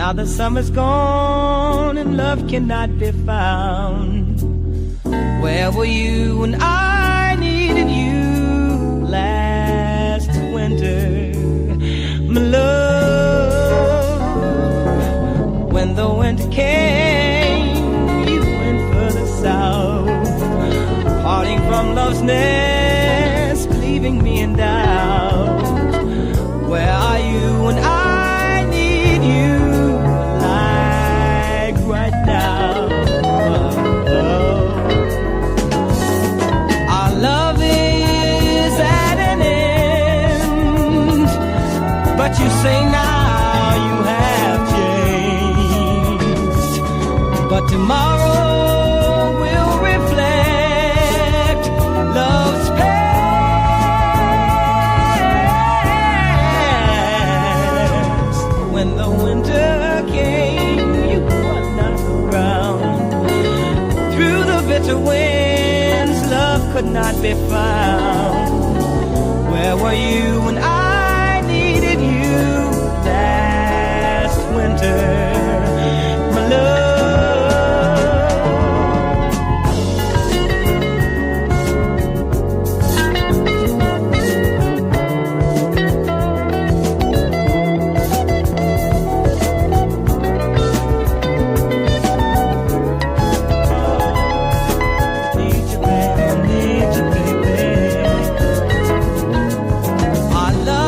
Now the summer's gone and love cannot be found. Where were you when I needed you last winter, my love? When the winter came, you went further south, parting from love's nest, leaving me in doubt. Where are you when I need you? Right now, our love is at an end, but you say now you have changed. But tomorrow will reflect love's past. When the winter came, through the bitter winds, love could not be found. Where were you when I needed you last winter, my love? I love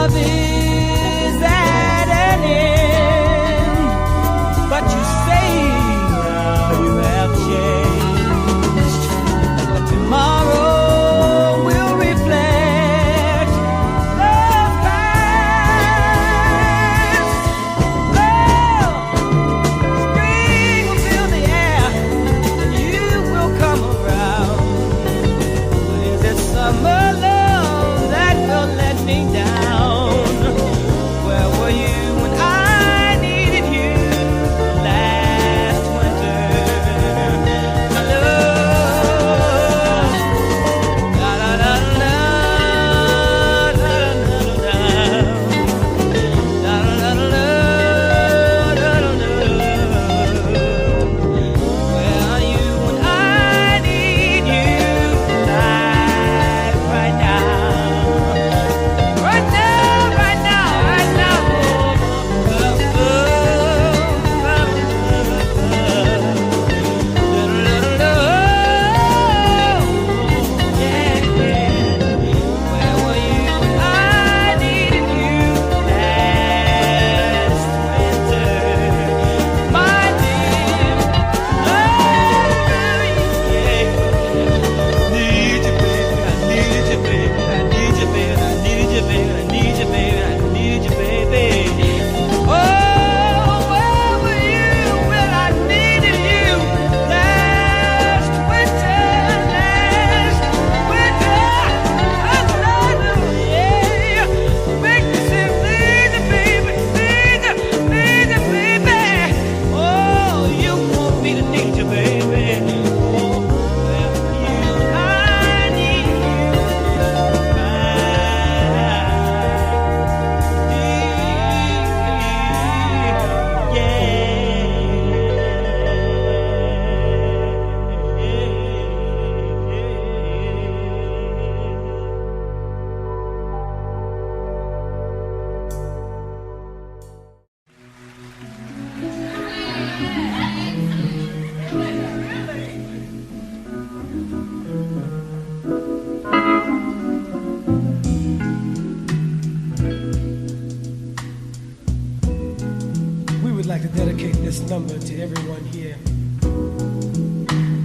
would like to dedicate this number to everyone here.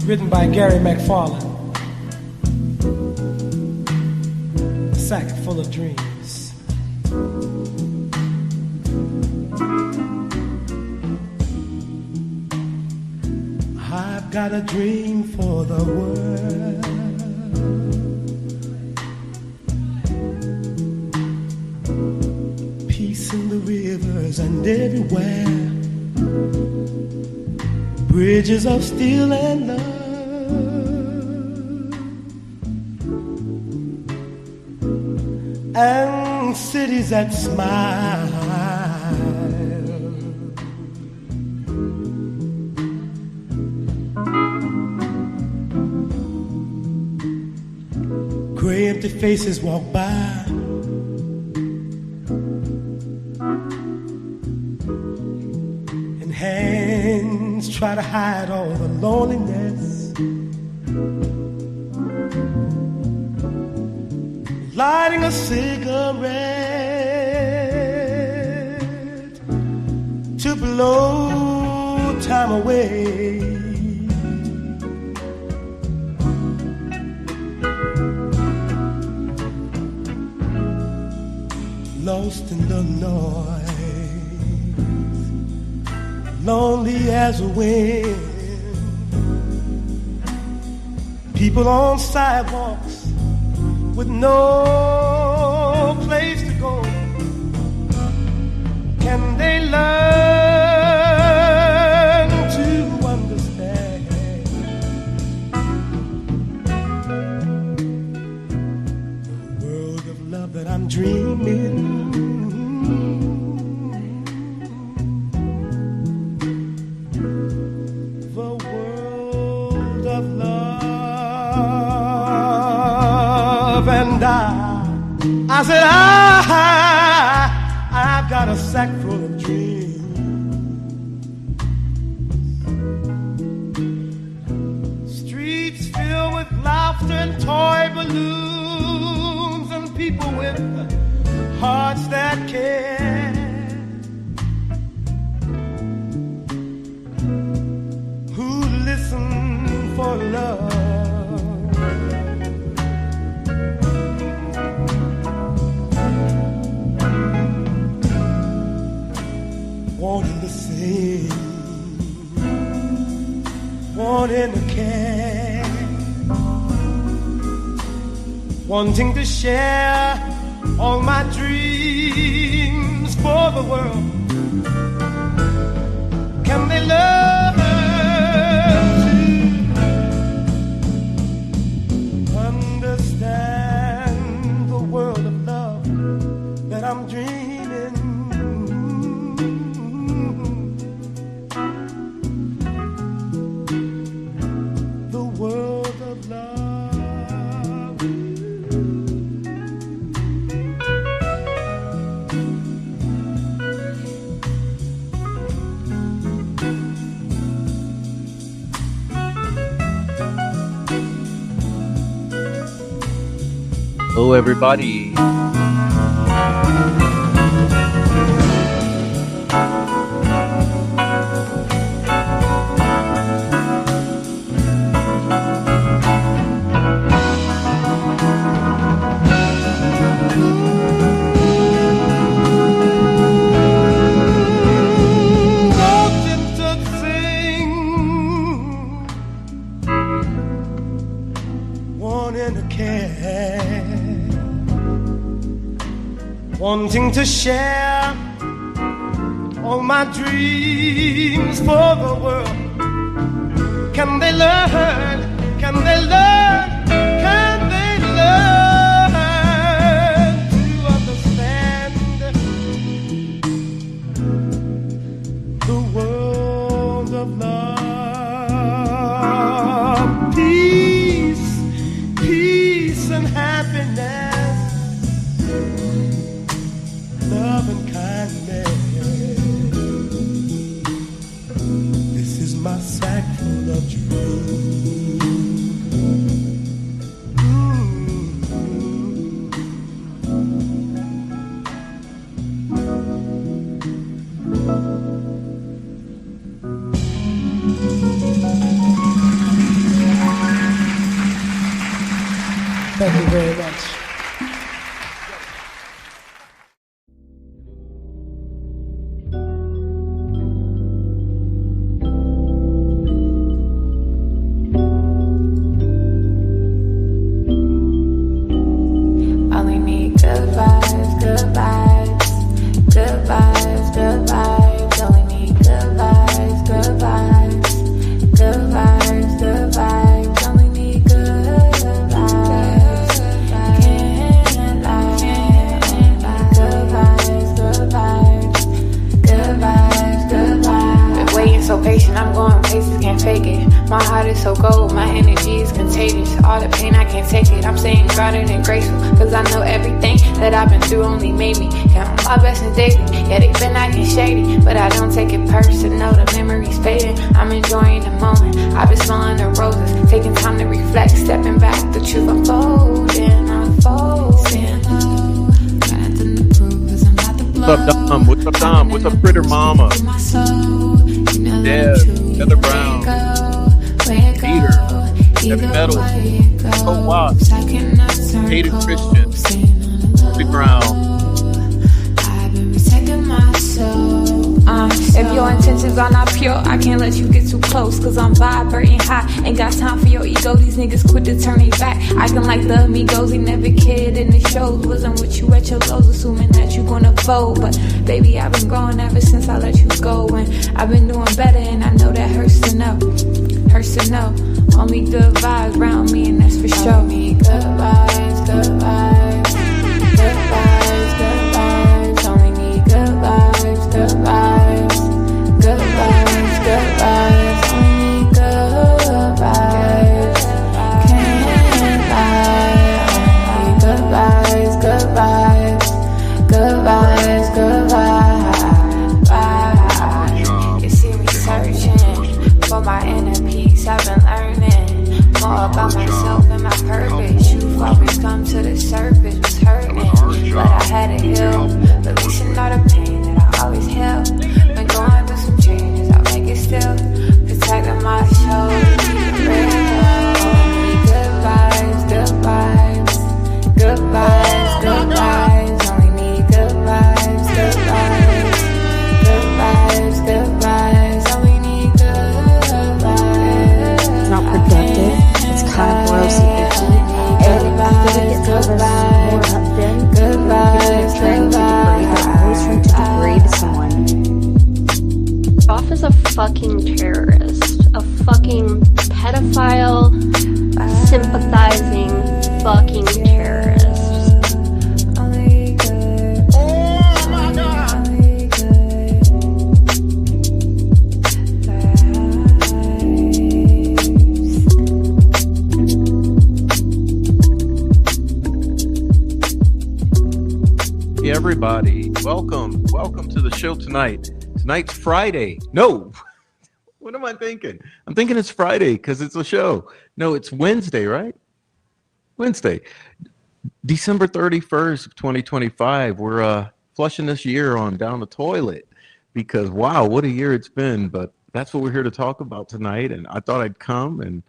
Written by Gary McFarlane. A sack full of dreams. I've got a dream for the world. Peace in the rivers and everywhere. Bridges of steel and love. And cities that smile. Gray empty faces walk by. And hands try to hide all the loneliness. Lighting a cigarette to blow time away. Lost in the noise, lonely as a wind. People on sidewalks with no place to go. Can they learn to understand the world of love that I'm dreaming? The world of love. And I said, I've got a sack full of dreams. Streets filled with laughter and toy balloons and people with hearts that care. Who listen for love. Wanting to sing, wanting to care, wanting to share all my dreams for the world. Can they learn to understand the world of love that I'm dreaming? Hello, everybody. Wanting to share all my dreams for the world. Can they learn? Can they learn? Can they learn to understand the world of love? Peace, peace and happiness. Love and kindness. This is my sack full of dreams. so patient, I'm going places, can't fake it. My heart is so cold, my energy is contagious. All the pain, I can't take it. I'm staying grounded and graceful, cause I know everything that I've been through only made me count my blessings daily. Yeah, they've been acting shady, but I don't take it personal. The memories fading, I'm enjoying the moment. I've been smelling the roses, taking time to reflect, stepping back, the truth unfolding, unfolding. What's up, Dom? What's up, Dom? What's up, Critter Mama? Yeah, Heather Brown, Peter, Heavy Metal, Oh Wow, Hated Christian, Big Brown. If your intentions are not pure, I can't let you get too close, cause I'm vibrating high. Ain't got time for your ego, these niggas quit to turn their back. Acting like the amigos, they never cared in the shows. Wasn't with you at your lows, assuming that you gonna fold. But baby, I've been growing ever since I let you go. And I've been doing better, and I know that hurts to know. Hurts to know. Only good vibes around me, and that's for sure. Only good vibes, good vibes. Good vibes, good vibes. Only need good vibes, good vibes. Good vibes, good vibes, only good vibes. Can't lie, only good vibes, good vibes. Good vibes, good vibes. You see me searching for my inner peace. I've been learning more about myself and my purpose. You've always come to the surface, was hurting, but I had to heal. Releasing all the pain that I always held. Been going through some changes, I'll make it still. Protecting my soul, only good vibes, good vibes. Good vibes, good vibes. Only need good vibes, good vibes. Good vibes, good vibes. Only need good vibes. It's not productive. It's kind of gross and icky. And after we get to this more then, good vibes, trying to degrade someone. Off is a fucking terrorist, a fucking pedophile, sympathizing fucking terrorist. Hey everybody, welcome to the show tonight. Tonight's Friday. No, what am I thinking? I'm thinking it's Friday because it's a show. No, it's Wednesday, right? Wednesday, December 31st, 2025. We're flushing this year on down the toilet because wow, what a year it's been. But that's what we're here to talk about tonight. And I thought I'd come and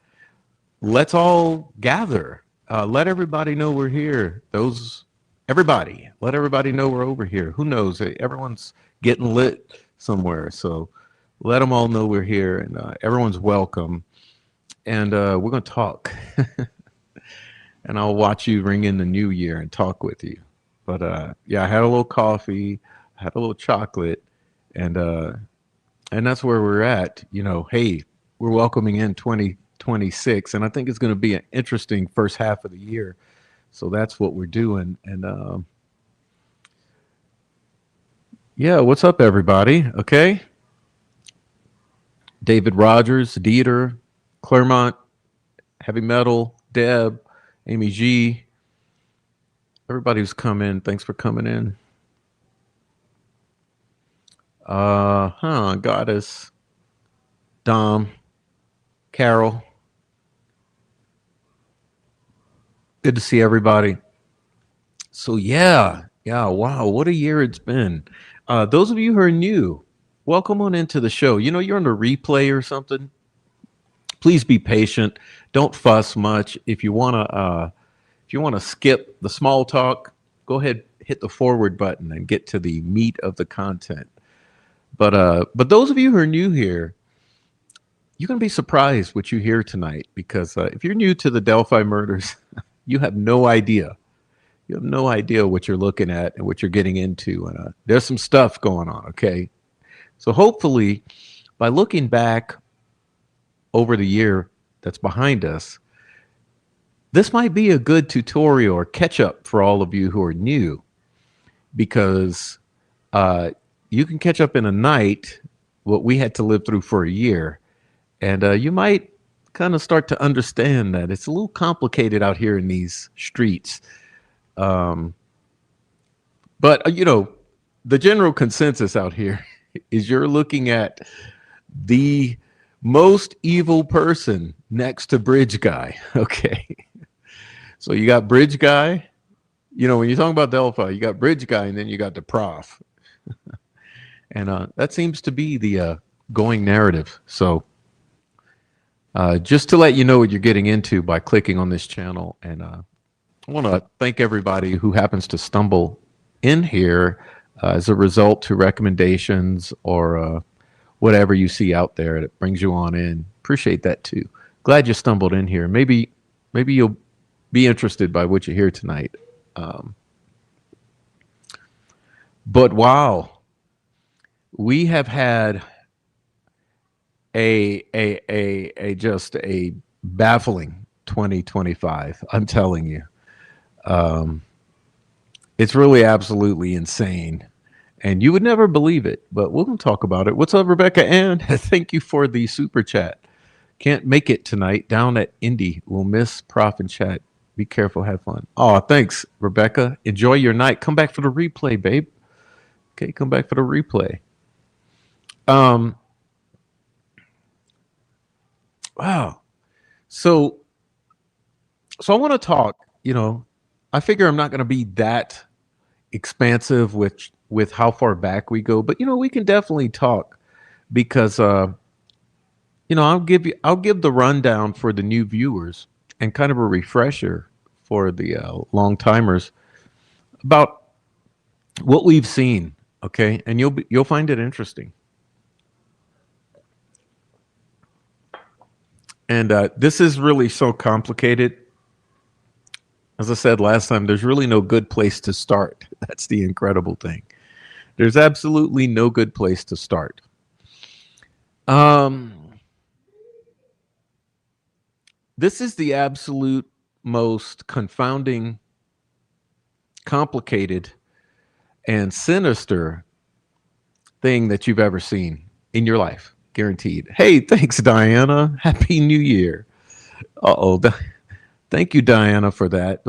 let's all gather. Let everybody know we're here. Let everybody know we're over here. Who knows? Everyone's getting lit somewhere. So let them all know we're here and everyone's welcome. And we're going to talk. And I'll watch you ring in the new year and talk with you. But yeah, I had a little coffee, I had a little chocolate, and that's where we're at. You know, hey, we're welcoming in 2026, and I think it's going to be an interesting first half of the year. So that's what we're doing. And yeah, what's up, everybody? Okay. David Rogers, Dieter, Claremont, Heavy Metal, Deb, Amy G. Everybody who's come in, thanks for coming in. Goddess, Dom, Carol. Good to see everybody. So yeah, wow, what a year it's been. Those of you who are new, welcome on into the show. You know, you're on the replay or something. Please be patient. Don't fuss much. If you wanna skip the small talk, go ahead, hit the forward button and get to the meat of the content. But those of you who are new here, you're gonna be surprised what you hear tonight because if you're new to the Delphi murders, you have no idea. You have no idea what you're looking at and what you're getting into. And there's some stuff going on, okay? So hopefully, by looking back over the year that's behind us, this might be a good tutorial or catch-up for all of you who are new, because you can catch up in a night what we had to live through for a year. And you might kind of start to understand that it's a little complicated out here in these streets. Um, but, the general consensus out here is you're looking at the most evil person next to Bridge Guy. Okay. So you got Bridge Guy. When you talk about Delphi, you got Bridge Guy and then you got the prof. And that seems to be the going narrative. So just to let you know what you're getting into by clicking on this channel. And I want to thank everybody who happens to stumble in here as a result to recommendations or whatever you see out there that brings you on in. Appreciate that too. Glad you stumbled in here. Maybe you'll be interested by what you hear tonight. But wow, we have had just a baffling 2025. I'm telling you, it's really absolutely insane, and you would never believe it. But we're gonna talk about it. What's up, Rebecca Ann? Thank you for the super chat. Can't make it tonight. Down at Indy. We'll miss Prof and chat. Be careful. Have fun. Oh, thanks, Rebecca. Enjoy your night. Come back for the replay, babe. Okay, come back for the replay. Wow. So I want to talk, I figure I'm not going to be that expansive with how far back we go, but we can definitely talk because I'll give the rundown for the new viewers and kind of a refresher for the long timers about what we've seen, okay? And you'll find it interesting. And this is really so complicated. As I said last time, there's really no good place to start. That's the incredible thing. There's absolutely no good place to start. This is the absolute most confounding, complicated, and sinister thing that you've ever seen in your life. Guaranteed. Hey, thanks, Diana. Happy New Year. Uh-oh. Thank you, Diana, for that.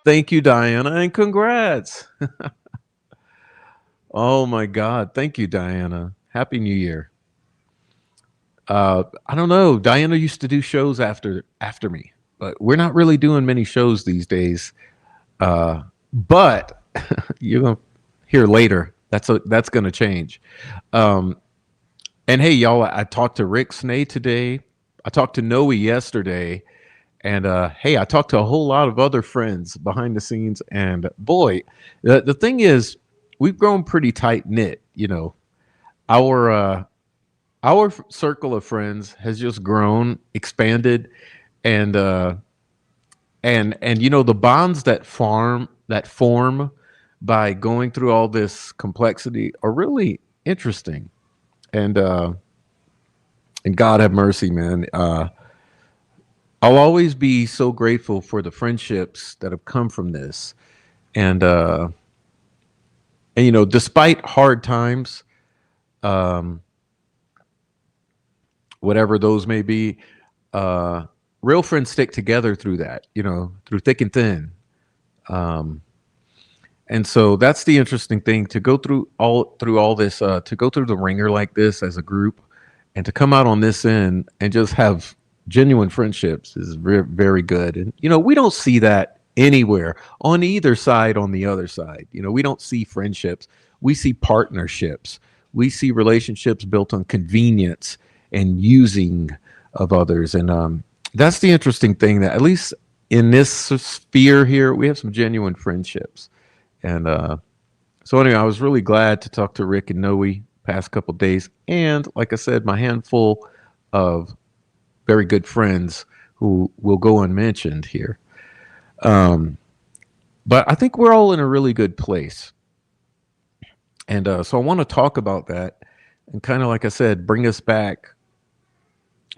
Thank you, Diana, and congrats. Oh, my God. Thank you, Diana. Happy New Year. I don't know. Diana used to do shows after me, but we're not really doing many shows these days. But you're going to hear later. That's going to change. And hey, y'all, I talked to Rick Snay today. I talked to Noe yesterday. And hey, I talked to a whole lot of other friends behind the scenes. And boy, the thing is, we've grown pretty tight knit. Our circle of friends has just grown, expanded, and the bonds that form by going through all this complexity are really interesting. And God have mercy, man. I'll always be so grateful for the friendships that have come from this. And despite hard times, whatever those may be, real friends stick together through that, through thick and thin. And so that's the interesting thing, to go through all this, to go through the ringer like this as a group, and to come out on this end and just have genuine friendships is very, very good. And we don't see that anywhere on either side. On the other side, we don't see friendships. We see partnerships. We see relationships built on convenience and using of others. And that's the interesting thing, that at least in this sphere here, we have some genuine friendships. And so anyway, I was really glad to talk to Rick and Noe past couple of days. And like I said, my handful of very good friends who will go unmentioned here. But I think we're all in a really good place. And so I want to talk about that and kind of, like I said, bring us back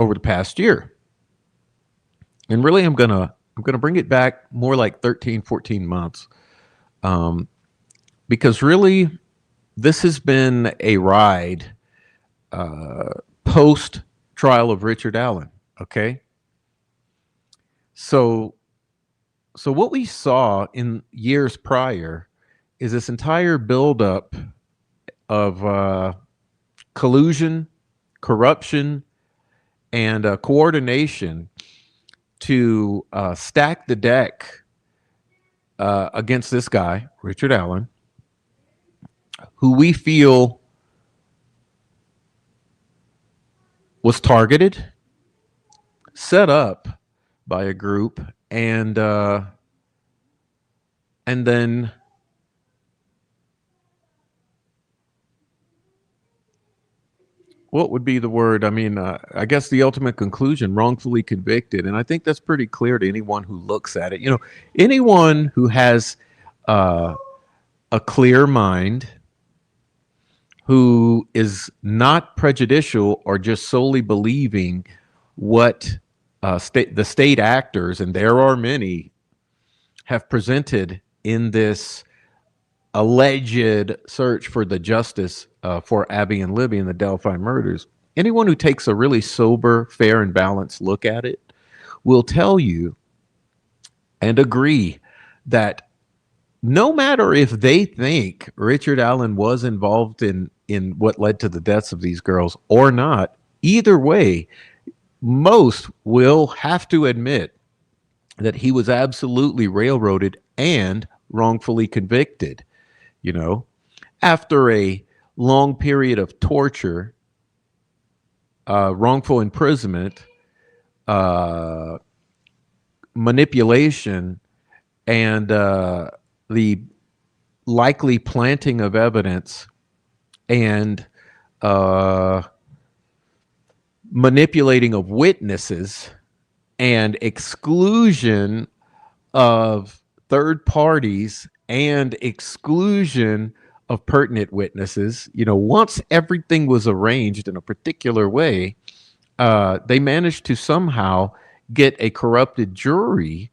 over the past year. And really, I'm gonna bring it back more like 13, 14 months. Because really, this has been a ride post trial of Richard Allen. Okay. So what we saw in years prior is this entire buildup of collusion, corruption, and coordination to stack the deck against this guy, Richard Allen, who we feel was targeted, set up by a group, and then what would be the word? I mean, I guess the ultimate conclusion, wrongfully convicted. And I think that's pretty clear to anyone who looks at it. You know, anyone who has a clear mind, who is not prejudicial or just solely believing what the state actors, and there are many, have presented in this alleged search for the justice for Abby and Libby in the Delphi murders. Anyone who takes a really sober, fair, and balanced look at it will tell you and agree that no matter if they think Richard Allen was involved in what led to the deaths of these girls or not, either way, most will have to admit that he was absolutely railroaded and wrongfully convicted. You know, after a long period of torture, wrongful imprisonment, manipulation, and the likely planting of evidence and manipulating of witnesses and exclusion of third parties and exclusion of pertinent witnesses. You know, once everything was arranged in a particular way, they managed to somehow get a corrupted jury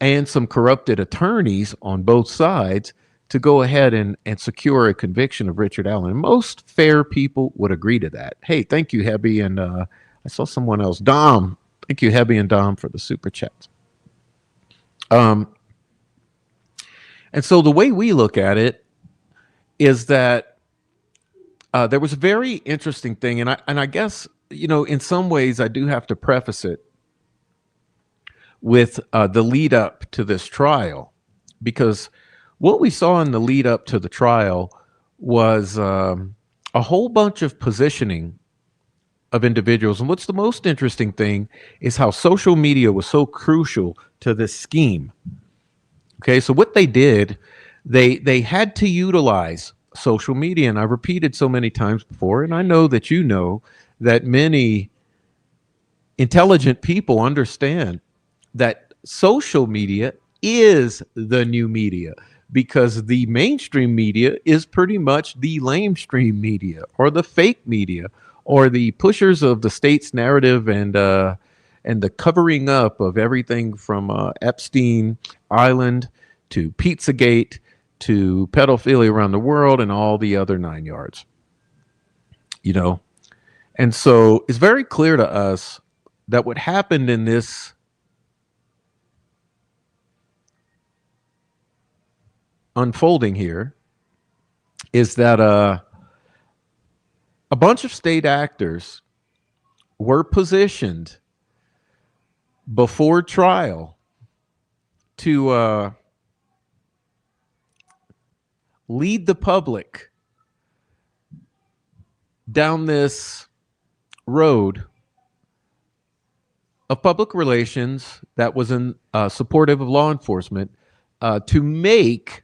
and some corrupted attorneys on both sides to go ahead and secure a conviction of Richard Allen. Most fair people would agree to that. Hey, thank you, Hebby. And I saw someone else, Dom. Thank you, Hebby and Dom, for the super chats. And so the way we look at it is that there was a very interesting thing, and I guess, you know, in some ways I do have to preface it with the lead up to this trial, because what we saw in the lead up to the trial was a whole bunch of positioning of individuals. And what's the most interesting thing is how social media was so crucial to this scheme. Okay, so what they did, they had to utilize social media. And I've repeated so many times before, and I know that you know that many intelligent people understand that social media is the new media, because the mainstream media is pretty much the lamestream media or the fake media or the pushers of the state's narrative and the covering up of everything from Epstein Island to Pizzagate to pedophilia around the world and all the other 9 yards. You know, and so it's very clear to us that what happened in this unfolding here is that a bunch of state actors were positioned before trial to lead the public down this road of public relations that was in supportive of law enforcement to make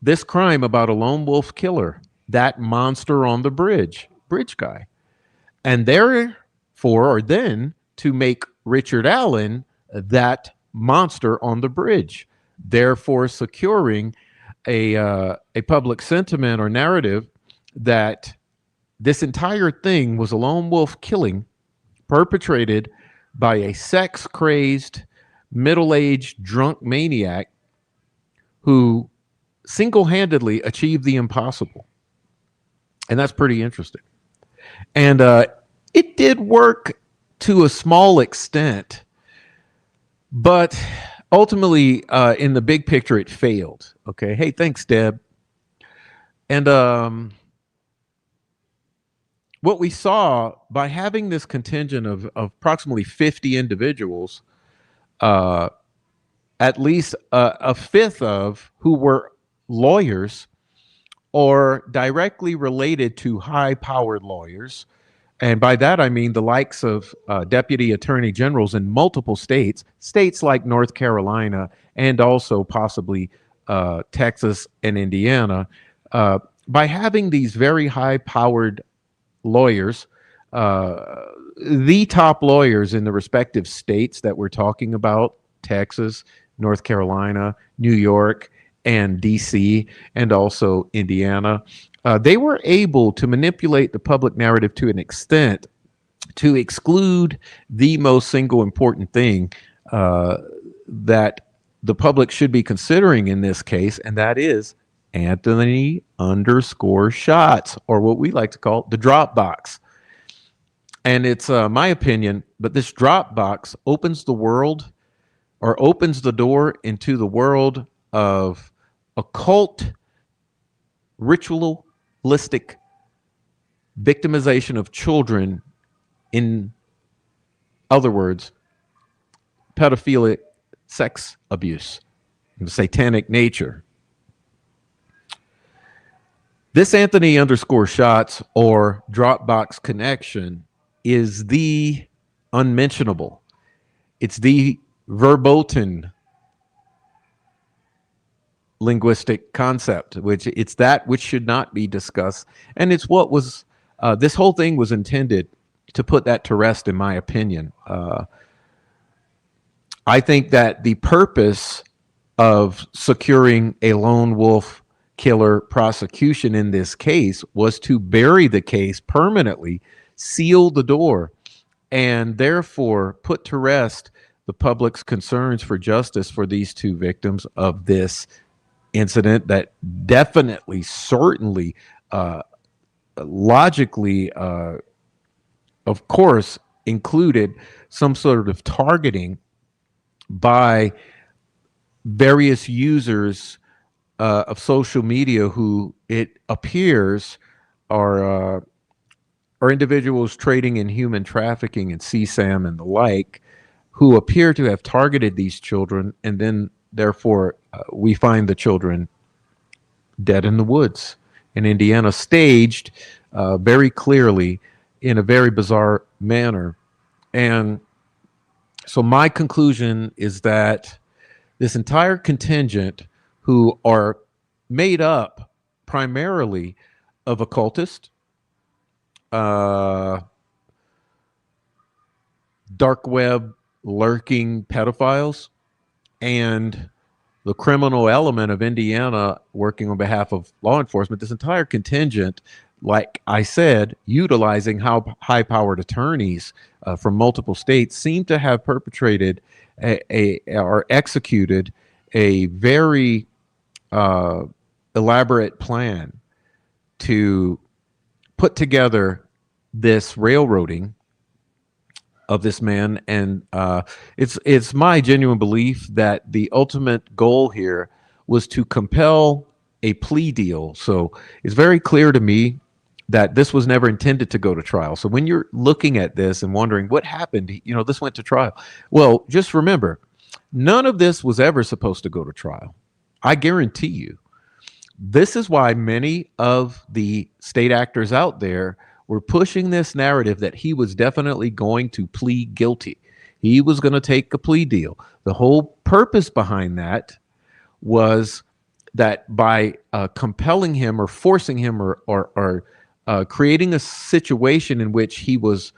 this crime about a lone wolf killer, that monster on the bridge guy, and therefore, or then to make Richard Allen that monster on the bridge, therefore securing a public sentiment or narrative that this entire thing was a lone wolf killing perpetrated by a sex-crazed, middle-aged, drunk maniac who single-handedly achieved the impossible. And that's pretty interesting. And it did work to a small extent, but ultimately, in the big picture, it failed. Okay. Hey, thanks, Deb. And what we saw by having this contingent of approximately 50 individuals, at least a fifth of who were lawyers or directly related to high-powered lawyers. And by that, I mean the likes of deputy attorney generals in multiple states, states like North Carolina, and also possibly Texas and Indiana. By having these very high-powered lawyers, the top lawyers in the respective states that we're talking about, Texas, North Carolina, New York, and DC, and also Indiana, they were able to manipulate the public narrative to an extent to exclude the most single important thing that the public should be considering in this case, and that is Anthony _ Shots, or what we like to call the drop box. And it's my opinion, but this drop box opens the world, or opens the door into the world of occult, ritualistic victimization of children. In other words, pedophilic sex abuse, satanic nature. This Anthony _ Shots or Dropbox connection is the unmentionable. It's the verboten linguistic concept, which it's that which should not be discussed. And it's what was, this whole thing was intended to put that to rest, in my opinion. I think that the purpose of securing a lone wolf killer prosecution in this case was to bury the case permanently, seal the door, and therefore put to rest the public's concerns for justice for these two victims of this incident that definitely, certainly, logically, of course, included some sort of targeting by various users of social media who it appears are individuals trading in human trafficking and CSAM and the like, who appear to have targeted these children, and then therefore we find the children dead in the woods in Indiana, staged very clearly in a very bizarre manner. And so my conclusion is that this entire contingent, who are made up primarily of occultists, dark web lurking pedophiles, and the criminal element of Indiana working on behalf of law enforcement, this entire contingent, like I said, utilizing high-powered attorneys from multiple states, seem to have perpetrated or executed a very elaborate plan to put together this railroading of this man. And it's my genuine belief that the ultimate goal here was to compel a plea deal. So it's very clear to me that this was never intended to go to trial. So when you're looking at this and wondering what happened, this went to trial. Well, just remember, none of this was ever supposed to go to trial. I guarantee you. This is why many of the state actors out there were pushing this narrative that he was definitely going to plead guilty. He was going to take a plea deal. The whole purpose behind that was that by compelling him or forcing him or creating a situation in which he was,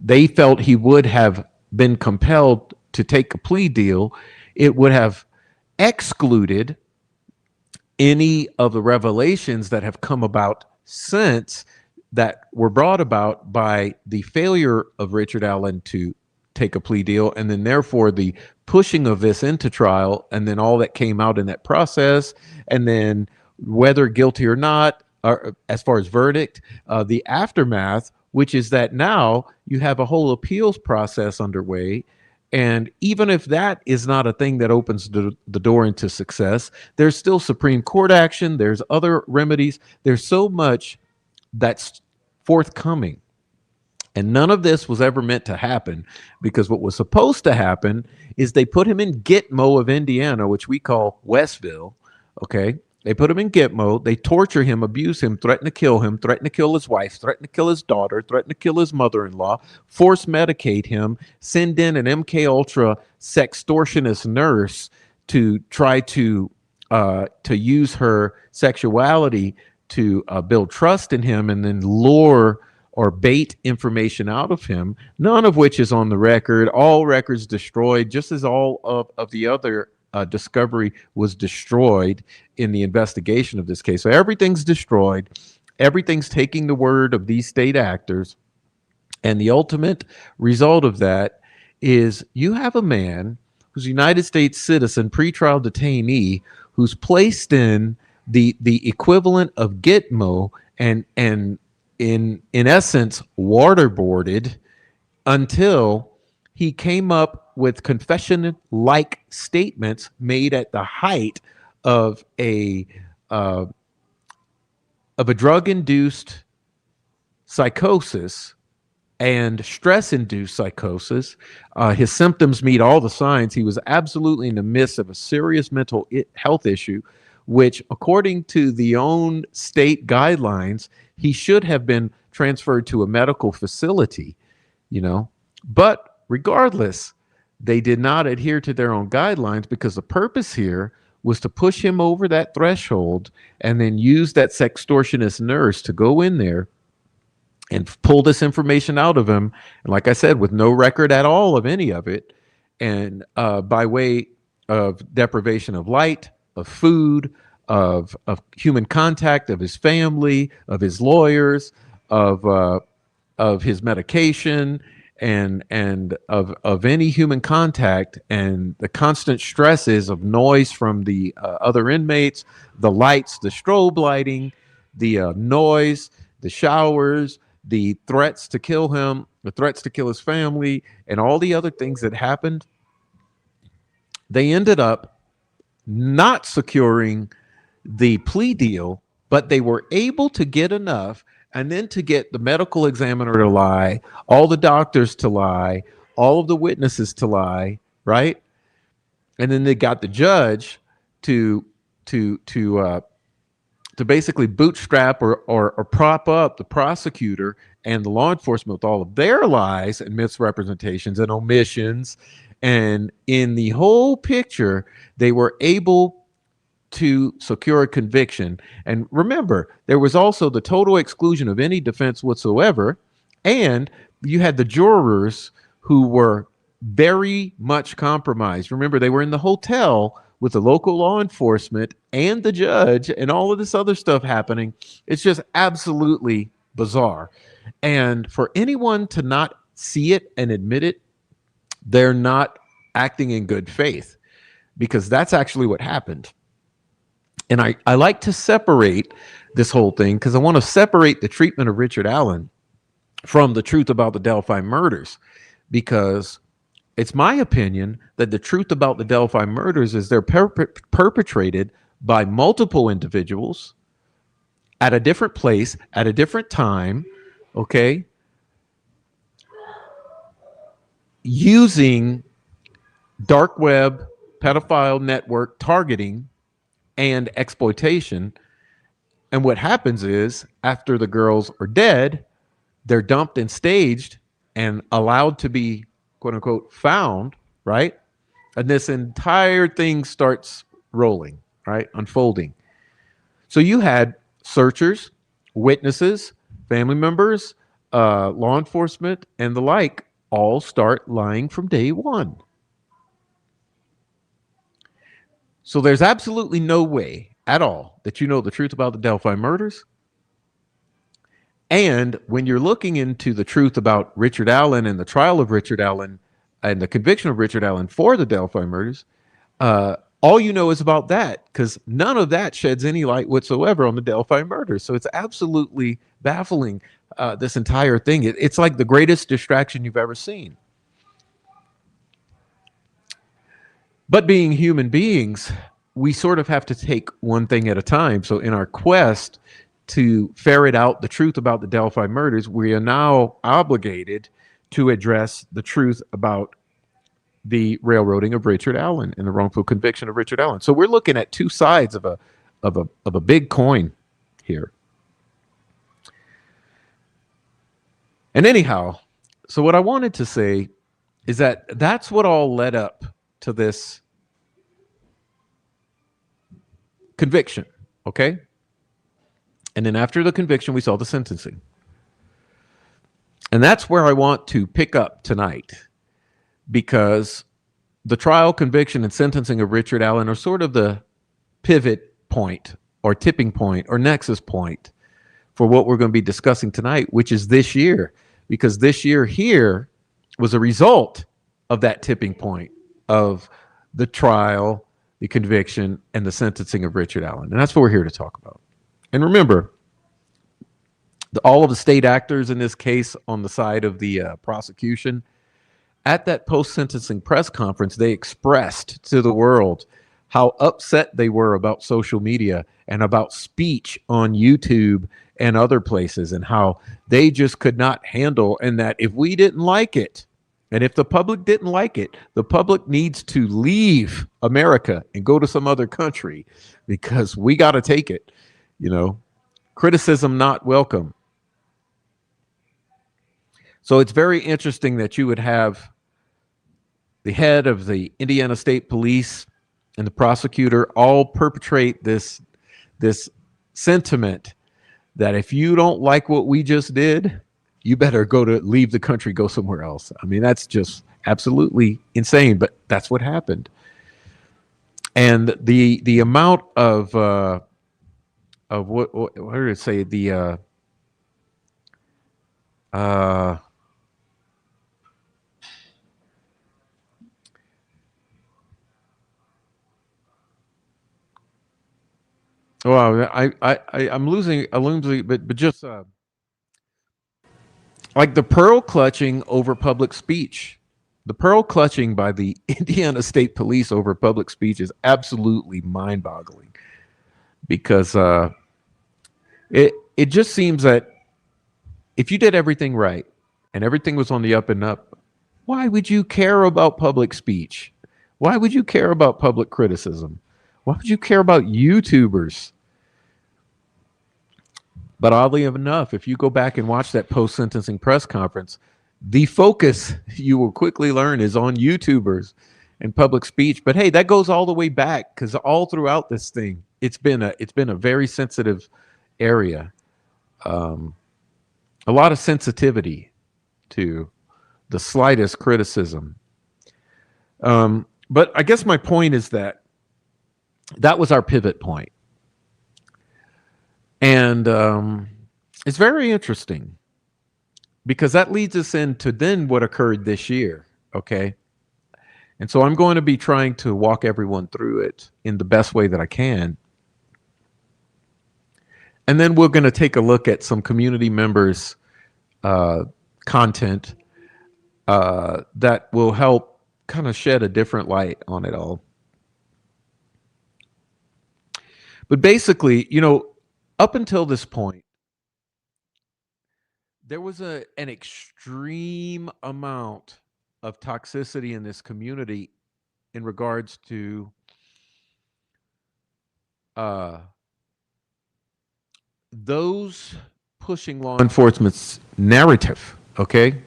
they felt he would have been compelled to take a plea deal, it would have excluded any of the revelations that have come about since, that were brought about by the failure of Richard Allen to take a plea deal, and then therefore the pushing of this into trial, and then all that came out in that process, and then whether guilty or not, or as far as verdict, the aftermath, which is that now you have a whole appeals process underway. And even if that is not a thing that opens the door into success, there's still Supreme Court action, there's other remedies, there's so much that's forthcoming. And none of this was ever meant to happen, because what was supposed to happen is they put him in Gitmo of Indiana, which we call Westville. Okay. They put him in Gitmo. They torture him, abuse him, threaten to kill him, threaten to kill his wife, threaten to kill his daughter, threaten to kill his mother-in-law, force medicate him, send in an MK Ultra sextortionist nurse to try to use her sexuality to build trust in him, and then lure or bait information out of him, none of which is on the record. All records destroyed, just as all of the other discovery was destroyed in the investigation of this case. So everything's destroyed. Everything's taking the word of these state actors. And the ultimate result of that is you have a man who's a United States citizen, pretrial detainee, who's placed in the equivalent of Gitmo and in essence waterboarded until he came up with confession-like statements made at the height of a drug-induced psychosis and stress-induced psychosis. His symptoms meet all the signs. He was absolutely in the midst of a serious mental health issue, which, according to the own state guidelines, he should have been transferred to a medical facility, But regardless, they did not adhere to their own guidelines, because the purpose here was to push him over that threshold and then use that sextortionist nurse to go in there and pull this information out of him. And like I said, with no record at all of any of it, and by way of deprivation of light, of food, of human contact, of his family, of his lawyers, of his medication, and of any human contact, and the constant stresses of noise from the other inmates, the lights, the strobe lighting, the noise, the showers, the threats to kill him, the threats to kill his family, and all the other things that happened. They ended up not securing the plea deal, but they were able to get enough, and then to get the medical examiner to lie, all the doctors to lie, all of the witnesses to lie, right? And then they got the judge to basically bootstrap or prop up the prosecutor and the law enforcement with all of their lies and misrepresentations and omissions. And in the whole picture, they were able to secure a conviction. And remember, there was also the total exclusion of any defense whatsoever. And you had the jurors who were very much compromised. Remember, they were in the hotel with the local law enforcement and the judge and all of this other stuff happening. It's just absolutely bizarre. And for anyone to not see it and admit it, they're not acting in good faith, because that's actually what happened. And I like to separate this whole thing, because I want to separate the treatment of Richard Allen from the truth about the Delphi murders, because it's my opinion that the truth about the Delphi murders is they're perpetrated by multiple individuals at a different place, at a different time, okay, using dark web, pedophile network targeting and exploitation. And what happens is, after the girls are dead, they're dumped and staged and allowed to be, quote unquote, found, right? And this entire thing starts rolling, right? Unfolding. So you had searchers, witnesses, family members, law enforcement, and the like all start lying from day one. So there's absolutely no way at all that you know the truth about the Delphi murders. And when you're looking into the truth about Richard Allen and the trial of Richard Allen, and the conviction of Richard Allen for the Delphi murders, all you know is about that, because none of that sheds any light whatsoever on the Delphi murders. So it's absolutely baffling, this entire thing. It's like the greatest distraction you've ever seen. But being human beings, we sort of have to take one thing at a time. So in our quest to ferret out the truth about the Delphi murders, we are now obligated to address the truth about the railroading of Richard Allen and the wrongful conviction of Richard Allen. So we're looking at two sides of a big coin here. And anyhow, so what I wanted to say is that that's what all led up to this conviction, okay? And then after the conviction, we saw the sentencing. And that's where I want to pick up tonight, because the trial, conviction, and sentencing of Richard Allen are sort of the pivot point or tipping point or nexus point for what we're going to be discussing tonight, which is this year, because this year here was a result of that tipping point of the trial, the conviction, and the sentencing of Richard Allen. And that's what we're here to talk about. And remember, all of the state actors in this case on the side of the prosecution, at that post-sentencing press conference, they expressed to the world how upset they were about social media and about speech on YouTube and other places, and how they just could not handle, and that if we didn't like it, and if the public didn't like it, the public needs to leave America and go to some other country, because we got to take it. You know, criticism not welcome. So it's very interesting that you would have the head of the Indiana State Police and the prosecutor all perpetrate this sentiment that if you don't like what we just did, you better leave the country, go somewhere else. I mean, that's just absolutely insane, but that's what happened. And the amount of what did it say? Well, I'm losing, but just like the pearl clutching over public speech. The pearl clutching by the Indiana State Police over public speech is absolutely mind-boggling, because it just seems that if you did everything right and everything was on the up and up, why would you care about public speech? Why would you care about public criticism? Why would you care about YouTubers? But oddly enough, if you go back and watch that post-sentencing press conference, the focus, you will quickly learn, is on YouTubers and public speech. But hey, that goes all the way back, because all throughout this thing, it's been a very sensitive area. A lot of sensitivity to the slightest criticism. But I guess my point is that was our pivot point. And it's very interesting, because that leads us into then what occurred this year, okay? And so I'm going to be trying to walk everyone through it in the best way that I can. And then we're going to take a look at some community members' content that will help kind of shed a different light on it all. But basically, you know, up until this point, there was an extreme amount of toxicity in this community in regards to those pushing law enforcement's narrative, okay,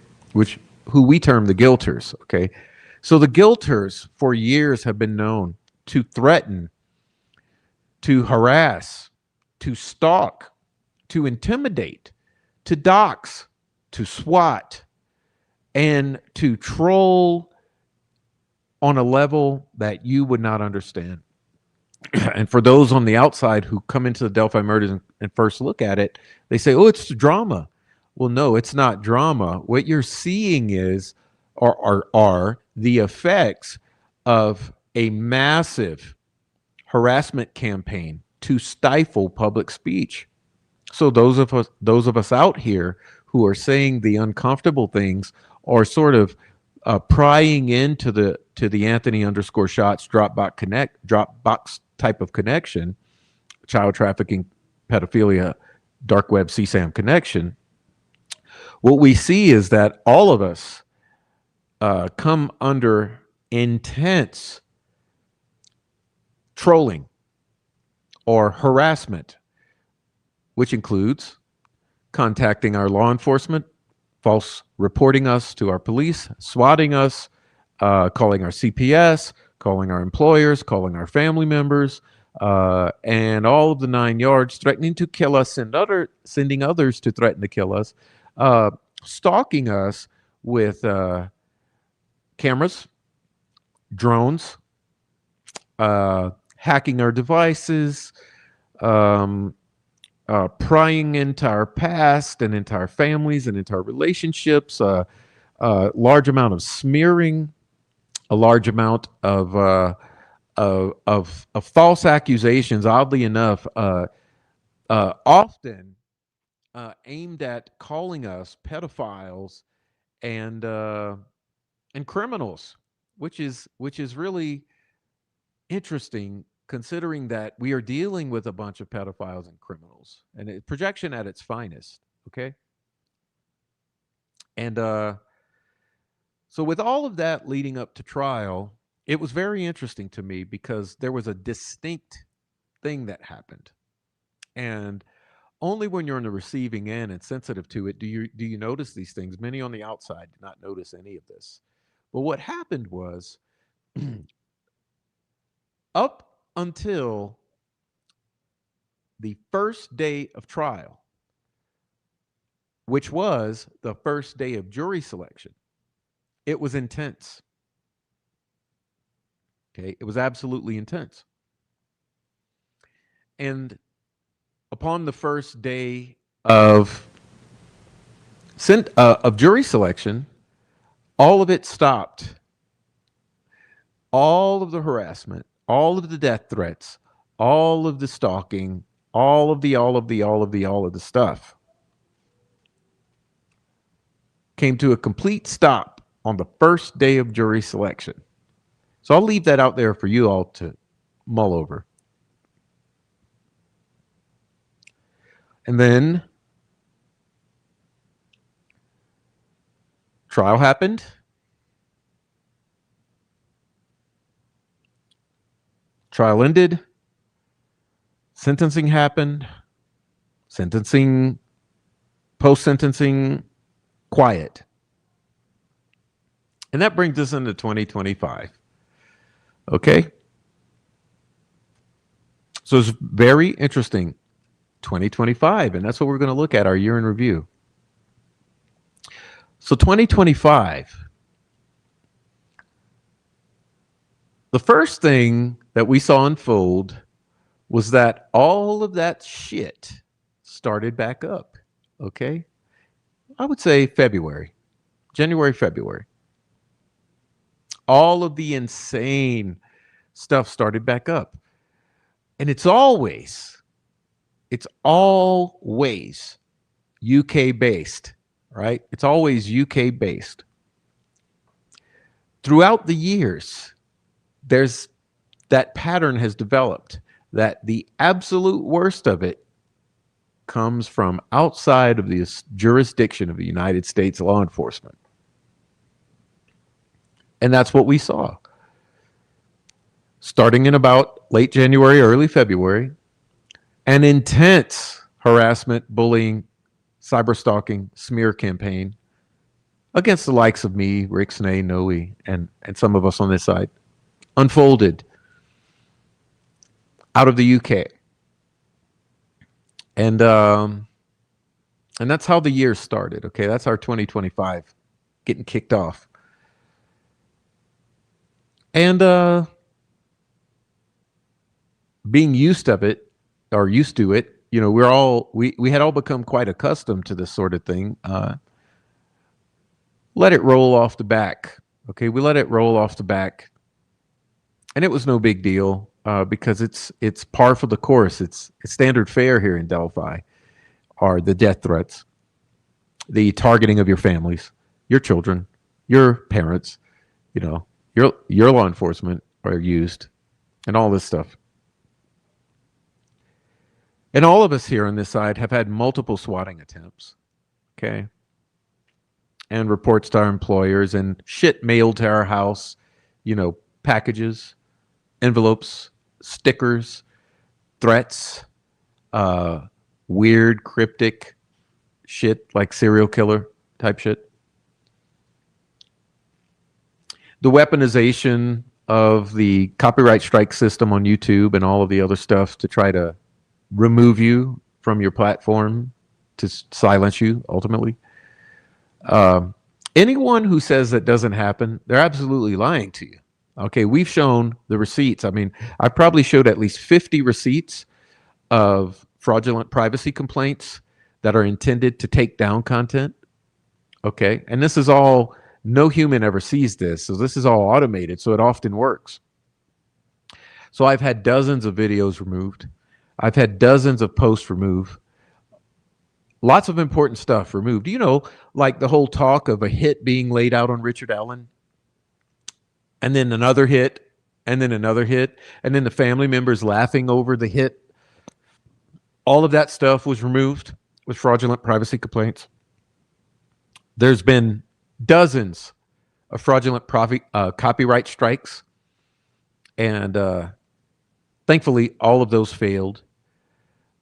who we term the guilters, okay? So the guilters for years have been known to threaten, to harass, to stalk, to intimidate, to dox, to swat, and to troll on a level that you would not understand. And for those on the outside who come into the Delphi murders and first look at it, they say, oh, it's drama. Well, no, it's not drama. What you're seeing are the effects of a massive harassment campaign to stifle public speech. So those of us out here who are saying the uncomfortable things are sort of prying into the Anthony underscore shots Dropbox type of connection, child trafficking, pedophilia, dark web CSAM connection. What we see is that all of us come under intense trolling or harassment, which includes contacting our law enforcement, false reporting us to our police, swatting us, calling our CPS, calling our employers, calling our family members, and all of the 9 yards, threatening to kill us, sending others to threaten to kill us, stalking us with cameras, drones, hacking our devices, prying into our past and into our families and into our relationships, a large amount of smearing, a large amount of false accusations, oddly enough, often aimed at calling us pedophiles and criminals, which is really interesting, considering that we are dealing with a bunch of pedophiles and criminals, and projection at its finest. Okay, and so with all of that leading up to trial, it was very interesting to me because there was a distinct thing that happened, and only when you're on the receiving end and sensitive to it do you notice these things. Many on the outside do not notice any of this. But what happened was, up until the first day of trial, which was the first day of jury selection, it was intense. Okay, it was absolutely intense. And upon the first day of jury selection, all of it stopped. All of the harassment, all of the death threats, all of the stalking, all of the stuff came to a complete stop on the first day of jury selection. So I'll leave that out there for you all to mull over. And then trial happened. Trial ended. Sentencing happened. Sentencing, post-sentencing, quiet. And that brings us into 2025. Okay? So it's very interesting. 2025, and that's what we're going to look at, our year in review. So 2025, the first thing that we saw unfold was that all of that shit started back up. Okay, I would say January, February. All of the insane stuff started back up, and it's always UK based, right? It's always UK based. Throughout the years, there's that pattern has developed that the absolute worst of it comes from outside of the jurisdiction of the United States law enforcement. And that's what we saw. Starting in about late January, early February, an intense harassment, bullying, cyber stalking, smear campaign against the likes of me, Rick Snay, Noe, and some of us on this side unfolded out of the UK. And that's how the year started. Okay, that's our 2025 getting kicked off. And being used to it, you know, we had all become quite accustomed to this sort of thing. Let it roll off the back Okay, we let it roll off the back, and it was no big deal because it's par for the course. It's standard fare here in Delphi. Are the death threats, the targeting of your families, your children, your parents, you know, your law enforcement are used, and all this stuff. And all of us here on this side have had multiple swatting attempts, okay? And reports to our employers and shit mailed to our house, packages, envelopes, stickers, threats, weird, cryptic shit like serial killer type shit. The weaponization of the copyright strike system on YouTube and all of the other stuff to try to remove you from your platform, to silence you ultimately. Anyone who says that doesn't happen, they're absolutely lying to you. Okay, we've shown the receipts. I mean, I probably showed at least 50 receipts of fraudulent privacy complaints that are intended to take down content. Okay, and this is all, no human ever sees this, so this is all automated, so it often works. So I've had dozens of videos removed. I've had dozens of posts removed. Lots of important stuff removed. Like the whole talk of a hit being laid out on Richard Allen, and then another hit, and then another hit, and then the family members laughing over the hit. All of that stuff was removed with fraudulent privacy complaints. There's been dozens of fraudulent copyright strikes, and thankfully all of those failed.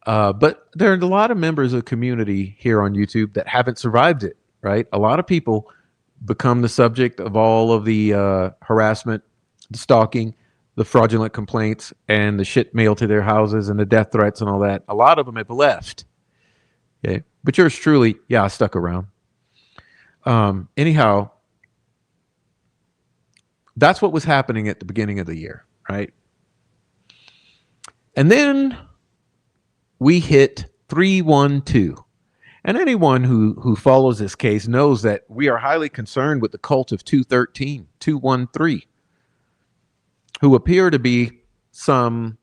But there are a lot of members of the community here on YouTube that haven't survived it, right? A lot of people become the subject of all of the harassment, the stalking, the fraudulent complaints, and the shit mailed to their houses, and the death threats and all that. A lot of them have left. Okay, but yours truly, I stuck around. Anyhow, that's what was happening at the beginning of the year, right? And then we hit 312. And anyone who follows this case knows that we are highly concerned with the cult of 213, who appear to be some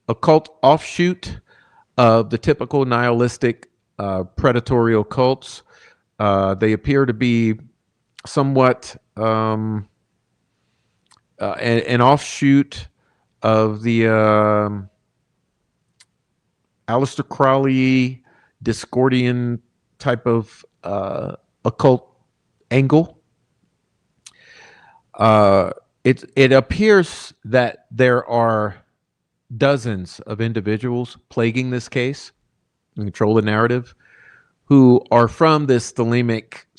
occult offshoot of the typical nihilistic predatorial cults. They appear to be somewhat an offshoot of the Aleister Crowley Discordian type of occult angle. It appears that there are dozens of individuals plaguing this case and control the narrative who are from this thelemic /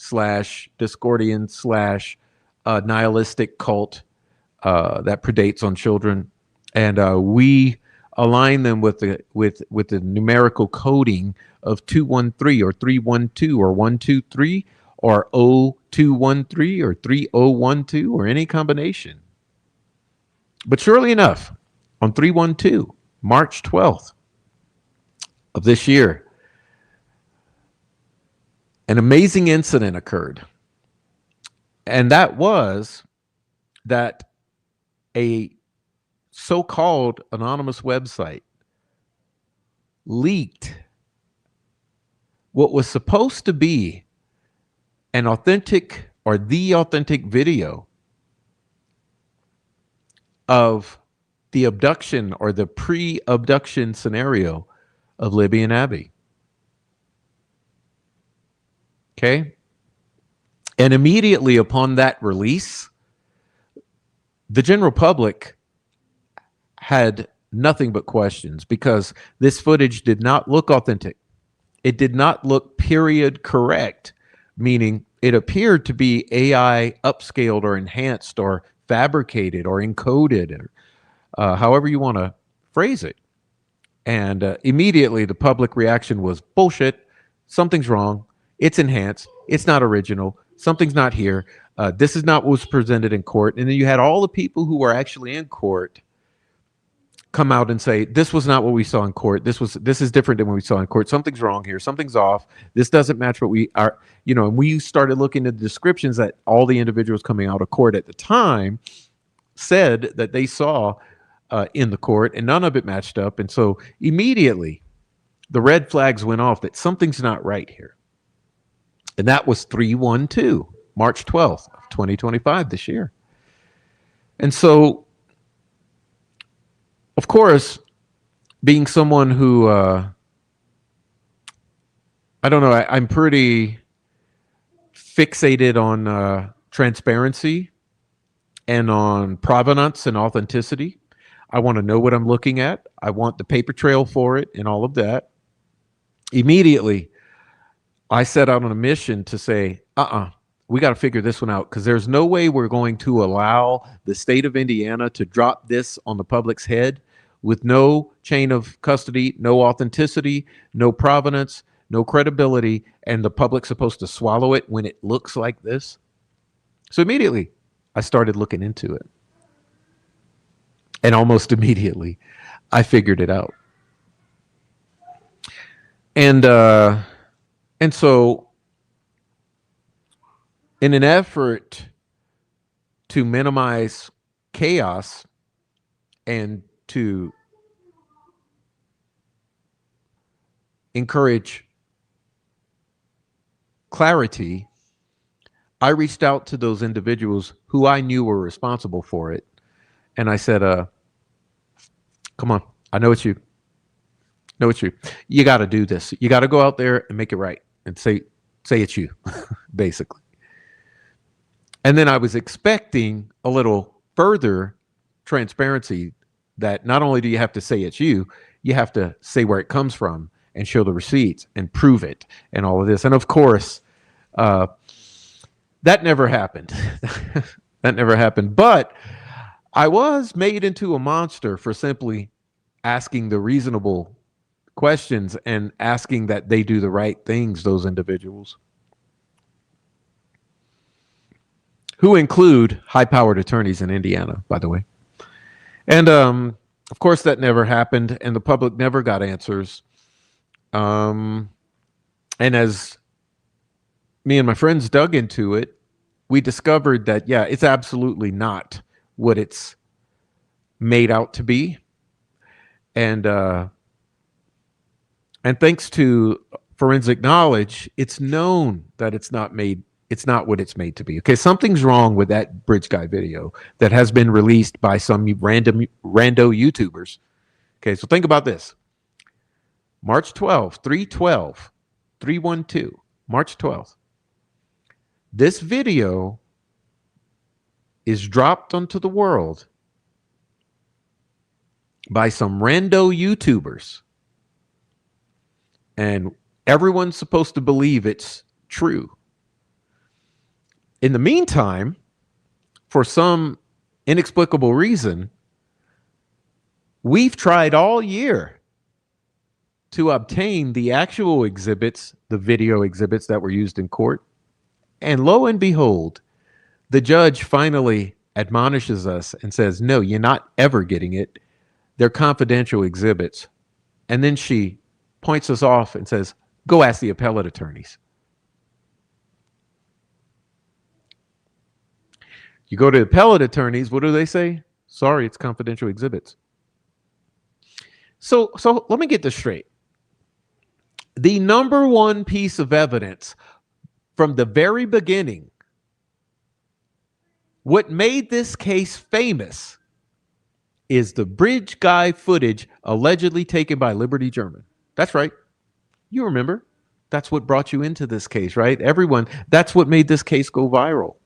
Discordian / nihilistic cult that predates on children, and we align them with the numerical coding of 213 or 312 or 123 or 0213 or 3012 or any combination. But surely enough, on 312, March 12th of this year, an amazing incident occurred. And that was that a so-called anonymous website leaked what was supposed to be an authentic or the authentic video of the abduction or the pre-abduction scenario of Libby and Abby. Okay? And immediately upon that release, the general public had nothing but questions because this footage did not look authentic. It did not look period correct, meaning it appeared to be AI upscaled or enhanced or fabricated or encoded, or however you want to phrase it. And immediately the public reaction was bullshit. Something's wrong. It's enhanced. It's not original. Something's not here. This is not what was presented in court. And then you had all the people who were actually in court come out and say, this was not what we saw in court. This is different than what we saw in court. Something's wrong here. Something's off. This doesn't match what we are, and we started looking at the descriptions that all the individuals coming out of court at the time said that they saw in the court, and none of it matched up. And so immediately the red flags went off that something's not right here. And that was 3/1/2, March 12th, 2025, this year. And so, of course, being someone who, I don't know, I'm pretty fixated on transparency and on provenance and authenticity. I want to know what I'm looking at. I want the paper trail for it and all of that. Immediately, I set out on a mission to say, we got to figure this one out, because there's no way we're going to allow the state of Indiana to drop this on the public's head with no chain of custody, no authenticity, no provenance, no credibility, and the public's supposed to swallow it when it looks like this. So immediately, I started looking into it. And almost immediately, I figured it out. And so, in an effort to minimize chaos and to encourage clarity, I reached out to those individuals who I knew were responsible for it. And I said, come on, I know it's you. No, it's you. You got to do this. You got to go out there and make it right and say it's you, basically. And then I was expecting a little further transparency, that not only do you have to say it's you, you have to say where it comes from and show the receipts and prove it and all of this. And of course, that never happened. That never happened. But I was made into a monster for simply asking the reasonable questions and asking that they do the right things, those individuals, who include high-powered attorneys in Indiana, by the way. And of course, that never happened, and the public never got answers. And as me and my friends dug into it, we discovered that, yeah, it's absolutely not what it's made out to be. And thanks to forensic knowledge, it's known that it's not what it's made to be. Okay, something's wrong with that Bridge Guy video that has been released by some rando YouTubers. Okay, so think about this. March 12th, 3/12, 3/12, March 12th. This video is dropped onto the world by some rando YouTubers. And everyone's supposed to believe it's true. In the meantime, for some inexplicable reason, we've tried all year to obtain the actual exhibits, the video exhibits that were used in court. And lo and behold, the judge finally admonishes us and says, no, you're not ever getting it. They're confidential exhibits. And then she points us off and says, go ask the appellate attorneys. You go to the appellate attorneys, what do they say? Sorry, it's confidential exhibits. So let me get this straight. The number one piece of evidence from the very beginning, what made this case famous, is the Bridge Guy footage allegedly taken by Liberty German. That's right. You remember. That's what brought you into this case, right? Everyone, that's what made this case go viral.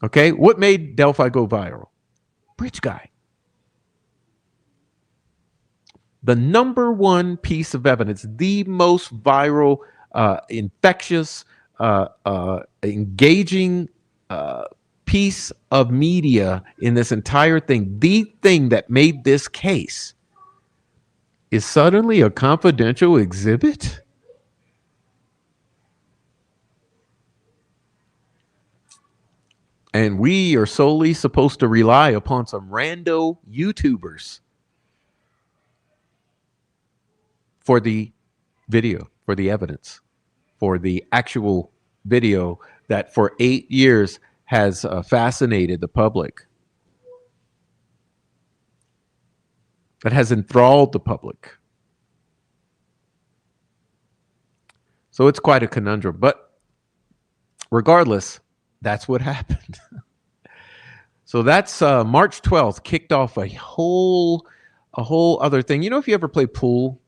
Okay, what made Delphi go viral? Bridge Guy. The number one piece of evidence, the most viral, infectious, engaging piece of media in this entire thing, the thing that made this case, is suddenly a confidential exhibit? And we are solely supposed to rely upon some rando YouTubers for the video, for the evidence, for the actual video that for 8 years has fascinated the public, that has enthralled the public. So it's quite a conundrum. But regardless, that's what happened. So that's March 12th kicked off a whole other thing. You know, if you ever play pool,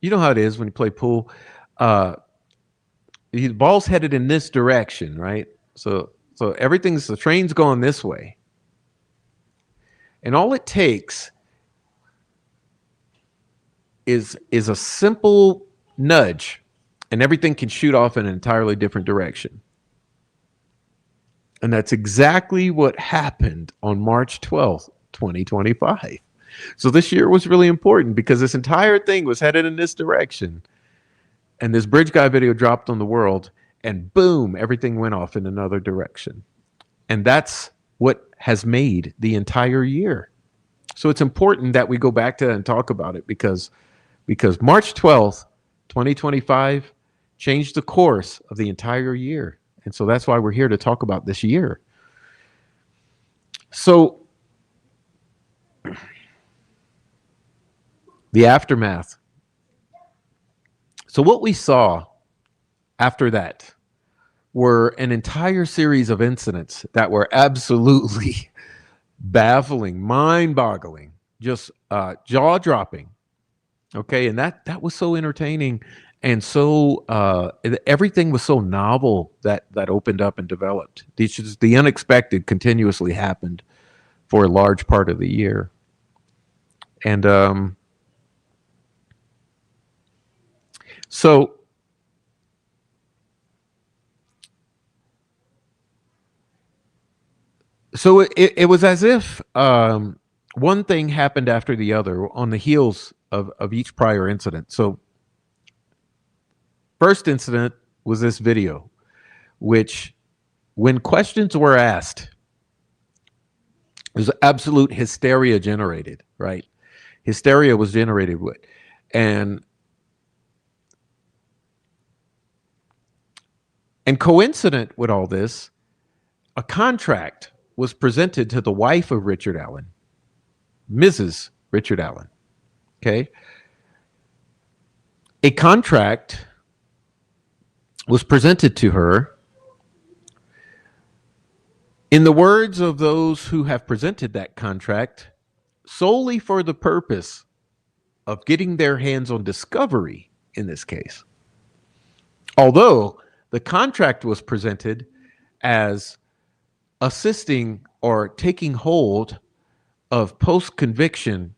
you know how it is when you play pool. The ball's headed in this direction, right? So the train's going this way. And all it takes is a simple nudge, and everything can shoot off in an entirely different direction. And that's exactly what happened on March 12th, 2025. So this year was really important because this entire thing was headed in this direction. And this Bridge Guy video dropped on the world, and boom, everything went off in another direction. And that's what has made the entire year. So it's important that we go back to that and talk about it because March 12th, 2025 changed the course of the entire year. And so that's why we're here to talk about this year. So the aftermath. So what we saw after that were an entire series of incidents that were absolutely baffling, mind-boggling, just jaw-dropping. Okay, and that was so entertaining, and so everything was so novel that opened up and developed. The unexpected continuously happened for a large part of the year, and so it was as if one thing happened after the other on the heels of each prior incident. So first incident was this video, which when questions were asked, there's absolute hysteria generated, right? Hysteria was generated with, and coincident with all this, a contract was presented to the wife of Richard Allen, Mrs. Richard Allen. Okay. A contract was presented to her. In the words of those who have presented that contract, solely for the purpose of getting their hands on discovery in this case. Although the contract was presented as assisting or taking hold of post-conviction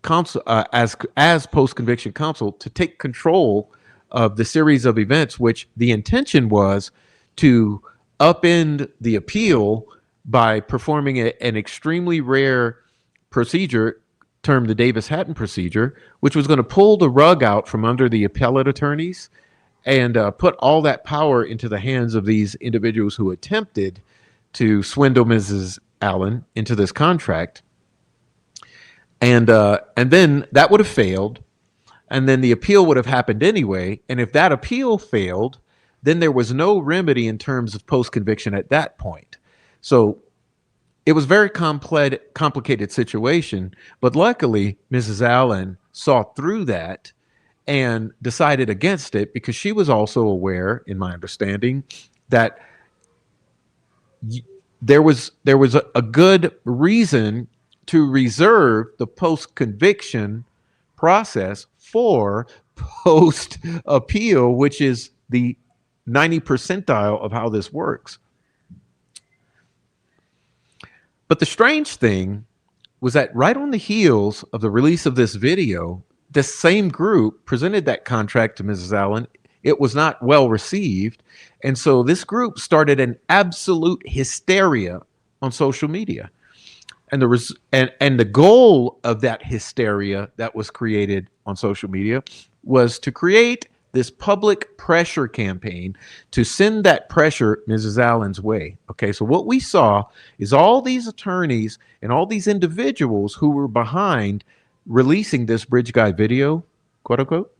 counsel, as post-conviction counsel, to take control of the series of events, which the intention was to upend the appeal by performing an extremely rare procedure termed the Davis-Hatton procedure, which was going to pull the rug out from under the appellate attorneys and put all that power into the hands of these individuals who attempted to swindle Mrs. Allen into this contract. And then that would have failed, and then the appeal would have happened anyway. And if that appeal failed, then there was no remedy in terms of post-conviction at that point. So it was a very complicated situation, but luckily Mrs. Allen saw through that and decided against it because she was also aware, in my understanding, that there was a good reason to reserve the post-conviction process for post-appeal, which is the 90 percentile of how this works. But the strange thing was that right on the heels of the release of this video, this same group presented that contract to Mrs. Allen. It was not well received. And so this group started an absolute hysteria on social media. And the goal of that hysteria that was created on social media was to create this public pressure campaign to send that pressure Mrs. Allen's way. Okay, so what we saw is all these attorneys and all these individuals who were behind releasing this bridge guy video, quote unquote.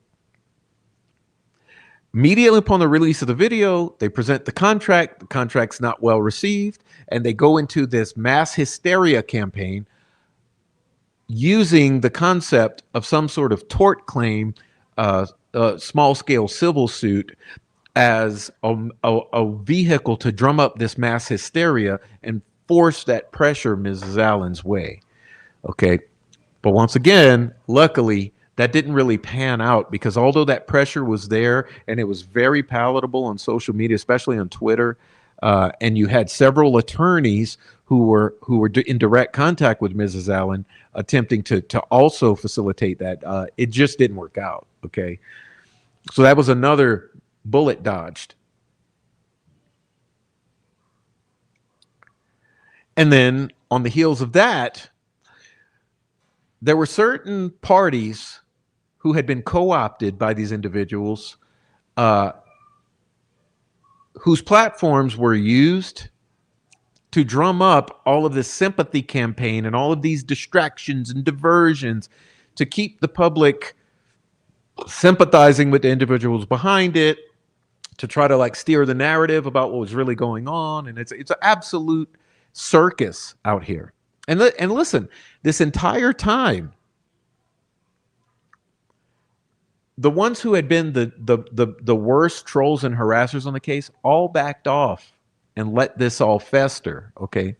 Immediately upon the release of the video, they present the contract. The contract's not well received, and they go into this mass hysteria campaign using the concept of some sort of tort claim, small-scale civil suit, as a vehicle to drum up this mass hysteria and force that pressure Mrs. Allen's way. Okay, but once again, luckily, that didn't really pan out, because although that pressure was there and it was very palatable on social media, especially on Twitter, and you had several attorneys who were in direct contact with Mrs. Allen attempting to also facilitate that, it just didn't work out. Okay, so that was another bullet dodged. And then on the heels of that, there were certain parties who had been co-opted by these individuals, whose platforms were used to drum up all of this sympathy campaign and all of these distractions and diversions to keep the public sympathizing with the individuals behind it, to try to like steer the narrative about what was really going on. And it's an absolute circus out here. And listen, this entire time, the ones who had been the worst trolls and harassers on the case all backed off and let this all fester. Okay.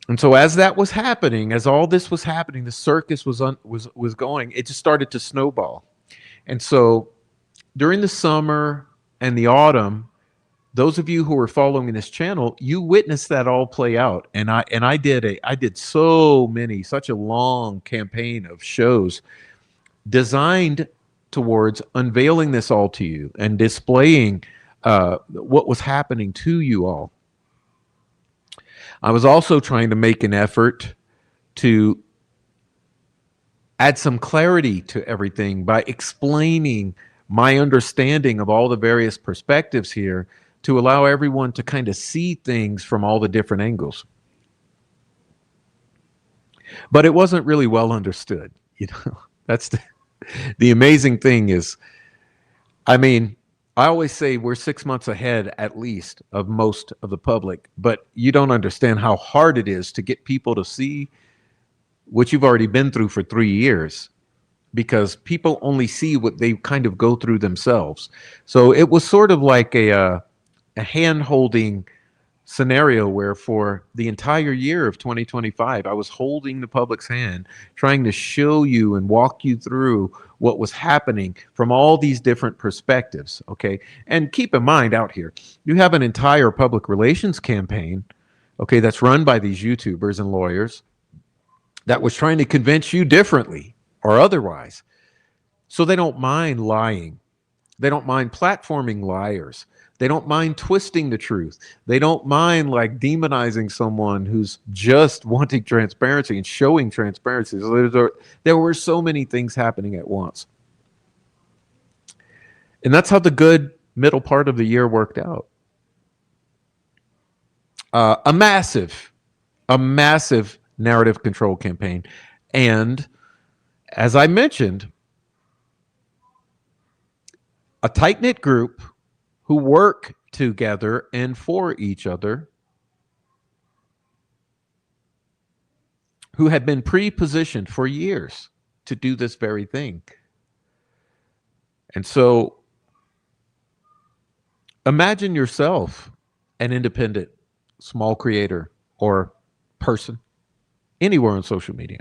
And so as that was happening, as all this was happening, the circus was going, it just started to snowball. And so during the summer and the autumn, those of you who were following this channel, you witnessed that all play out. And I did such a long campaign of shows designed towards unveiling this all to you and displaying what was happening to you all. I was also trying to make an effort to add some clarity to everything by explaining my understanding of all the various perspectives here, to allow everyone to kind of see things from all the different angles. But it wasn't really well understood. You know, that's the amazing thing is, I mean, I always say we're 6 months ahead at least of most of the public, but you don't understand how hard it is to get people to see what you've already been through for 3 years, because people only see what they kind of go through themselves. So it was sort of like a hand-holding scenario where for the entire year of 2025, I was holding the public's hand, trying to show you and walk you through what was happening from all these different perspectives. Okay. And keep in mind out here, you have an entire public relations campaign, okay, that's run by these YouTubers and lawyers that was trying to convince you differently or otherwise. So they don't mind lying. They don't mind platforming liars. They don't mind twisting the truth. They don't mind like demonizing someone who's just wanting transparency and showing transparency. So there were so many things happening at once. And that's how the good middle part of the year worked out. A massive narrative control campaign. And as I mentioned, a tight-knit group who work together and for each other, who had been pre-positioned for years to do this very thing. And so imagine yourself an independent, small creator or person anywhere on social media,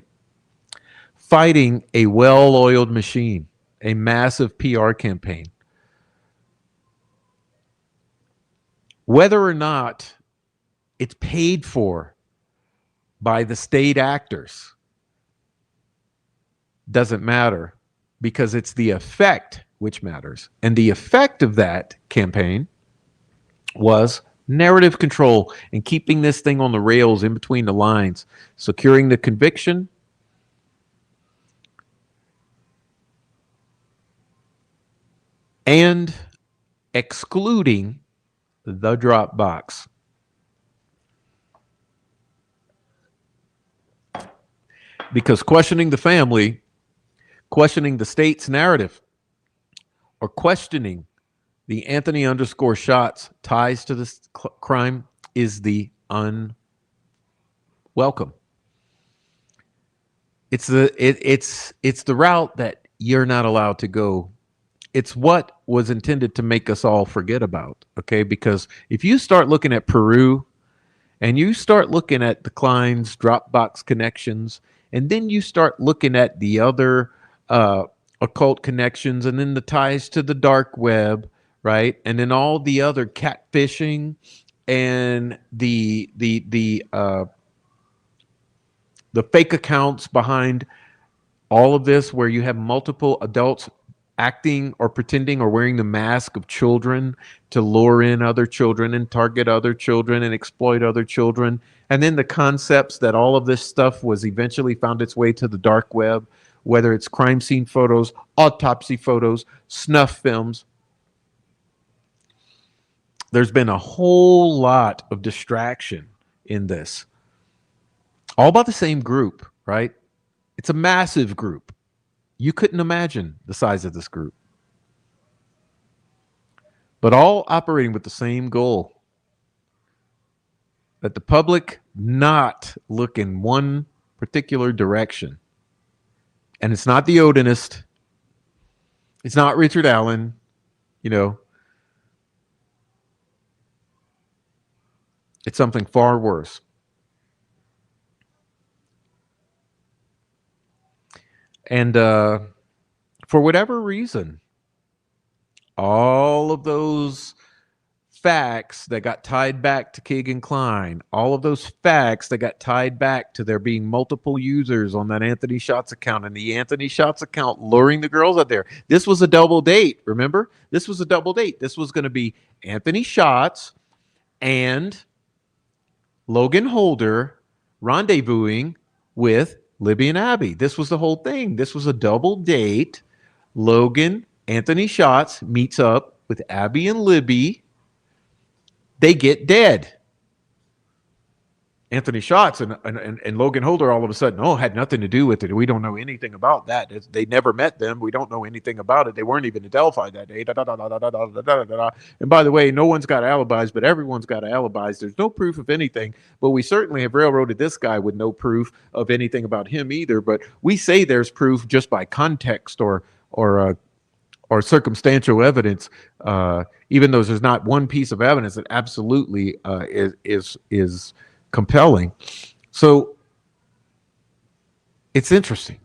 fighting a well-oiled machine, a massive PR campaign. Whether or not it's paid for by the state actors doesn't matter, because it's the effect which matters. And the effect of that campaign was narrative control and keeping this thing on the rails in between the lines, securing the conviction, and excluding the Dropbox. Because questioning the family, questioning the state's narrative, or questioning the Anthony underscore shots ties to this crime is the unwelcome. It's the route that you're not allowed to go. It's what was intended to make us all forget about. Okay, because if you start looking at Peru and you start looking at the Klein's Dropbox connections, and then you start looking at the other occult connections, and then the ties to the dark web, right? And then all the other catfishing and the fake accounts behind all of this, where you have multiple adults acting or pretending or wearing the mask of children to lure in other children and target other children and exploit other children. And then the concepts that all of this stuff was eventually found its way to the dark web, whether it's crime scene photos, autopsy photos, snuff films. There's been a whole lot of distraction in this, all by the same group, right? It's a massive group. You couldn't imagine the size of this group, but all operating with the same goal: that the public not look in one particular direction. And it's not the Odinist. It's not Richard Allen, you know. It's something far worse. And for whatever reason, all of those facts that got tied back to Keegan Klein, all of those facts that got tied back to there being multiple users on that Anthony Shots account, and the Anthony Shots account luring the girls out there. This was a double date, remember? This was a double date. This was going to be Anthony Shots and Logan Holder rendezvousing with Libby and Abby. This was the whole thing. This was a double date. Logan, Anthony Shots meets up with Abby and Libby. They get dead. Anthony Shots and Logan Holder all of a sudden, had nothing to do with it. We don't know anything about that. They never met them. We don't know anything about it. They weren't even in Delphi that day. And by the way, no one's got alibis, but everyone's got alibis. There's no proof of anything, but we certainly have railroaded this guy with no proof of anything about him either. But we say there's proof just by context or circumstantial evidence, even though there's not one piece of evidence that absolutely is compelling. So it's interesting.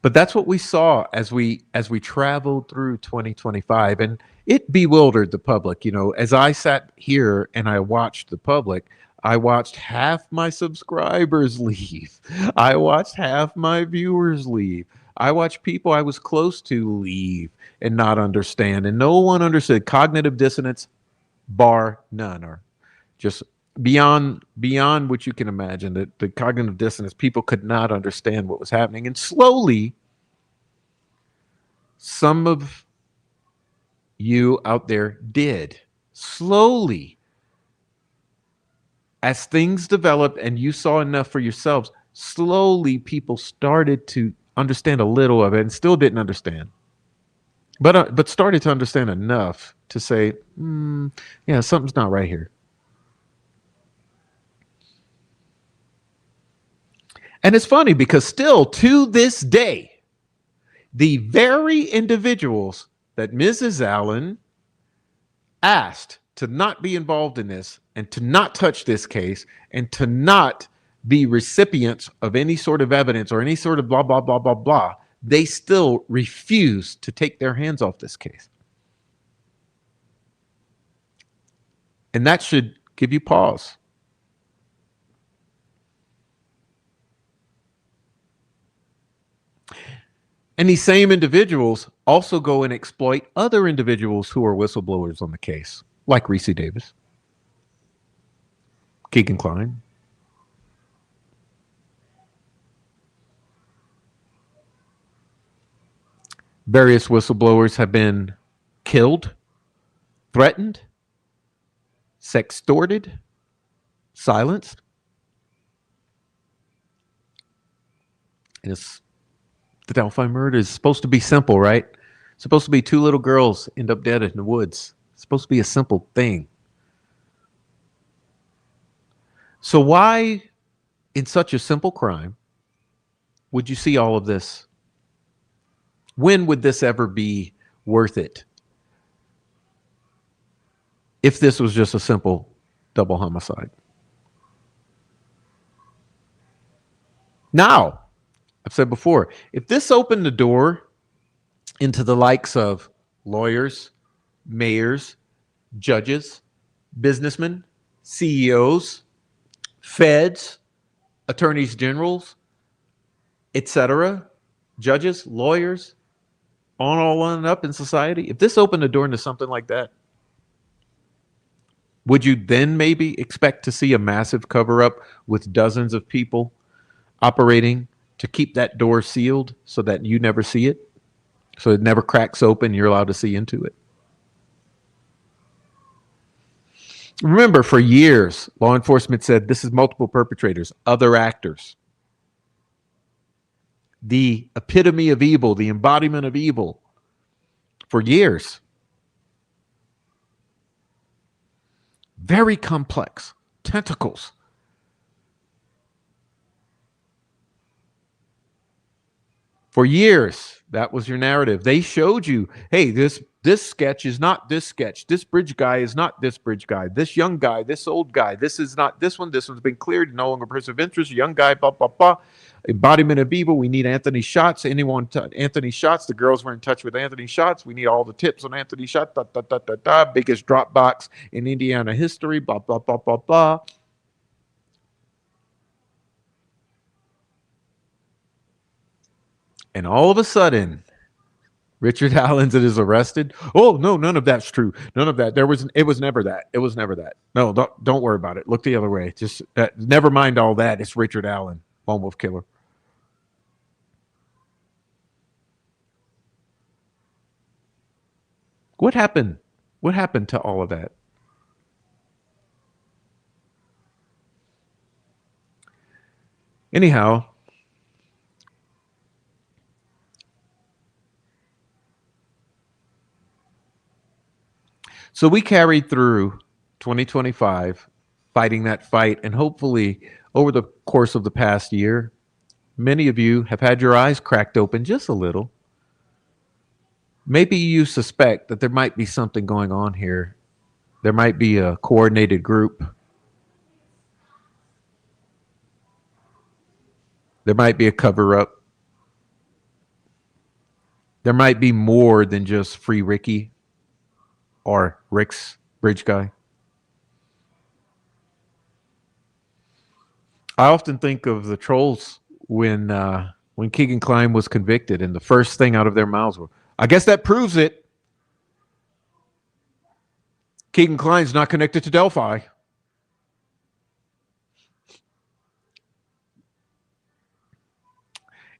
But that's what we saw as we traveled through 2025, and it bewildered the public. You know, as I sat here and I watched the public, I watched half my subscribers leave. I watched half my viewers leave. I watched people I was close to leave and not understand. And no one understood. Cognitive dissonance, bar none, or just beyond what you can imagine. The cognitive dissonance, people could not understand what was happening. And slowly, some of you out there did. Slowly, as things developed and you saw enough for yourselves, slowly people started to understand a little of it, and still didn't understand, but started to understand enough to say, yeah, something's not right here. And it's funny because still to this day, the very individuals that Mrs. Allen asked to not be involved in this and to not touch this case and to not be recipients of any sort of evidence or any sort of blah, blah, blah, blah, blah, they still refuse to take their hands off this case. And that should give you pause. And these same individuals also go and exploit other individuals who are whistleblowers on the case, like Reese Davis, Keegan Klein. Various whistleblowers have been killed, threatened, sextorted, silenced. And the Delphi murder is supposed to be simple, right? It's supposed to be two little girls end up dead in the woods. It's supposed to be a simple thing. So why, in such a simple crime, would you see all of this? When would this ever be worth it? If this was just a simple double homicide. Now, I've said before, if this opened the door into the likes of lawyers, mayors, judges, businessmen, CEOs, feds, attorneys generals, etc., judges, lawyers, on up in society, if this opened the door into something like that, would you then maybe expect to see a massive cover-up with dozens of people operating to keep that door sealed so that you never see it, so it never cracks open, you're allowed to see into it? Remember, for years, law enforcement said this is multiple perpetrators, other actors. The epitome of evil, the embodiment of evil, for years. Very complex. Tentacles. For years, that was your narrative. They showed you, hey, this sketch is not this sketch. This bridge guy is not this bridge guy. This young guy, this old guy. This is not this one. This one's been cleared. No longer a person of interest. Young guy, blah, blah, blah. Embodiment of evil. We need Anthony Shots. Anthony Shots. The girls were in touch with Anthony Shots. We need all the tips on Anthony Shots. Da, da, da, da, da. Biggest drop box in Indiana history. Blah, blah, blah, blah, blah. And all of a sudden, Richard Allen's is arrested. Oh, no, none of that's true. None of that. It was never that. It was never that. No, don't worry about it. Look the other way. Just never mind all that. It's Richard Allen, lone wolf killer. What happened? What happened to all of that? Anyhow, so we carried through 2025 fighting that fight, and hopefully over the course of the past year, many of you have had your eyes cracked open just a little. Maybe you suspect that there might be something going on here. There might be a coordinated group. There might be a cover-up. There might be more than just Free Ricky or Rick's bridge guy. I often think of the trolls when Keegan Kline was convicted, and the first thing out of their mouths were, I guess that proves it. Keegan Kline's not connected to Delphi.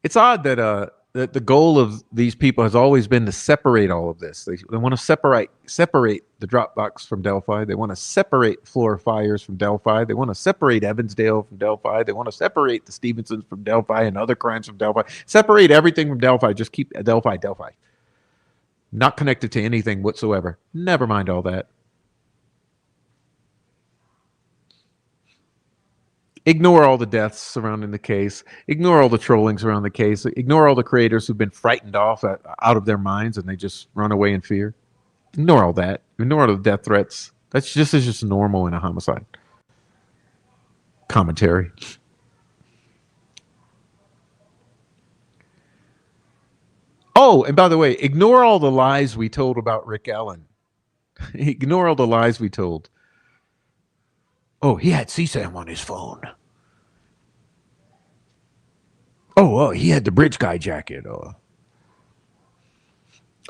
It's odd that the goal of these people has always been to separate all of this. They want to separate the Dropbox from Delphi. They want to separate Floor Fires from Delphi. They want to separate Evansdale from Delphi. They want to separate the Stevensons from Delphi and other crimes from Delphi. Separate everything from Delphi. Just keep Delphi. Not connected to anything whatsoever. Never mind all that. Ignore all the deaths surrounding the case. Ignore all the trollings around the case. Ignore all the creators who've been frightened off out of their minds and they just run away in fear. Ignore all that. Ignore all the death threats. That's just normal in a homicide. Commentary. Oh, and by the way, ignore all the lies we told about Rick Allen. Ignore all the lies we told. Oh, he had CSAM on his phone. Oh, he had the bridge guy jacket.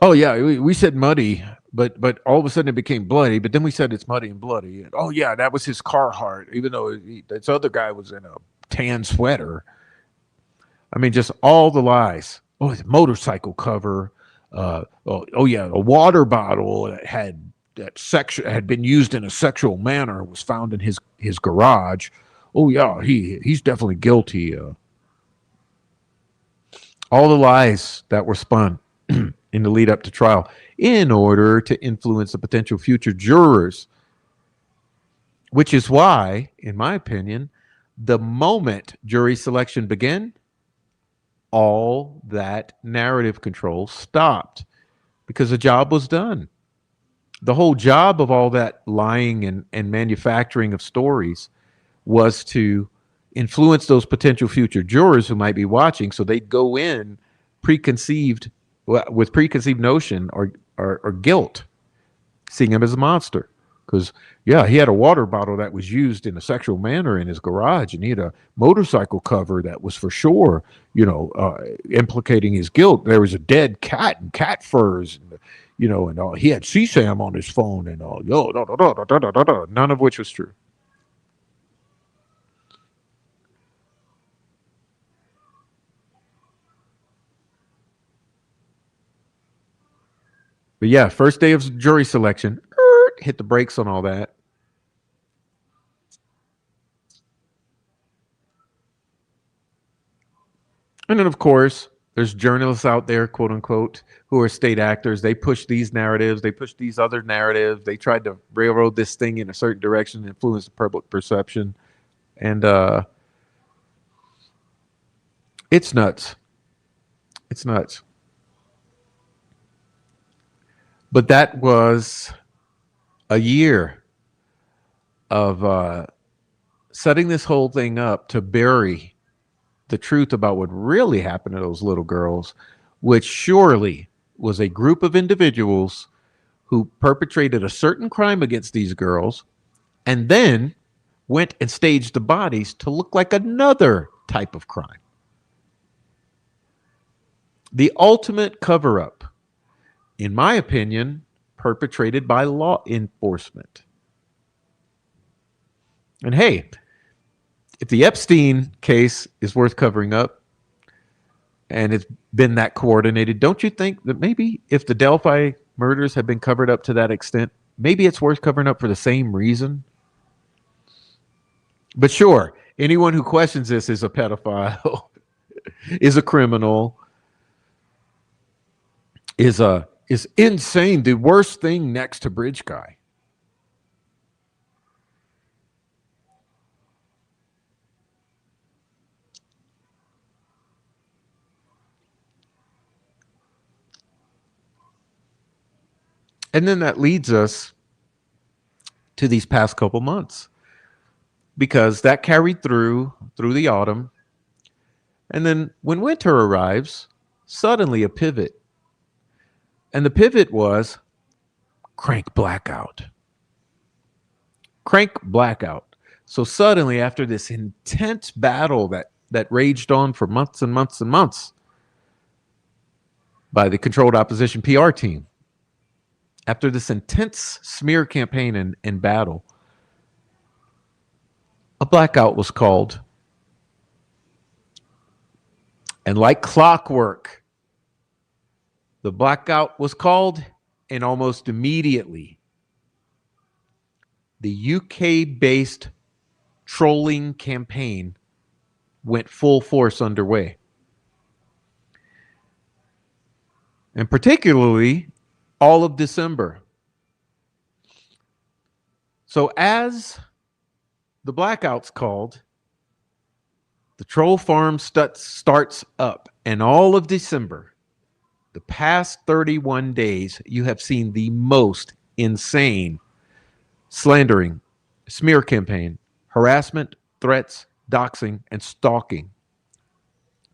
Oh yeah, we said muddy, but all of a sudden it became bloody. But then we said it's muddy and bloody. And, oh yeah, that was his Carhartt, even though this other guy was in a tan sweater. I mean, just all the lies. Oh, his motorcycle cover. oh yeah, a water bottle had been used in a sexual manner was found in his garage. Oh yeah, he's definitely guilty. All the lies that were spun in the lead up to trial in order to influence the potential future jurors, which is why, in my opinion, the moment jury selection began, all that narrative control stopped because the job was done. The whole job of all that lying and manufacturing of stories was to influence those potential future jurors who might be watching, so they'd go in preconceived with preconceived notion or guilt, seeing him as a monster. Because yeah, he had a water bottle that was used in a sexual manner in his garage, and he had a motorcycle cover that was for sure, implicating his guilt. There was a dead cat and cat furs, and he had CSAM on his phone and all. None of which was true. But yeah, first day of jury selection, hit the brakes on all that. And then, of course, there's journalists out there, quote unquote, who are state actors. They push these narratives. They push these other narratives. They tried to railroad this thing in a certain direction, influence the public perception. And it's nuts. It's nuts. But that was a year of setting this whole thing up to bury the truth about what really happened to those little girls, which surely was a group of individuals who perpetrated a certain crime against these girls and then went and staged the bodies to look like another type of crime. The ultimate cover-up, in my opinion, perpetrated by law enforcement. And hey, if the Epstein case is worth covering up and it's been that coordinated, don't you think that maybe if the Delphi murders have been covered up to that extent, maybe it's worth covering up for the same reason? But sure, anyone who questions this is a pedophile, is a criminal, is insane, the worst thing next to Bridge Guy. And then that leads us to these past couple months, because that carried through the autumn. And then when winter arrives, suddenly a pivot. And the pivot was crank blackout. Crank blackout. So suddenly, after this intense battle that raged on for months and months and months by the controlled opposition PR team, after this intense smear campaign and battle, a blackout was called. And like clockwork, the blackout was called, and almost immediately, the UK-based trolling campaign went full force underway. And particularly all of December. So as the blackout's called, the troll farm starts up, and all of December, the past 31 days, you have seen the most insane slandering, smear campaign, harassment, threats, doxing, and stalking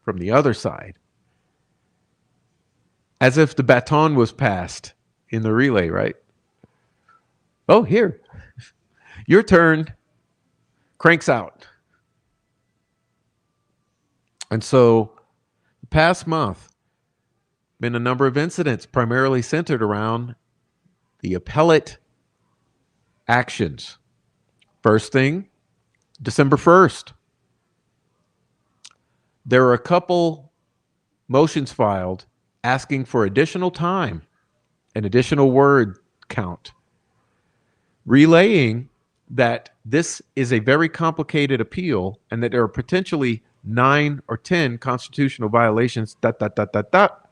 from the other side. As if the baton was passed in the relay, right? Oh, here. Your turn. Cranks out. And so the past month, been a number of incidents primarily centered around the appellate actions. First thing, December 1st. There are a couple motions filed asking for additional time and additional word count, relaying that this is a very complicated appeal and that there are potentially 9 or 10 constitutional violations, dot, dot, dot, dot, dot.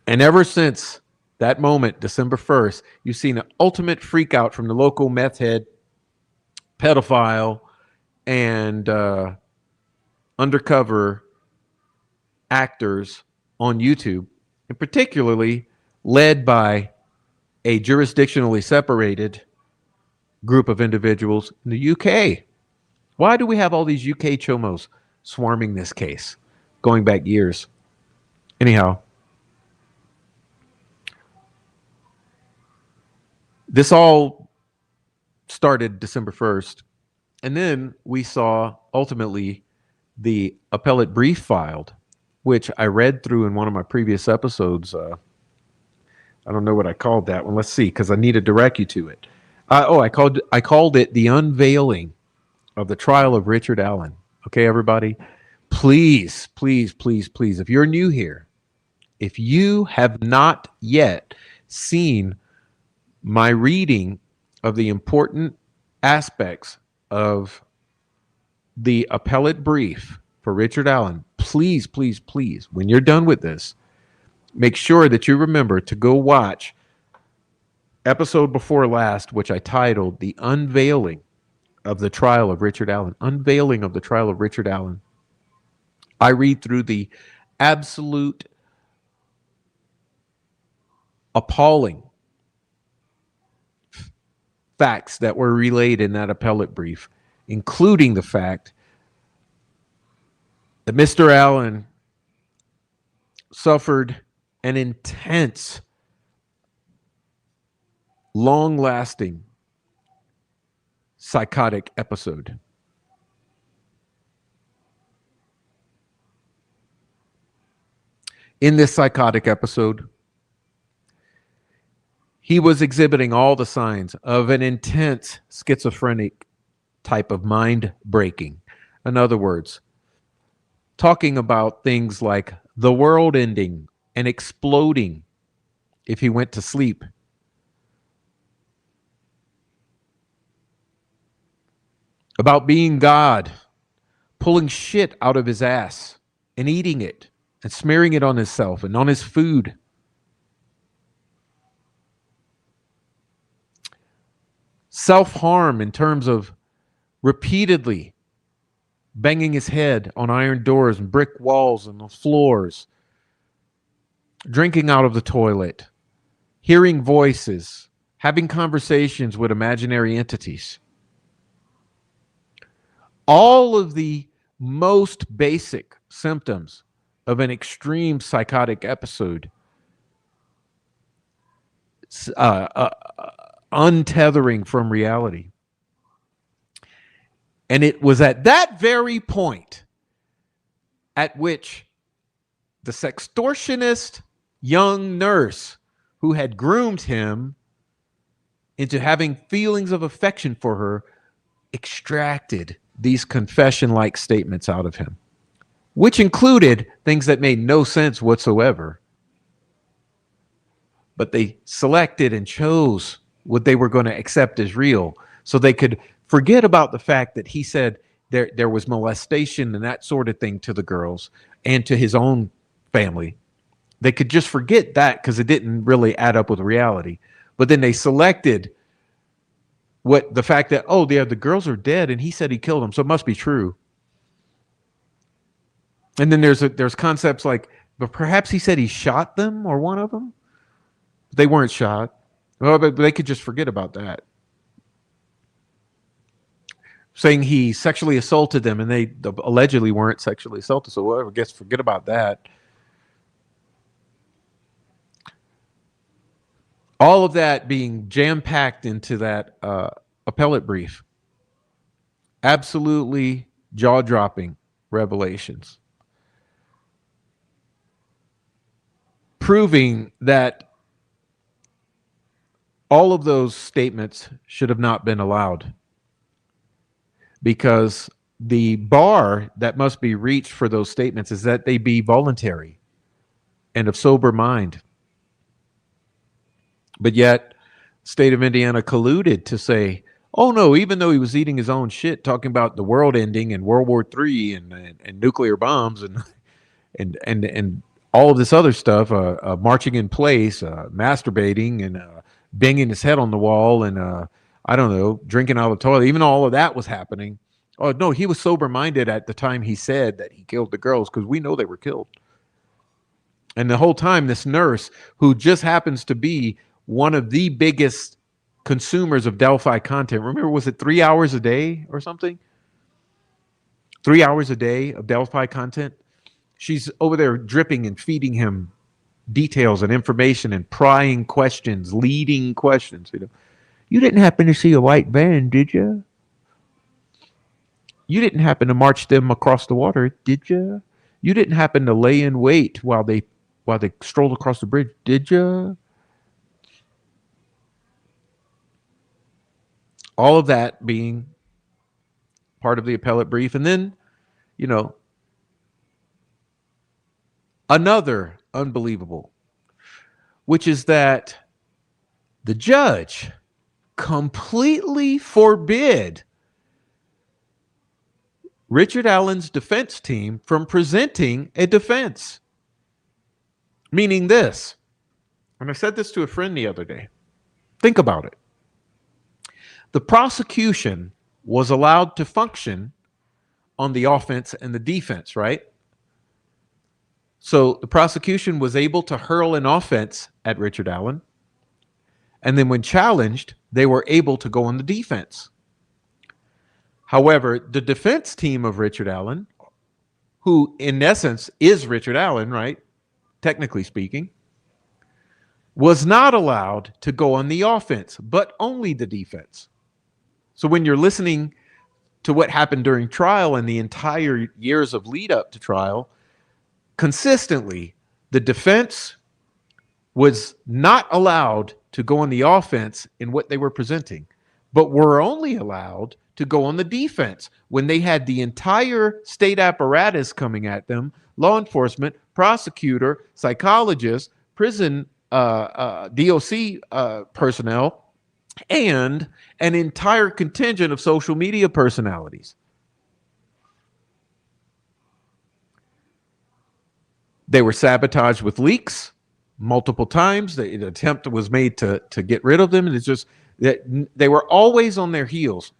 And ever since that moment, December 1st, you've seen an ultimate freak out from the local meth head, pedophile, and undercover actors on YouTube, and particularly led by a jurisdictionally separated group of individuals in the UK. Why do we have all these UK chomos swarming this case, going back years? Anyhow, this all started December 1st, and then we saw ultimately the appellate brief filed, which I read through in one of my previous episodes. I don't know what I called that one. Let's see, because I need to direct you to it. I called it the unveiling of the trial of Richard Allen. Okay, everybody, please, please, please, please, if you're new here, if you have not yet seen my reading of the important aspects of the appellate brief for Richard Allen, please, please, please, when you're done with this, make sure that you remember to go watch episode before last, which I titled The Unveiling of the Trial of Richard Allen. Unveiling of the Trial of Richard Allen. I read through the absolute appalling facts that were relayed in that appellate brief, including the fact that Mr. Allen suffered an intense, long-lasting psychotic episode. In this psychotic episode, he was exhibiting all the signs of an intense schizophrenic type of mind breaking. In other words, talking about things like the world ending and exploding if he went to sleep. About being God, pulling shit out of his ass and eating it and smearing it on himself and on his food. Self-harm in terms of repeatedly banging his head on iron doors and brick walls and the floors, drinking out of the toilet, hearing voices, having conversations with imaginary entities. All of the most basic symptoms of an extreme psychotic episode, untethering from reality. And it was at that very point at which the sextortionist young nurse who had groomed him into having feelings of affection for her extracted these confession-like statements out of him, which included things that made no sense whatsoever. But they selected and chose what they were going to accept as real, so they could forget about the fact that he said there was molestation and that sort of thing to the girls and to his own family. They could just forget that because it didn't really add up with reality. But then they selected the fact that, oh, the girls are dead and he said he killed them, so it must be true. And then there's concepts like, but perhaps he said he shot them or one of them. They weren't shot. Well, but they could just forget about that. Saying he sexually assaulted them and they allegedly weren't sexually assaulted, so well, I guess forget about that. All of that being jam-packed into that appellate brief. Absolutely jaw-dropping revelations. Proving that all of those statements should have not been allowed, because the bar that must be reached for those statements is that they be voluntary and of sober mind. But yet, state of Indiana colluded to say, oh no, even though he was eating his own shit, talking about the world ending and World War III and nuclear bombs and all of this other stuff, marching in place, masturbating and banging his head on the wall and I don't know, drinking out of the toilet, even all of that was happening. Oh no, he was sober minded at the time he said that he killed the girls, because we know they were killed. And the whole time, this nurse, who just happens to be one of the biggest consumers of Delphi content, remember, was it 3 hours a day or something? 3 hours a day of Delphi content. She's over there dripping and feeding him details and information and prying questions, leading questions. You didn't happen to see a white van, did you? You didn't happen to march them across the water, did you? You didn't happen to lay in wait while they strolled across the bridge, did you? All of that being part of the appellate brief. And then, another unbelievable, which is that the judge completely forbid Richard Allen's defense team from presenting a defense. Meaning this, and I said this to a friend the other day, think about it. The prosecution was allowed to function on the offense and the defense, right? So the prosecution was able to hurl an offense at Richard Allen. And then when challenged, they were able to go on the defense. However, the defense team of Richard Allen, who in essence is Richard Allen, right? Technically speaking, was not allowed to go on the offense, but only the defense. So when you're listening to what happened during trial and the entire years of lead up to trial, consistently, the defense was not allowed to go on the offense in what they were presenting, but were only allowed to go on the defense when they had the entire state apparatus coming at them, law enforcement, prosecutor, psychologist, prison DOC personnel, and an entire contingent of social media personalities. They were sabotaged with leaks multiple times. The attempt was made to get rid of them. And it's just that they were always on their heels,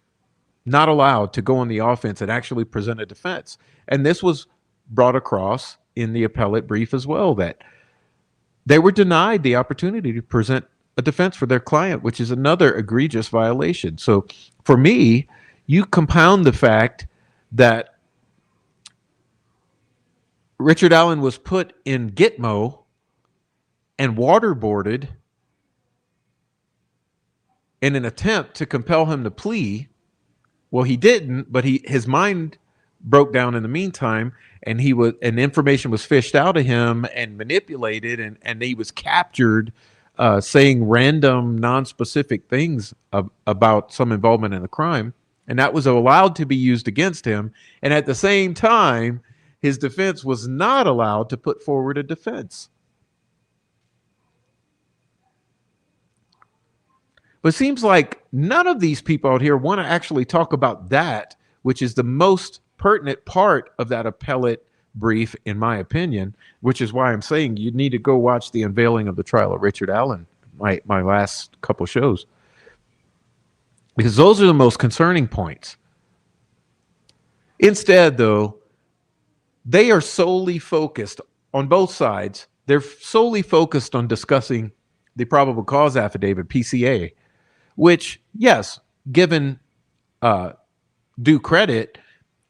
not allowed to go on the offense and actually present a defense. And this was brought across in the appellate brief as well, that they were denied the opportunity to present a defense for their client, which is another egregious violation. So for me, you compound the fact that Richard Allen was put in Gitmo and waterboarded in an attempt to compel him to plea. Well, he didn't, but his mind broke down in the meantime, and information was fished out of him and manipulated, and he was captured saying random, non-specific things about some involvement in the crime, and that was allowed to be used against him. And at the same time, his defense was not allowed to put forward a defense. But it seems like none of these people out here want to actually talk about that, which is the most pertinent part of that appellate brief, in my opinion, which is why I'm saying you need to go watch the unveiling of the trial of Richard Allen, my last couple shows, because those are the most concerning points. Instead, though, they are solely focused on both sides. They're solely focused on discussing the probable cause affidavit, PCA, which, yes, given due credit,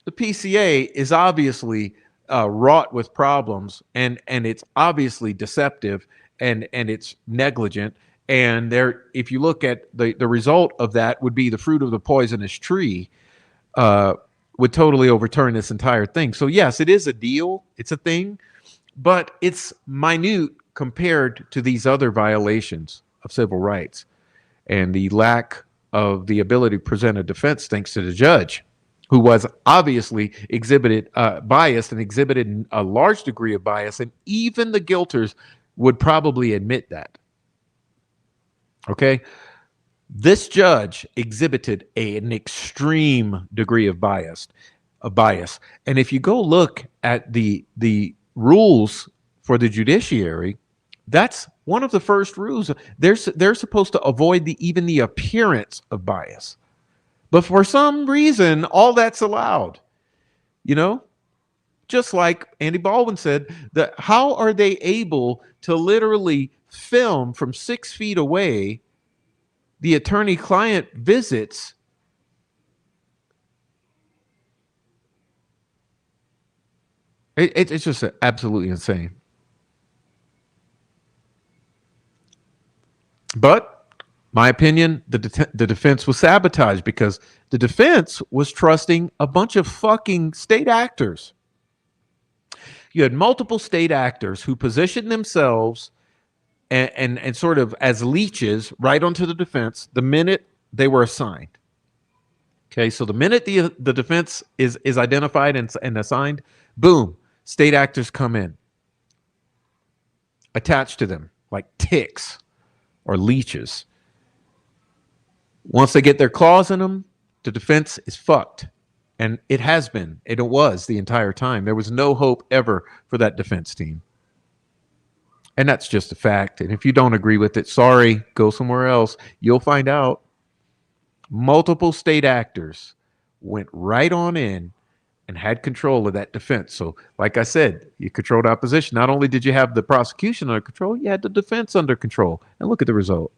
the PCA is obviously wrought with problems, and it's obviously deceptive, and it's negligent. And if you look at the result of that, would be the fruit of the poisonous tree, would totally overturn this entire thing. So yes, it is a deal, it's a thing, but it's minute compared to these other violations of civil rights and the lack of the ability to present a defense thanks to the judge. who was obviously exhibited biased and exhibited a large degree of bias, and even the guilters would probably admit that. Okay, this judge exhibited an extreme degree of bias, and if you go look at the rules for the judiciary, that's one of the first rules. They're supposed to avoid even the appearance of bias. But for some reason, all that's allowed, just like Andy Baldwin said, that how are they able to literally film from 6 feet away the attorney-client visits? It's just absolutely insane. But my opinion, the defense was sabotaged because the defense was trusting a bunch of fucking state actors. You had multiple state actors who positioned themselves and sort of as leeches right onto the defense the minute they were assigned. Okay, so the minute the defense is identified and assigned, boom, state actors come in, attached to them like ticks or leeches. Once they get their claws in them, the defense is fucked. And it has been. It was the entire time. There was no hope ever for that defense team. And that's just a fact. And if you don't agree with it, sorry, go somewhere else. You'll find out. Multiple state actors went right on in and had control of that defense. So, like I said, you controlled opposition. Not only did you have the prosecution under control, you had the defense under control. And look at the result.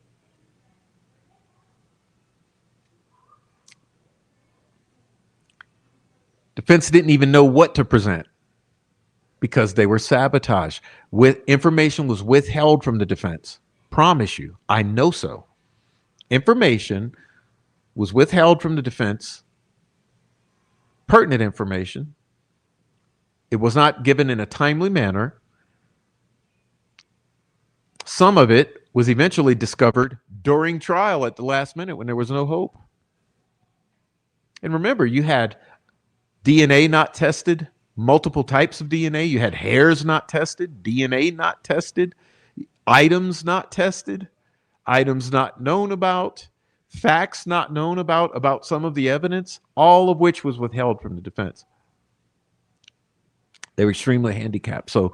Defense didn't even know what to present because they were sabotaged. Information was withheld from the defense. Promise you, I know so. Information was withheld from the defense, pertinent information. It was not given in a timely manner. Some of it was eventually discovered during trial at the last minute when there was no hope. And remember, you had DNA not tested, multiple types of DNA. You had hairs not tested, DNA not tested, items not tested, items not known about, facts not known about some of the evidence, all of which was withheld from the defense. They were extremely handicapped. So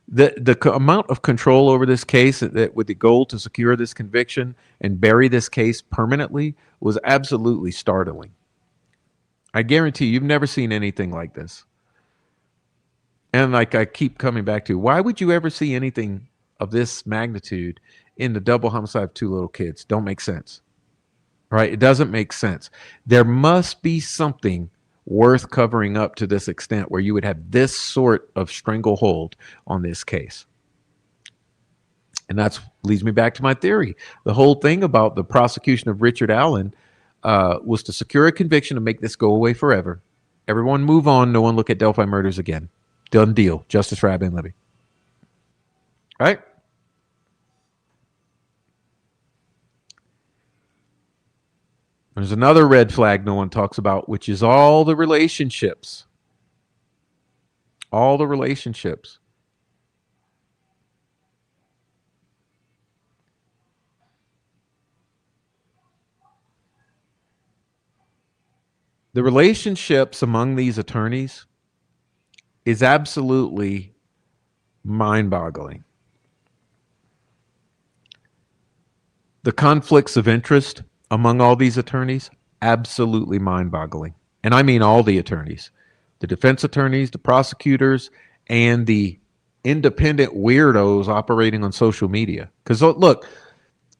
the amount of control over this case that with the goal to secure this conviction and bury this case permanently was absolutely startling. I guarantee you've never seen anything like this. And like I keep coming back to, why would you ever see anything of this magnitude in the double homicide of 2 little kids? Don't make sense, right? It doesn't make sense. There must be something worth covering up to this extent where you would have this sort of stranglehold on this case. And that leads me back to my theory. The whole thing about the prosecution of Richard Allen was to secure a conviction to make this go away forever. Everyone move on. No one look at Delphi murders again. Done deal. Justice for Abby and Libby. Right? There's another red flag no one talks about, which is all the relationships. All the relationships. The relationships among these attorneys is absolutely mind-boggling. The conflicts of interest among all these attorneys, absolutely mind-boggling. And I mean all the attorneys, the defense attorneys, the prosecutors, and the independent weirdos operating on social media. Because look,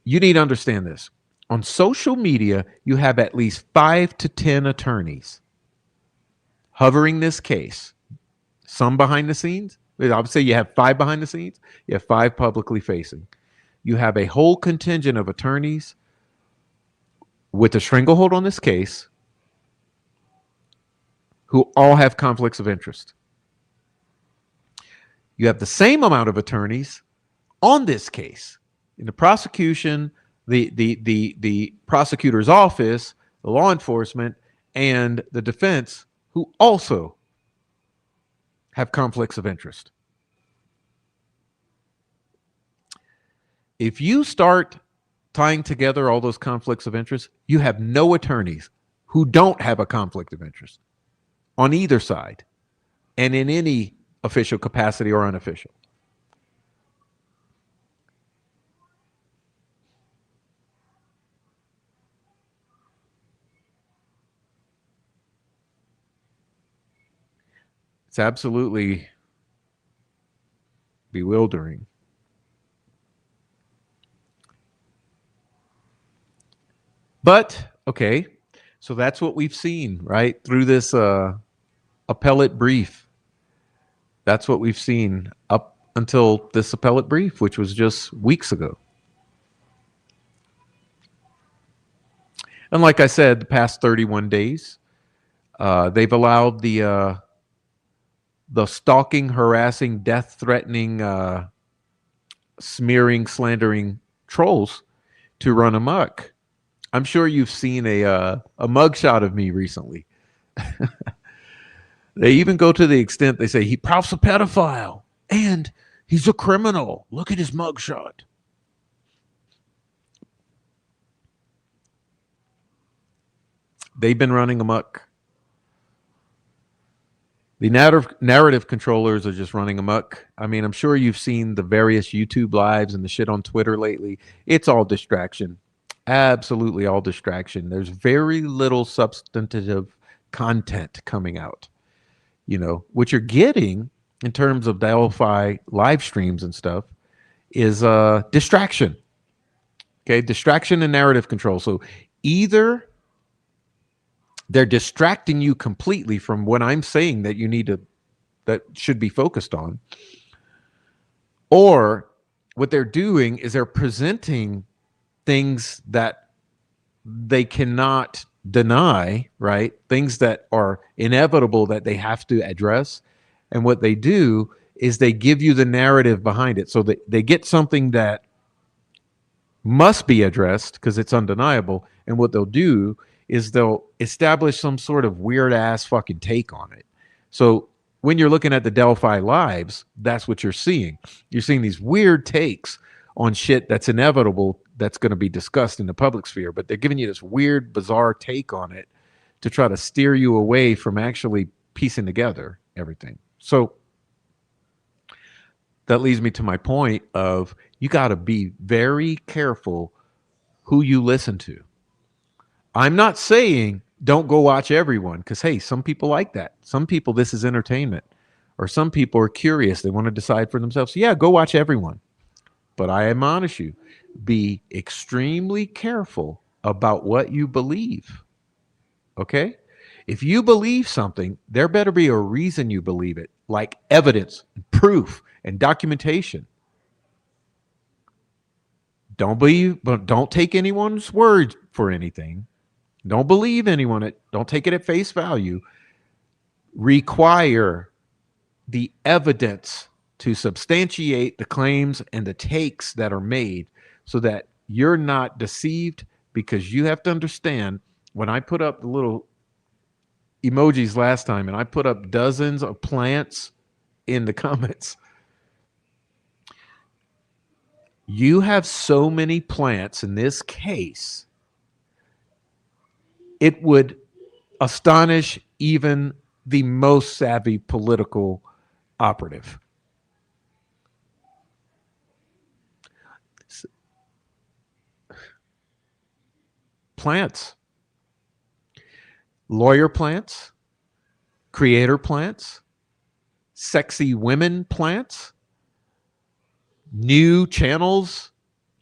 you need to understand this. On social media, you have at least 5 to 10 attorneys hovering this case. Some behind the scenes. I would say you have 5 behind the scenes. You have 5 publicly facing. You have a whole contingent of attorneys with a stranglehold on this case who all have conflicts of interest. You have the same amount of attorneys on this case. In the prosecution, the prosecutor's office, the law enforcement, and the defense, who also have conflicts of interest. If you start tying together all those conflicts of interest, you have no attorneys who don't have a conflict of interest on either side and in any official capacity or unofficial. It's absolutely bewildering. But, okay, so that's what we've seen, right? Through this appellate brief. That's what we've seen up until this appellate brief, which was just weeks ago. And like I said, the past 31 days, they've allowed the stalking, harassing, death-threatening, smearing, slandering trolls to run amok. I'm sure you've seen a mugshot of me recently. They even go to the extent they say, Prof's a pedophile and he's a criminal. Look at his mugshot. They've been running amok. The narrative controllers are just running amok. I mean, I'm sure you've seen the various YouTube lives and the shit on Twitter lately. It's all distraction. Absolutely all distraction. There's very little substantive content coming out. You know, what you're getting in terms of DELPHI live streams and stuff is distraction. Okay, distraction and narrative control. So either they're distracting you completely from what I'm saying that you need to, that should be focused on, or what they're doing is they're presenting things that they cannot deny, right? Things that are inevitable that they have to address. And what they do is they give you the narrative behind it. So that they get something that must be addressed because it's undeniable. And what they'll do is they'll establish some sort of weird ass fucking take on it. So when you're looking at the DELPHI lives, that's what you're seeing. You're seeing these weird takes on shit that's inevitable, that's going to be discussed in the public sphere, but they're giving you this weird, bizarre take on it to try to steer you away from actually piecing together everything. So that leads me to my point of you got to be very careful who you listen to. I'm not saying don't go watch everyone, because, hey, some people like that. Some people, this is entertainment. Or some people are curious. They want to decide for themselves. So yeah, go watch everyone. But I admonish you, be extremely careful about what you believe. Okay? If you believe something, there better be a reason you believe it, like evidence, proof, and documentation. Don't take anyone's word for anything. Don't believe anyone. Don't take it at face value. Require the evidence to substantiate the claims and the takes that are made so that you're not deceived, because you have to understand, when I put up the little emojis last time and I put up dozens of plants in the comments, you have so many plants in this case, it would astonish even the most savvy political operative. Plants, lawyer plants, creator plants, sexy women plants, new channels,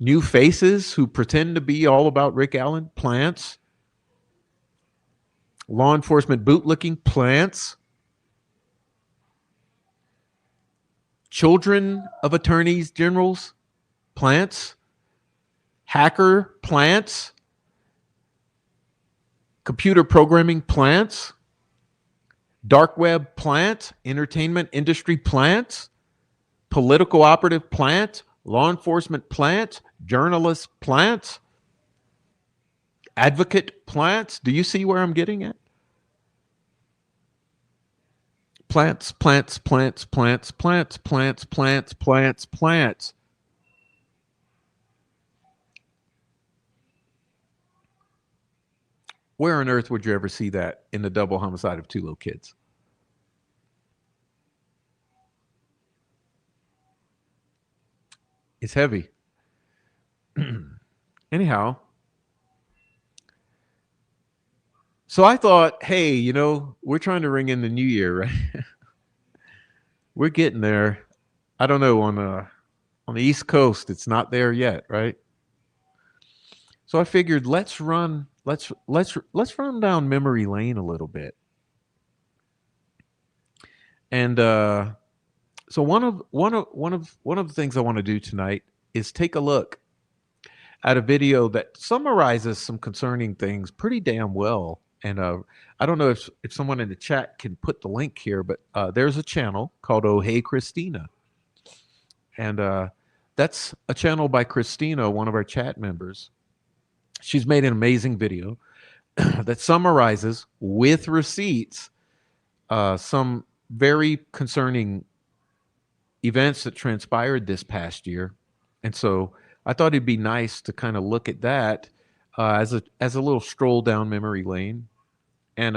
new faces who pretend to be all about Rick Allen plants, law enforcement bootlicking plants, children of attorneys generals plants, hacker plants, computer programming plants, dark web plants, entertainment industry plants, political operative plants, law enforcement plants, journalist plants, advocate plants. Do you see where I'm getting at? Plants, plants, plants, plants, plants, plants, plants, plants, plants. Where on earth would you ever see that in the double homicide of two little kids? It's heavy. Anyhow, so I thought, hey, you know, we're trying to ring in the new year, right? We're getting there. I don't know, on the East Coast, it's not there yet, right? So I figured let's run down memory lane a little bit. And so one of the things I want to do tonight is take a look at a video that summarizes some concerning things pretty damn well. And I don't know if someone in the chat can put the link here, but there's a channel called Oh Hey Christina. And that's a channel by Christina, one of our chat members. She's made an amazing video that summarizes with receipts some very concerning events that transpired this past year. And so I thought it'd be nice to kind of look at that as a little stroll down memory lane. And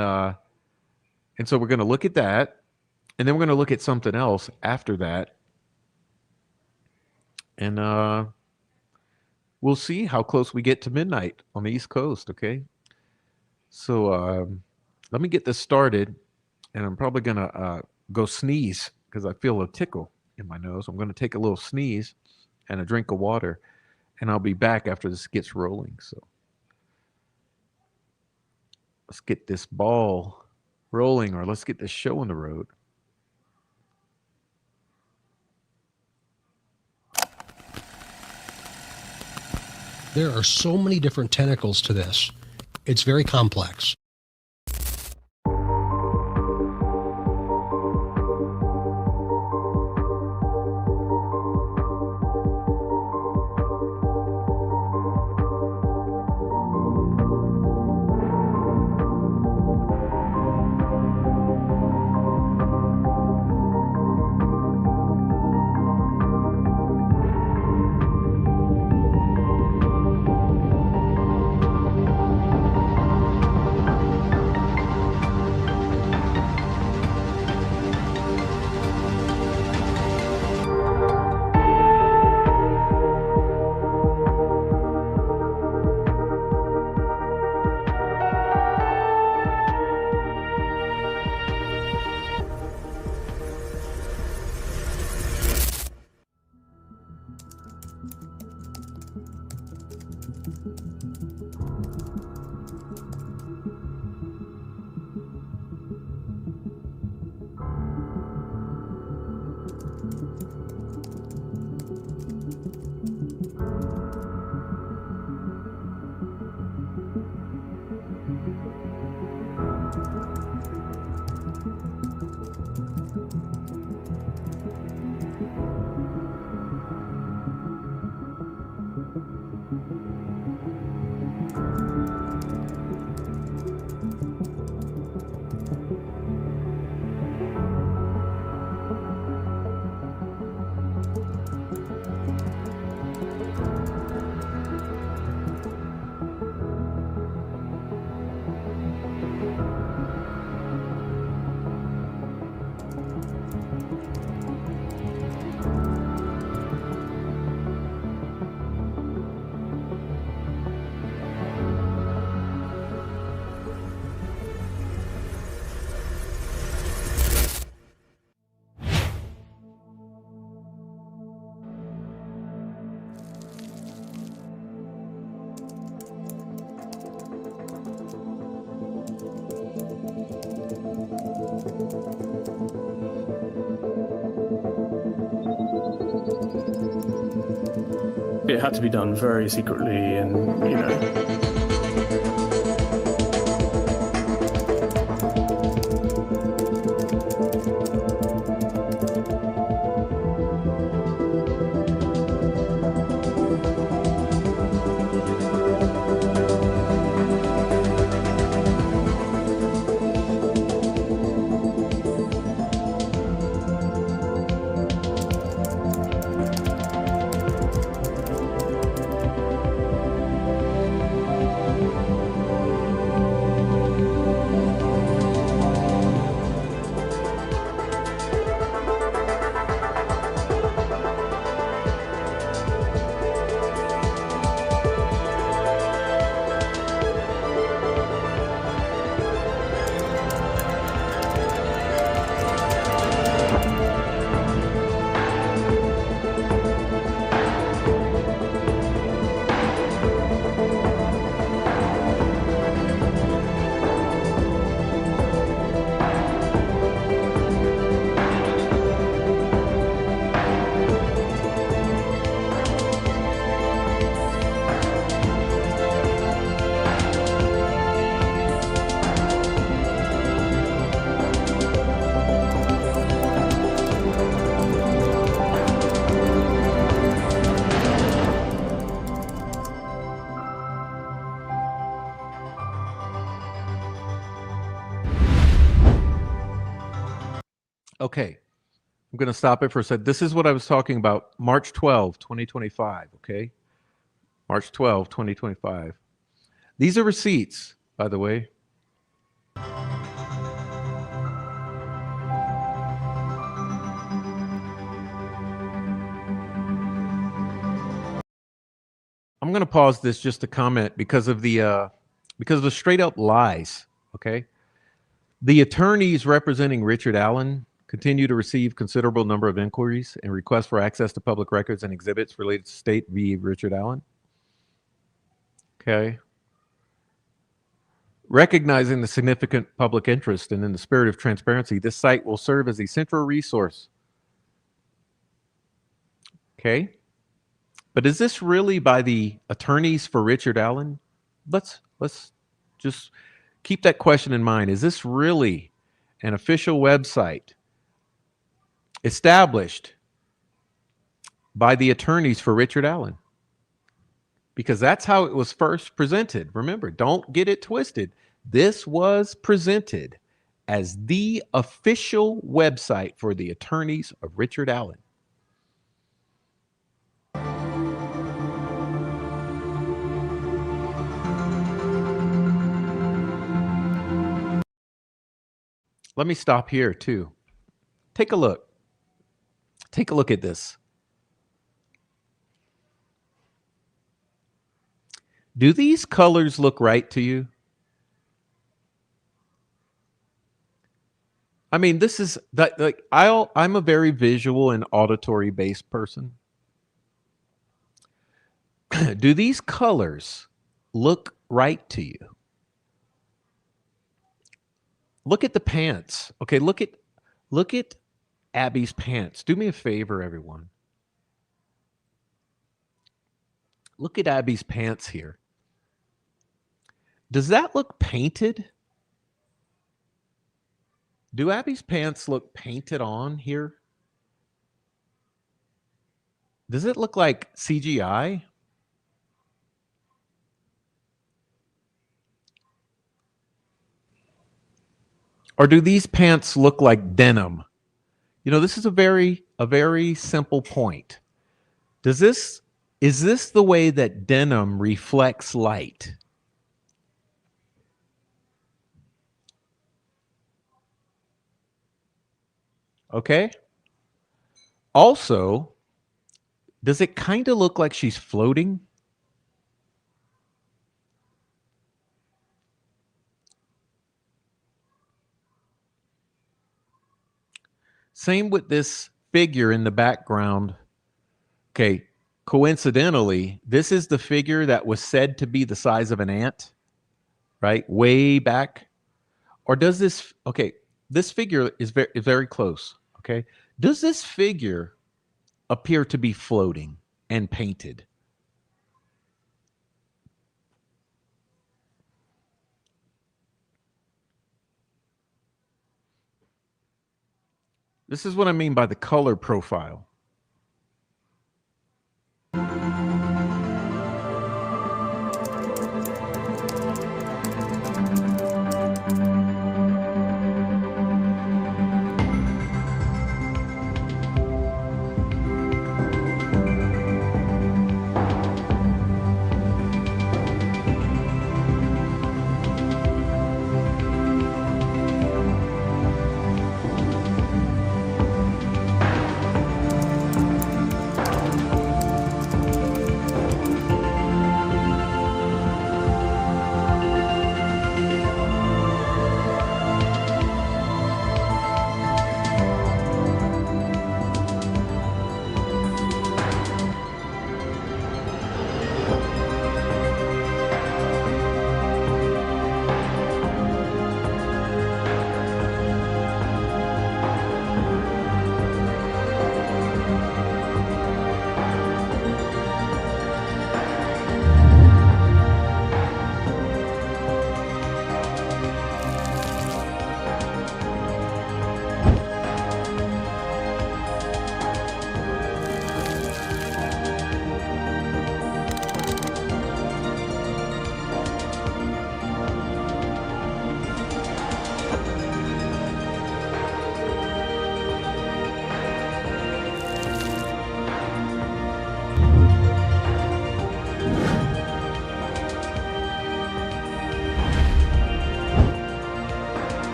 so we're going to look at that, and then we're going to look at something else after that. And we'll see how close we get to midnight on the East Coast, okay? So let me get this started, and I'm probably going to go sneeze because I feel a tickle in my nose. I'm going to take a little sneeze and a drink of water, and I'll be back after this gets rolling. So let's get this ball rolling, or let's get this show on the road. There are so many different tentacles to this. It's very complex. It had to be done very secretly, and you know. Okay. I'm going to stop it for a second. This is what I was talking about. March 12, 2025. Okay. March 12, 2025. These are receipts, by the way. I'm going to pause this just to comment because of the straight up lies. Okay. The attorneys representing Richard Allen continue to receive considerable number of inquiries and requests for access to public records and exhibits related to State v. Richard Allen. Okay. Recognizing the significant public interest and in the spirit of transparency, this site will serve as a central resource. Okay. But is this really by the attorneys for Richard Allen? Let's just keep that question in mind. Is this really an official website established by the attorneys for Richard Allen? Because that's how it was first presented. Remember, don't get it twisted. This was presented as the official website for the attorneys of Richard Allen. Let me stop here too. Take a look. Take a look at this. Do these colors look right to you? I mean, this is that, like, I'm a very visual and auditory based person. Do these colors look right to you? Look at the pants. Okay, look at Abby's pants. Do me a favor, everyone. Look at Abby's pants here. Does that look painted? Do Abby's pants look painted on here? Does it look like CGI? Or do these pants look like denim? You know, this is a very simple point. Is this the way that denim reflects light? Okay. Also, does it kind of look like she's floating? Same with this figure in the background. Okay, coincidentally, this is the figure that was said to be the size of an ant, right? Way back. Or does this, okay, this figure is very close, okay? Does this figure appear to be floating and painted? This is what I mean by the color profile.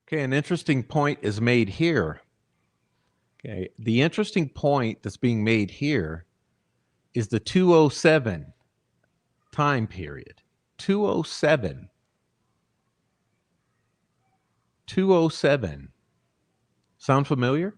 Okay, an interesting point is made here. Okay, the interesting point that's being made here is the 207 time period. 207. 207. Sound familiar?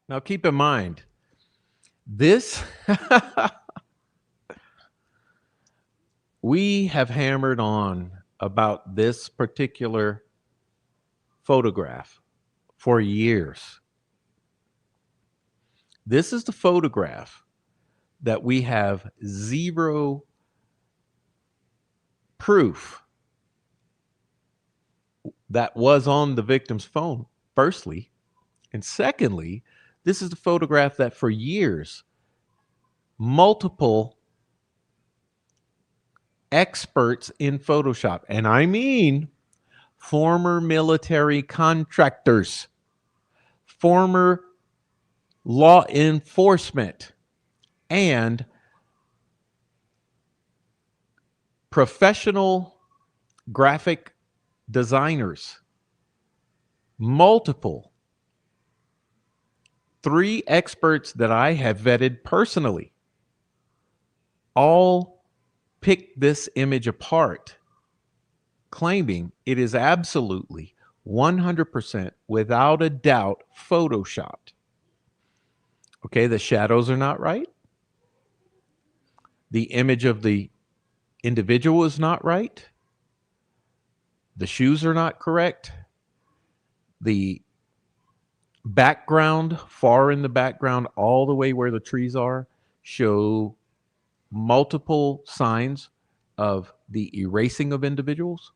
Now keep in mind, this we have hammered on about this particular photograph for years. This is the photograph that we have zero proof that was on the victim's phone, firstly. And secondly, this is the photograph that for years, multiple experts in Photoshop, and I mean former military contractors, former law enforcement, and professional graphic designers, multiple. 3 experts that I have vetted personally all picked this image apart, claiming it is absolutely 100% without a doubt photoshopped. Okay, the shadows are not right. The image of the individual is not right. The shoes are not correct. The background, far in the background, all the way where the trees are, show multiple signs of the erasing of individuals.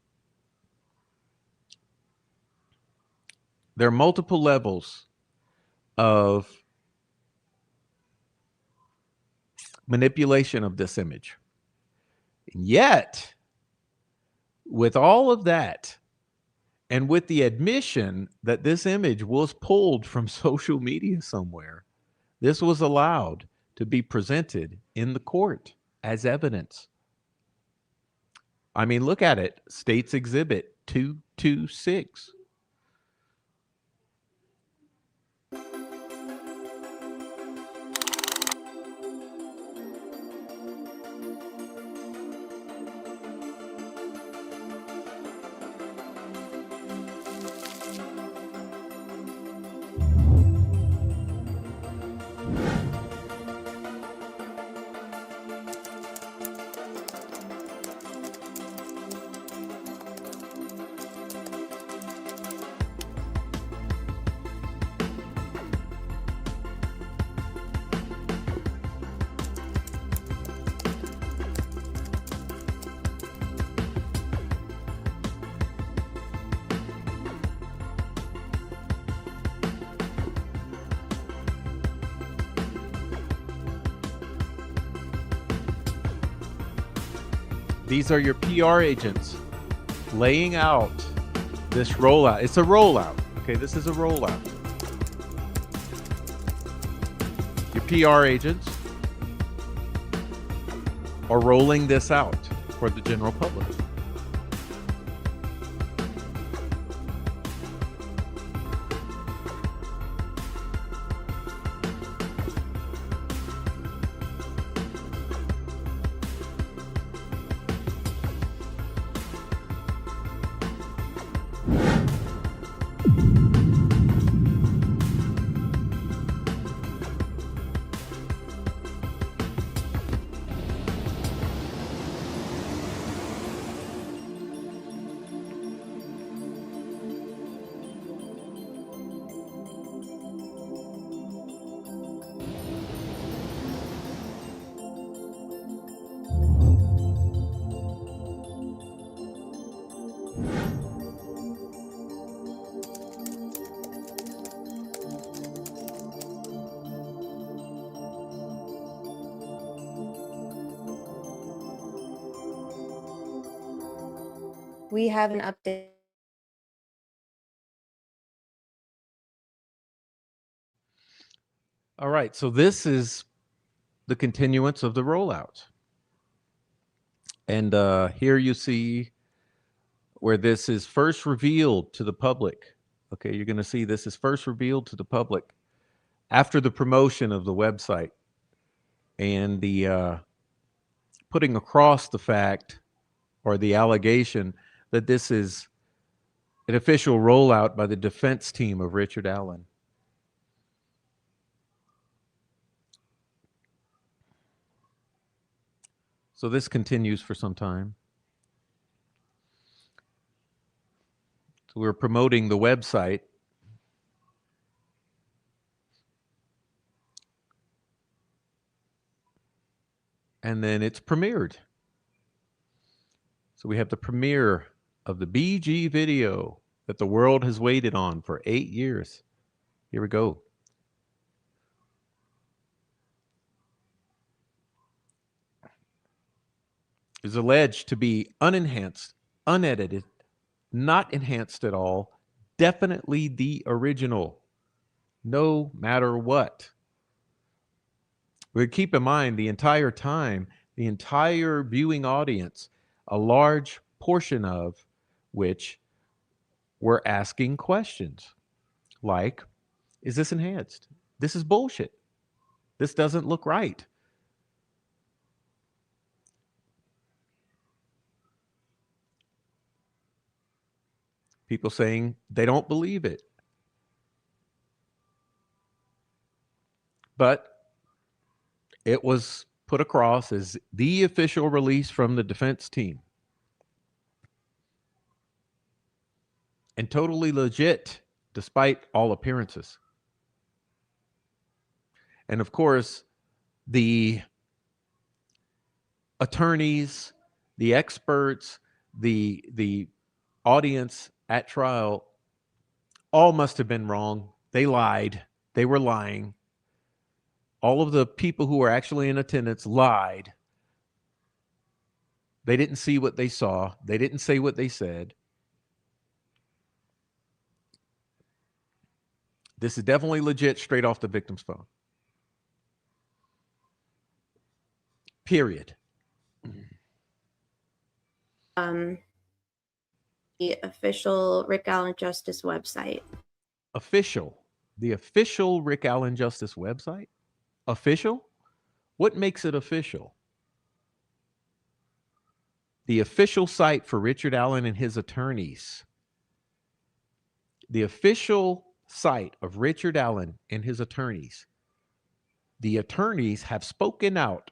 There are multiple levels of manipulation of this image. Yet, with all of that, and with the admission that this image was pulled from social media somewhere, this was allowed to be presented in the court as evidence. I mean, look at it. State's Exhibit 226. These are your PR agents laying out this rollout. It's a rollout. Okay, this is a rollout. Your PR agents are rolling this out for the general public. we have an update. All right, so this is the continuance of the rollout. And here you see where this is first revealed to the public. Okay, you're going to see this is first revealed to the public after the promotion of the website and the putting across the fact or the allegation that this is an official rollout by the defense team of Richard Allen. So this continues for some time. So we're promoting the website. And then it's premiered. So we have the premiere of the BG video that the world has waited on for 8 years. Here we go. Is alleged to be unenhanced, unedited, not enhanced at all, definitely the original, no matter what. We keep in mind the entire time, the entire viewing audience, a large portion of which were asking questions like, is this enhanced? This is bullshit. This doesn't look right. People saying they don't believe it. But it was put across as the official release from the defense team. And totally legit, despite all appearances. And of course, the attorneys, the experts, the audience at trial all must have been wrong. They lied. They were lying. All of the people who were actually in attendance lied. They didn't see what they saw. They didn't say what they said. This is definitely legit, straight off the victim's phone. Period. The official Rick Allen Justice website. Official. The official Rick Allen Justice website? Official? What makes it official? The official site for Richard Allen and his attorneys. The official site of Richard Allen and his attorneys. The attorneys have spoken out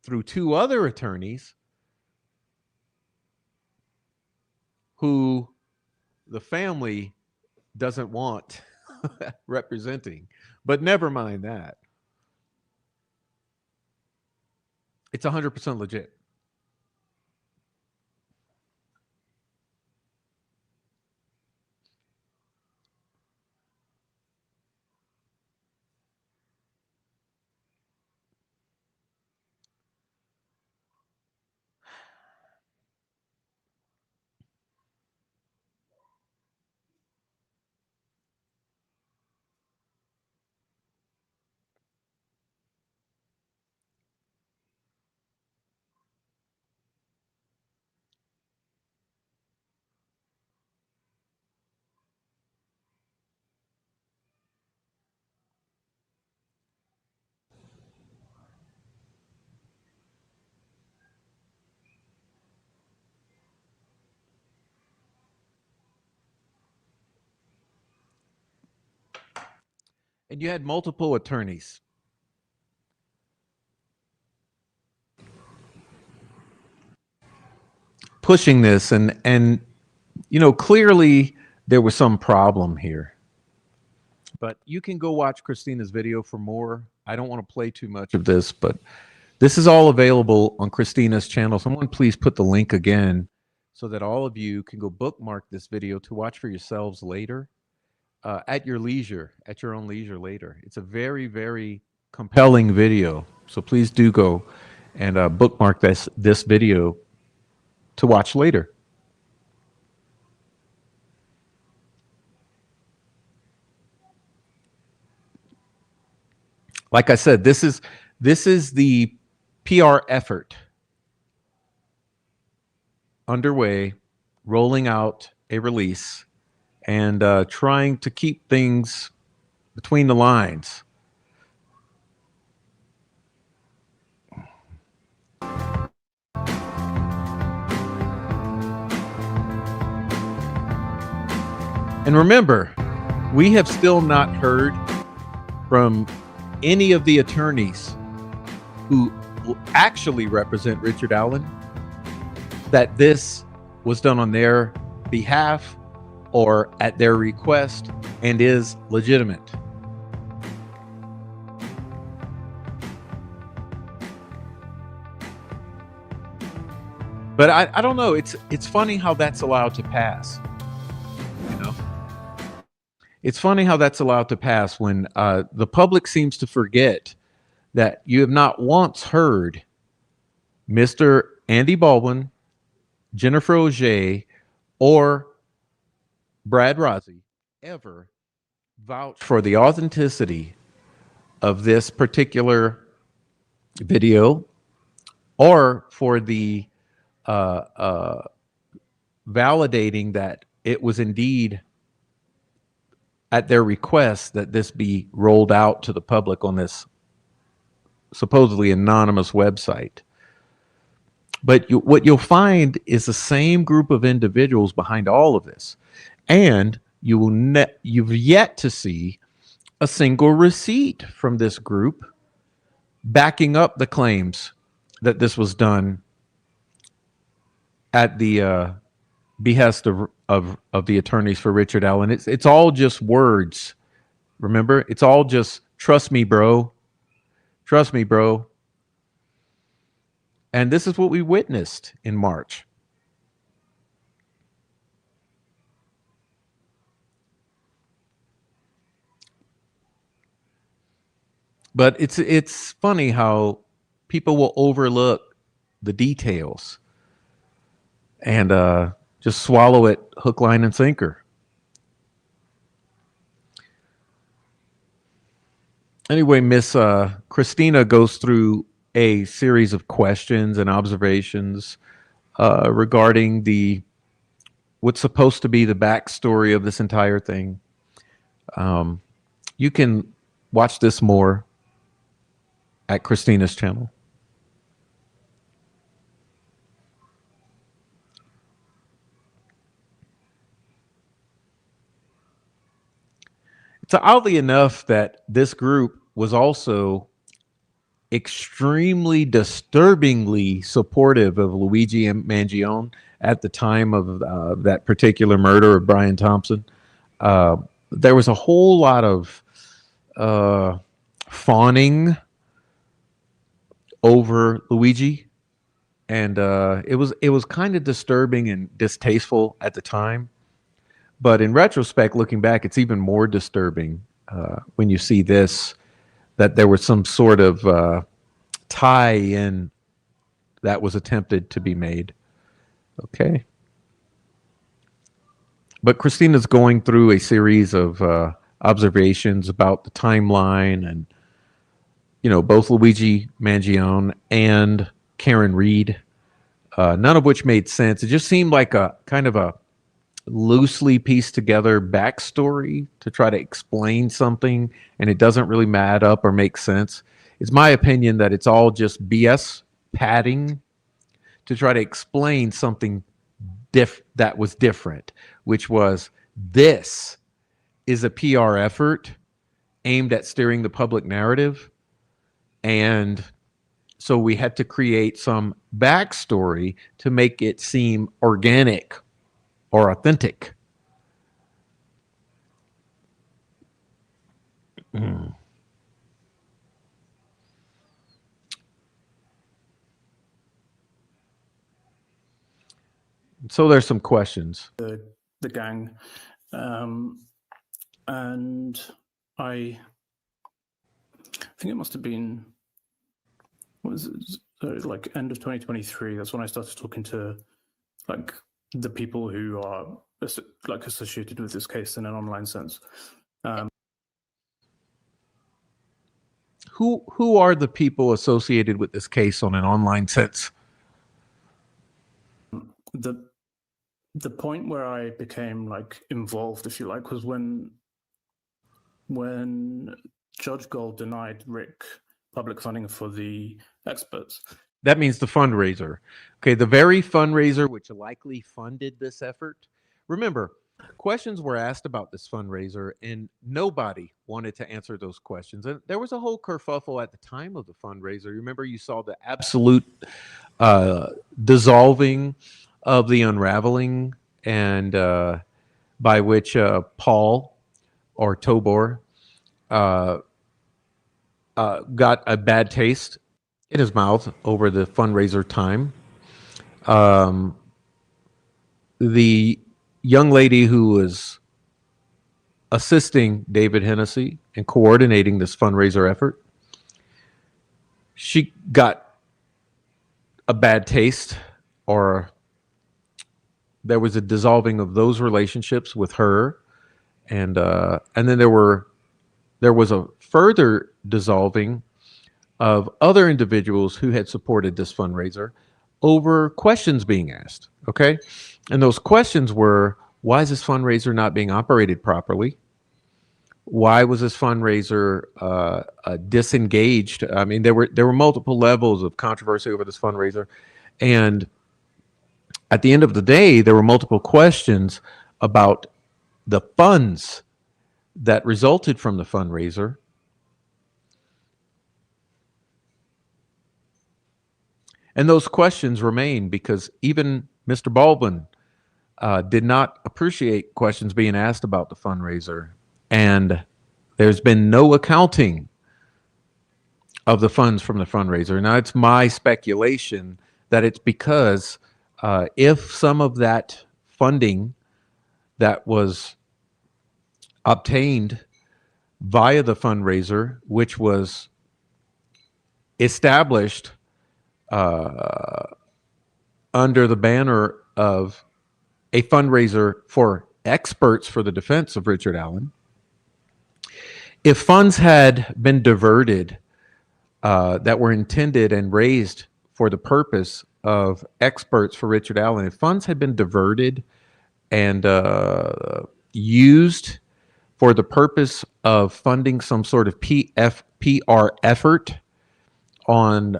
through two other attorneys who the family doesn't want representing. But never mind that. It's 100% legit. And you had multiple attorneys pushing this, and you know, clearly there was some problem here. But you can go watch Christina's video for more. I don't want to play too much of this, but this is all available on Christina's channel. Someone please put the link again so that all of you can go bookmark this video to watch for yourselves later. At your leisure, at your own leisure later. It's a very, very compelling video. So please do go and bookmark this video to watch later. like I said, this is the PR effort underway, rolling out a release and trying to keep things between the lines. And remember, we have still not heard from any of the attorneys who actually represent Richard Allen that this was done on their behalf or at their request and is legitimate. But I don't know. It's funny how that's allowed to pass. You know, it's funny how that's allowed to pass when the public seems to forget that you have not once heard Mr. Andy Baldwin, Jennifer Auger, or Brad Rossi ever vouch for the authenticity of this particular video or for the validating that it was indeed at their request that this be rolled out to the public on this supposedly anonymous website. But what you'll find is the same group of individuals behind all of this. And you've yet to see a single receipt from this group backing up the claims that this was done at the behest of the attorneys for Richard Allen. It's all just words. Remember, it's all just trust me, bro. Trust me, bro. And this is what we witnessed in March. But it's funny how people will overlook the details and just swallow it hook, line, and sinker. Anyway, Miss Christina goes through a series of questions and observations regarding what's supposed to be the backstory of this entire thing. You can watch this more at Christina's channel. It's oddly enough that this group was also extremely disturbingly supportive of Luigi Mangione at the time of that particular murder of Brian Thompson. There was a whole lot of fawning over Luigi, and it was kind of disturbing and distasteful at the time. But in retrospect, looking back, it's even more disturbing when you see this, that there was some sort of tie-in that was attempted to be made. Okay. But Christina's going through a series of observations about the timeline and, you know, both Luigi Mangione and Karen Reed, none of which made sense. It just seemed like a kind of a loosely pieced together backstory to try to explain something, and it doesn't really add up or make sense. It's my opinion that it's all just BS padding to try to explain something that was different, which was this is a PR effort aimed at steering the public narrative. And so we had to create some backstory to make it seem organic or authentic. So there's some questions. The gang, and I think it must have been, what was it, like end of 2023. That's when I started talking to like the people who are like associated with this case in an online sense. who are the people associated with this case on an online sense? The point where I became like involved, if you like, was when Judge Gold denied Rick public funding for the experts. That means the fundraiser. Okay, the very fundraiser which likely funded this effort. Remember, questions were asked about this fundraiser, and nobody wanted to answer those questions. And there was a whole kerfuffle at the time of the fundraiser. Remember, you saw the absolute dissolving of the unraveling, and by which Paul or Tobor got a bad taste in his mouth over the fundraiser time. The young lady who was assisting David Hennessy in coordinating this fundraiser effort, she got a bad taste, or there was a dissolving of those relationships with her, and then there was a further dissolving of other individuals who had supported this fundraiser over questions being asked. Okay, and those questions were: why is this fundraiser not being operated properly? Why was this fundraiser disengaged? I mean, there were multiple levels of controversy over this fundraiser, and at the end of the day, there were multiple questions about the funds that resulted from the fundraiser. And those questions remain because even Mr. Baldwin did not appreciate questions being asked about the fundraiser. And there's been no accounting of the funds from the fundraiser. Now, it's my speculation that it's because if some of that funding that was obtained via the fundraiser, which was established under the banner of a fundraiser for experts for the defense of Richard Allen, if funds had been diverted that were intended and raised for the purpose of experts for Richard Allen, if funds had been diverted and used for the purpose of funding some sort of PR effort on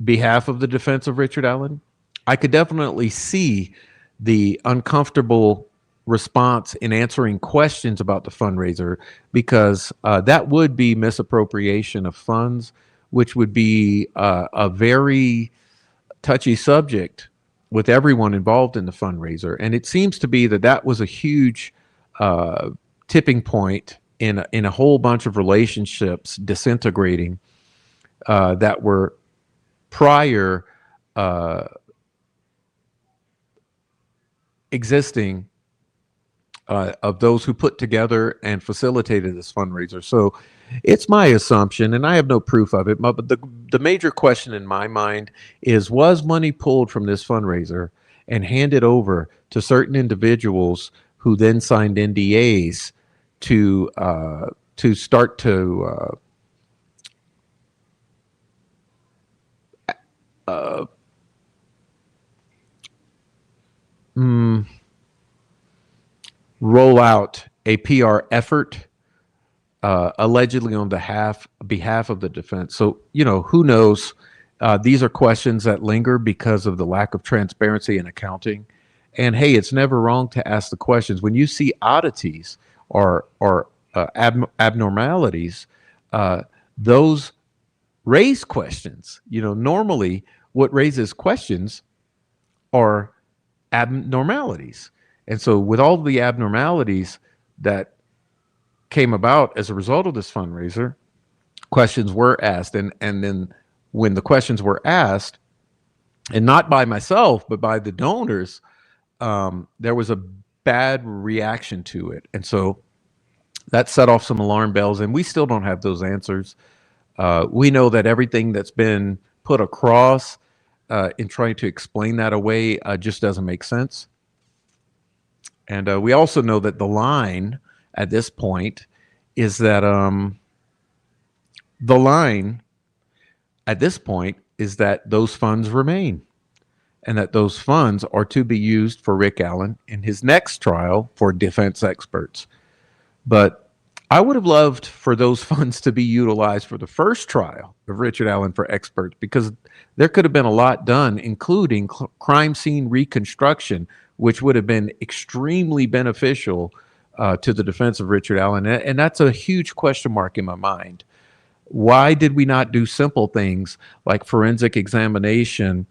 behalf of the defense of Richard Allen, I could definitely see the uncomfortable response in answering questions about the fundraiser, because that would be misappropriation of funds, which would be a very touchy subject with everyone involved in the fundraiser. And it seems to be that that was a huge tipping point in a whole bunch of relationships disintegrating that were prior existing of those who put together and facilitated this fundraiser. So it's my assumption, and I have no proof of it, but the major question in my mind is, was money pulled from this fundraiser and handed over to certain individuals who then signed NDAs to start to roll out a PR effort allegedly on behalf of the defense. So, who knows? These are questions that linger because of the lack of transparency in accounting. And hey, it's never wrong to ask the questions. When you see oddities or abnormalities, those raise questions. Normally what raises questions are abnormalities. And so with all the abnormalities that came about as a result of this fundraiser, questions were asked. And then when the questions were asked, and not by myself, but by the donors, there was a bad reaction to it. And so that set off some alarm bells, and we still don't have those answers. We know that everything that's been put across in trying to explain that away just doesn't make sense. And we also know that the line at this point is that the line at this point is that those funds remain, and that those funds are to be used for Rick Allen in his next trial for defense experts. But I would have loved for those funds to be utilized for the first trial of Richard Allen for experts, because there could have been a lot done, including crime scene reconstruction, which would have been extremely beneficial to the defense of Richard Allen. And that's a huge question mark in my mind. Why did we not do simple things like forensic examination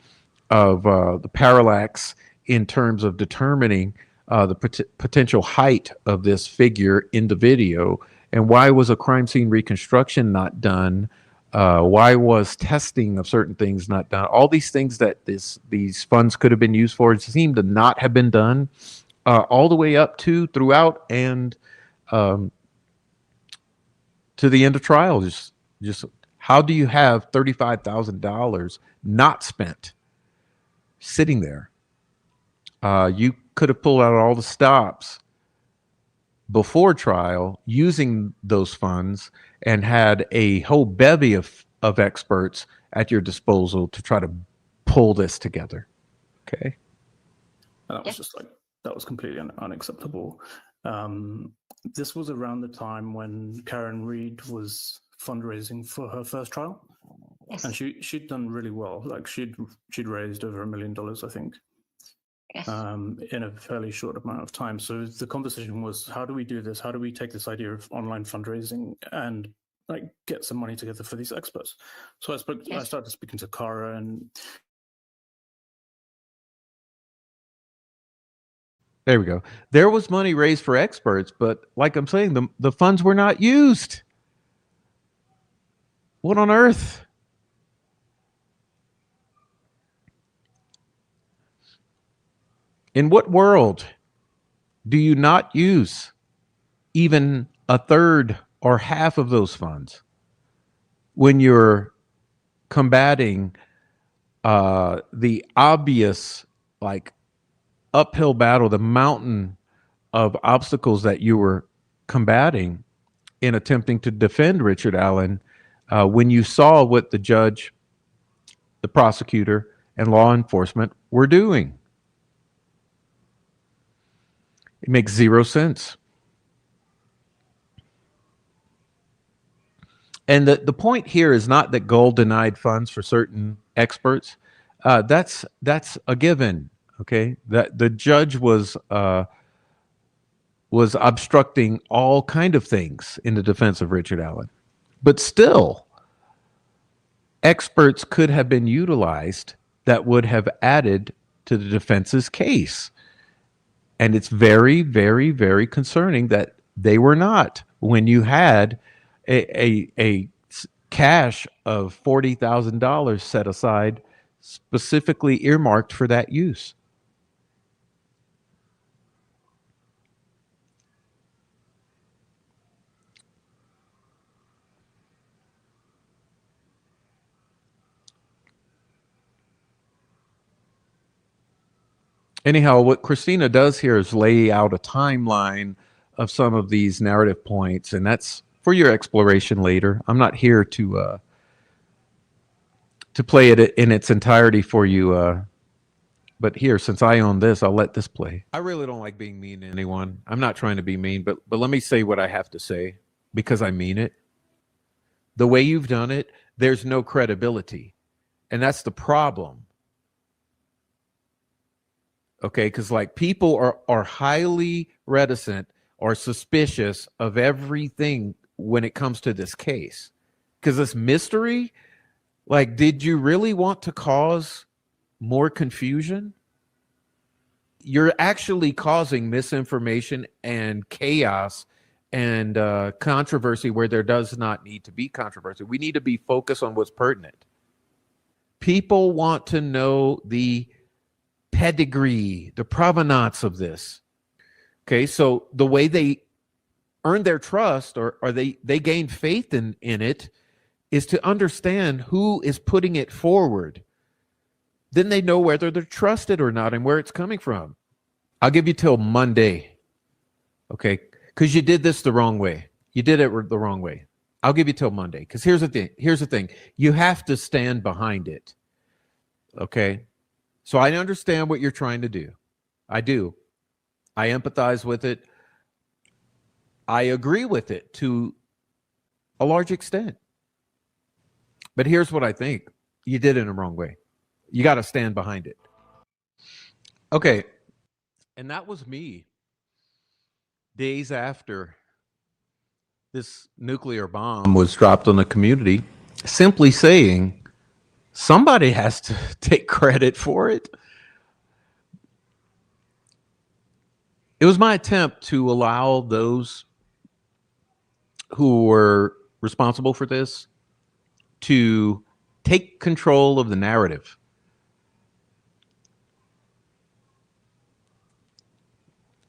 of the parallax in terms of determining the potential height of this figure in the video? And why was a crime scene reconstruction not done? Why was testing of certain things not done? All these things that these funds could have been used for seem to not have been done, all the way up to, throughout, and to the end of trial. Just how do you have $35,000 not spent sitting there? You could have pulled out all the stops before trial using those funds and had a whole bevy of experts at your disposal to try to pull this together. Okay. And that was just like, that was completely unacceptable. This was around the time when Karen Reed was fundraising for her first trial. Yes. And she'd done really well. Like she'd raised over $1 million, I think. Yes. In a fairly short amount of time. So the conversation was, how do we do this? How do we take this idea of online fundraising and like get some money together for these experts? So I started speaking to Cara, and there we go. There was money raised for experts, but like I'm saying, the funds were not used. What on earth? In what world do you not use even a third or half of those funds when you're combating the obvious, like, uphill battle, the mountain of obstacles that you were combating in attempting to defend Richard Allen, when you saw what the judge, the prosecutor, and law enforcement were doing? It makes zero sense. And the point here is not that Gold denied funds for certain experts. That's a given. Okay, that the judge was obstructing all kind of things in the defense of Richard Allen, but still, experts could have been utilized that would have added to the defense's case. And it's very, very, very concerning that they were not, when you had a cash of $40,000 set aside specifically earmarked for that use. Anyhow, what Christina does here is lay out a timeline of some of these narrative points, and that's for your exploration later. I'm not here to play it in its entirety for you, but here, since I own this, I'll let this play. I really don't like being mean to anyone. I'm not trying to be mean, but let me say what I have to say, because I mean it. The way you've done it, there's no credibility, and that's the problem. Okay, because like people are highly reticent or suspicious of everything when it comes to this case. Because this mystery, like, did you really want to cause more confusion? You're actually causing misinformation and chaos and controversy where there does not need to be controversy. We need to be focused on what's pertinent. People want to know the pedigree, the provenance of this. Okay, so the way they earn their trust or they gain faith in it is to understand who is putting it forward. Then they know whether they're trusted or not and where it's coming from. I'll give you till Monday, okay, because you did this the wrong way. you did it the wrong way. I'll give you till Monday. Because here's the thing. You have to stand behind it. Okay? So I understand what you're trying to do. I do. I empathize with it. I agree with it to a large extent. But here's what I think. You did it in the wrong way. You got to stand behind it. Okay. And that was me days after this nuclear bomb was dropped on the community, simply saying somebody has to take credit for it. It was my attempt to allow those who were responsible for this to take control of the narrative.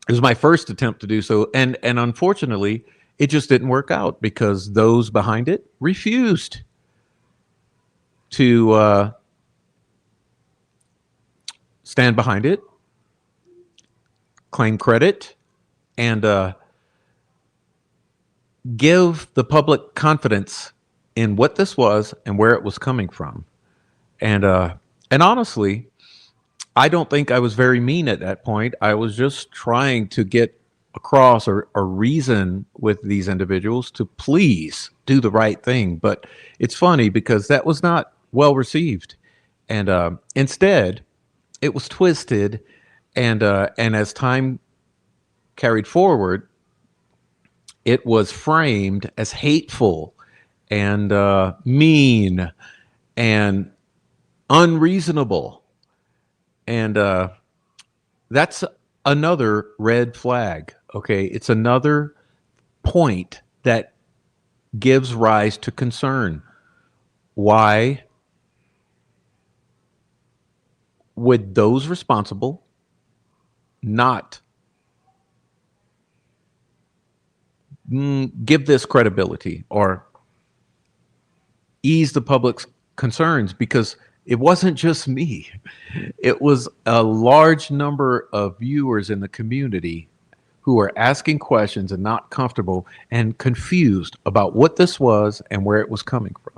It was my first attempt to do so, and unfortunately, it just didn't work out because those behind it refused to stand behind it, claim credit, and give the public confidence in what this was and where it was coming from. And honestly, I don't think I was very mean at that point. I was just trying to get across or reason with these individuals to please do the right thing. But it's funny because that was not well received. And instead, it was twisted. And as time carried forward, it was framed as hateful and mean and unreasonable. And that's another red flag. Okay. It's another point that gives rise to concern. Why would those responsible not give this credibility or ease the public's concerns? Because it wasn't just me. It was a large number of viewers in the community who were asking questions and not comfortable and confused about what this was and where it was coming from.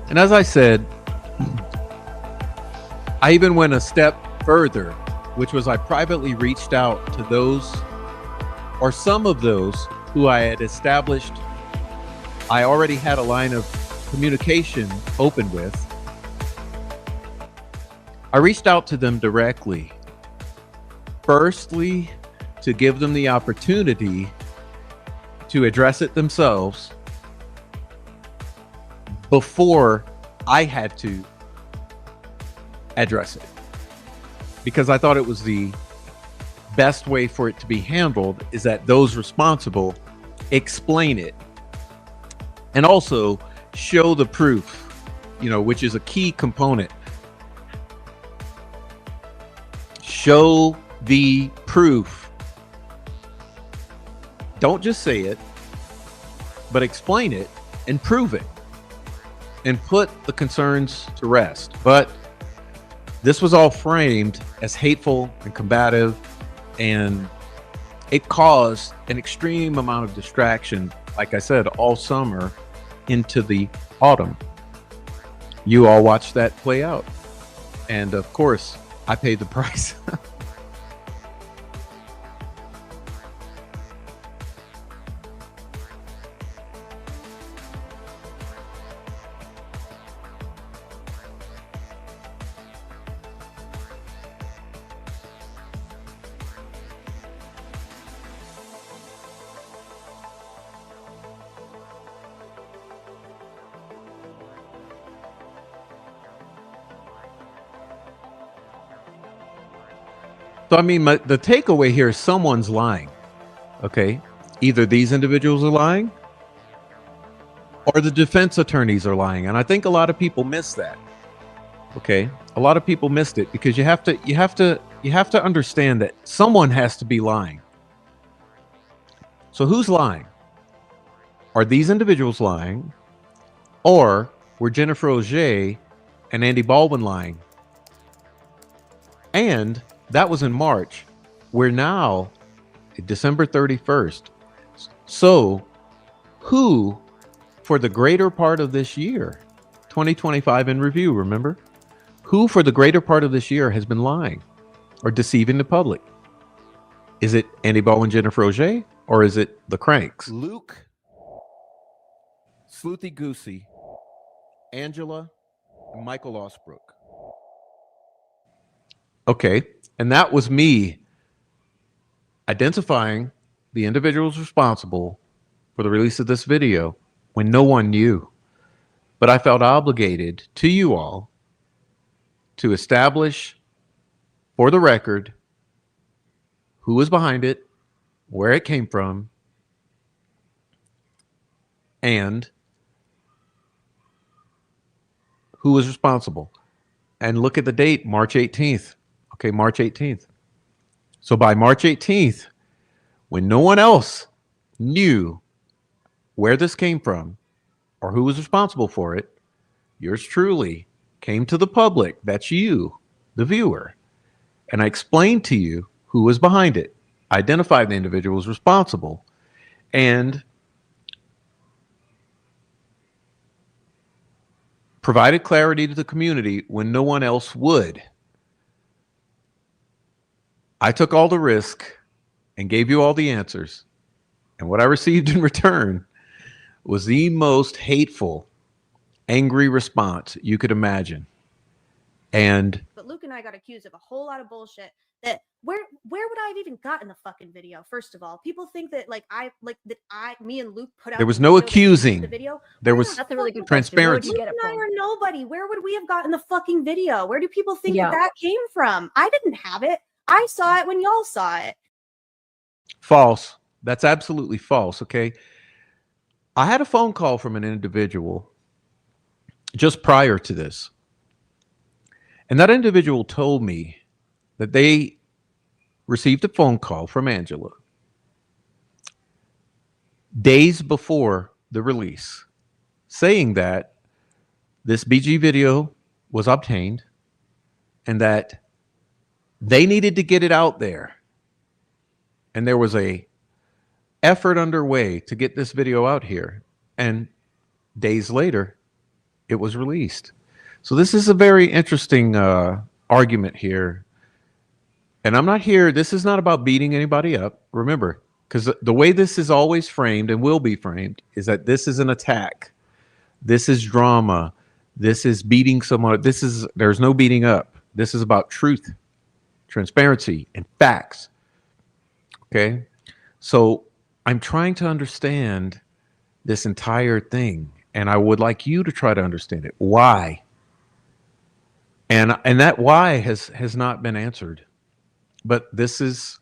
And as I said, I even went a step further, which was I privately reached out to those or some of those who I had established I already had a line of communication open with. I reached out to them directly. Firstly, to give them the opportunity to address it themselves before I had to address it, because I thought it was the best way for it to be handled is that those responsible explain it and also show the proof, which is a key component. Show the proof. Don't just say it, but explain it and prove it and put the concerns to rest. But this was all framed as hateful and combative, and it caused an extreme amount of distraction, like I said, all summer into the autumn. You all watched that play out. And of course, I paid the price. So, I mean, the takeaway here is someone's lying. Okay. Either these individuals are lying or the defense attorneys are lying. And I think a lot of people miss that. Okay. A lot of people missed it because you have to understand that someone has to be lying. So who's lying? Are these individuals lying? Or were Jennifer Auger and Andy Baldwin lying? And that was in March. We're now December 31st. So who, for the greater part of this year, 2025 in review, remember? Who for the greater part of this year has been lying or deceiving the public? Is it Andy Baldwin, Jennifer Auger, or is it the cranks? Luke, Sleuthy Goosey, Angela, and Michael Osbrook. Okay, and that was me identifying the individuals responsible for the release of this video when no one knew. But I felt obligated to you all to establish for the record who was behind it, where it came from, and who was responsible. And look at the date, March 18th. Okay, March 18th. So by March 18th, when no one else knew where this came from or who was responsible for it, yours truly came to the public. That's you, the viewer. And I explained to you who was behind it, identified the individuals responsible, and provided clarity to the community when no one else would. I took all the risk and gave you all the answers. And what I received in return was the most hateful, angry response you could imagine. But Luke and I got accused of a whole lot of bullshit that where would I have even gotten the fucking video? First of all, people think that me and Luke put out. There was no accusing. The video. There was That's a really good transparency. Luke and I are nobody. Where would we have gotten the fucking video? Where do people think that came from? I didn't have it. I saw it when y'all saw it. False. That's absolutely false. Okay. I had a phone call from an individual just prior to this. And that individual told me that they received a phone call from Angela days before the release saying that this BG video was obtained and that they needed to get it out there. And there was a effort underway to get this video out here. And days later, it was released. So this is a very interesting argument here. And I'm not here, this is not about beating anybody up. Remember, because the way this is always framed and will be framed is that this is an attack. This is drama. This is beating someone. There's no beating up. This is about truth, transparency, and facts. Okay? So I'm trying to understand this entire thing. And I would like you to try to understand it. Why? And that why has not been answered. But this is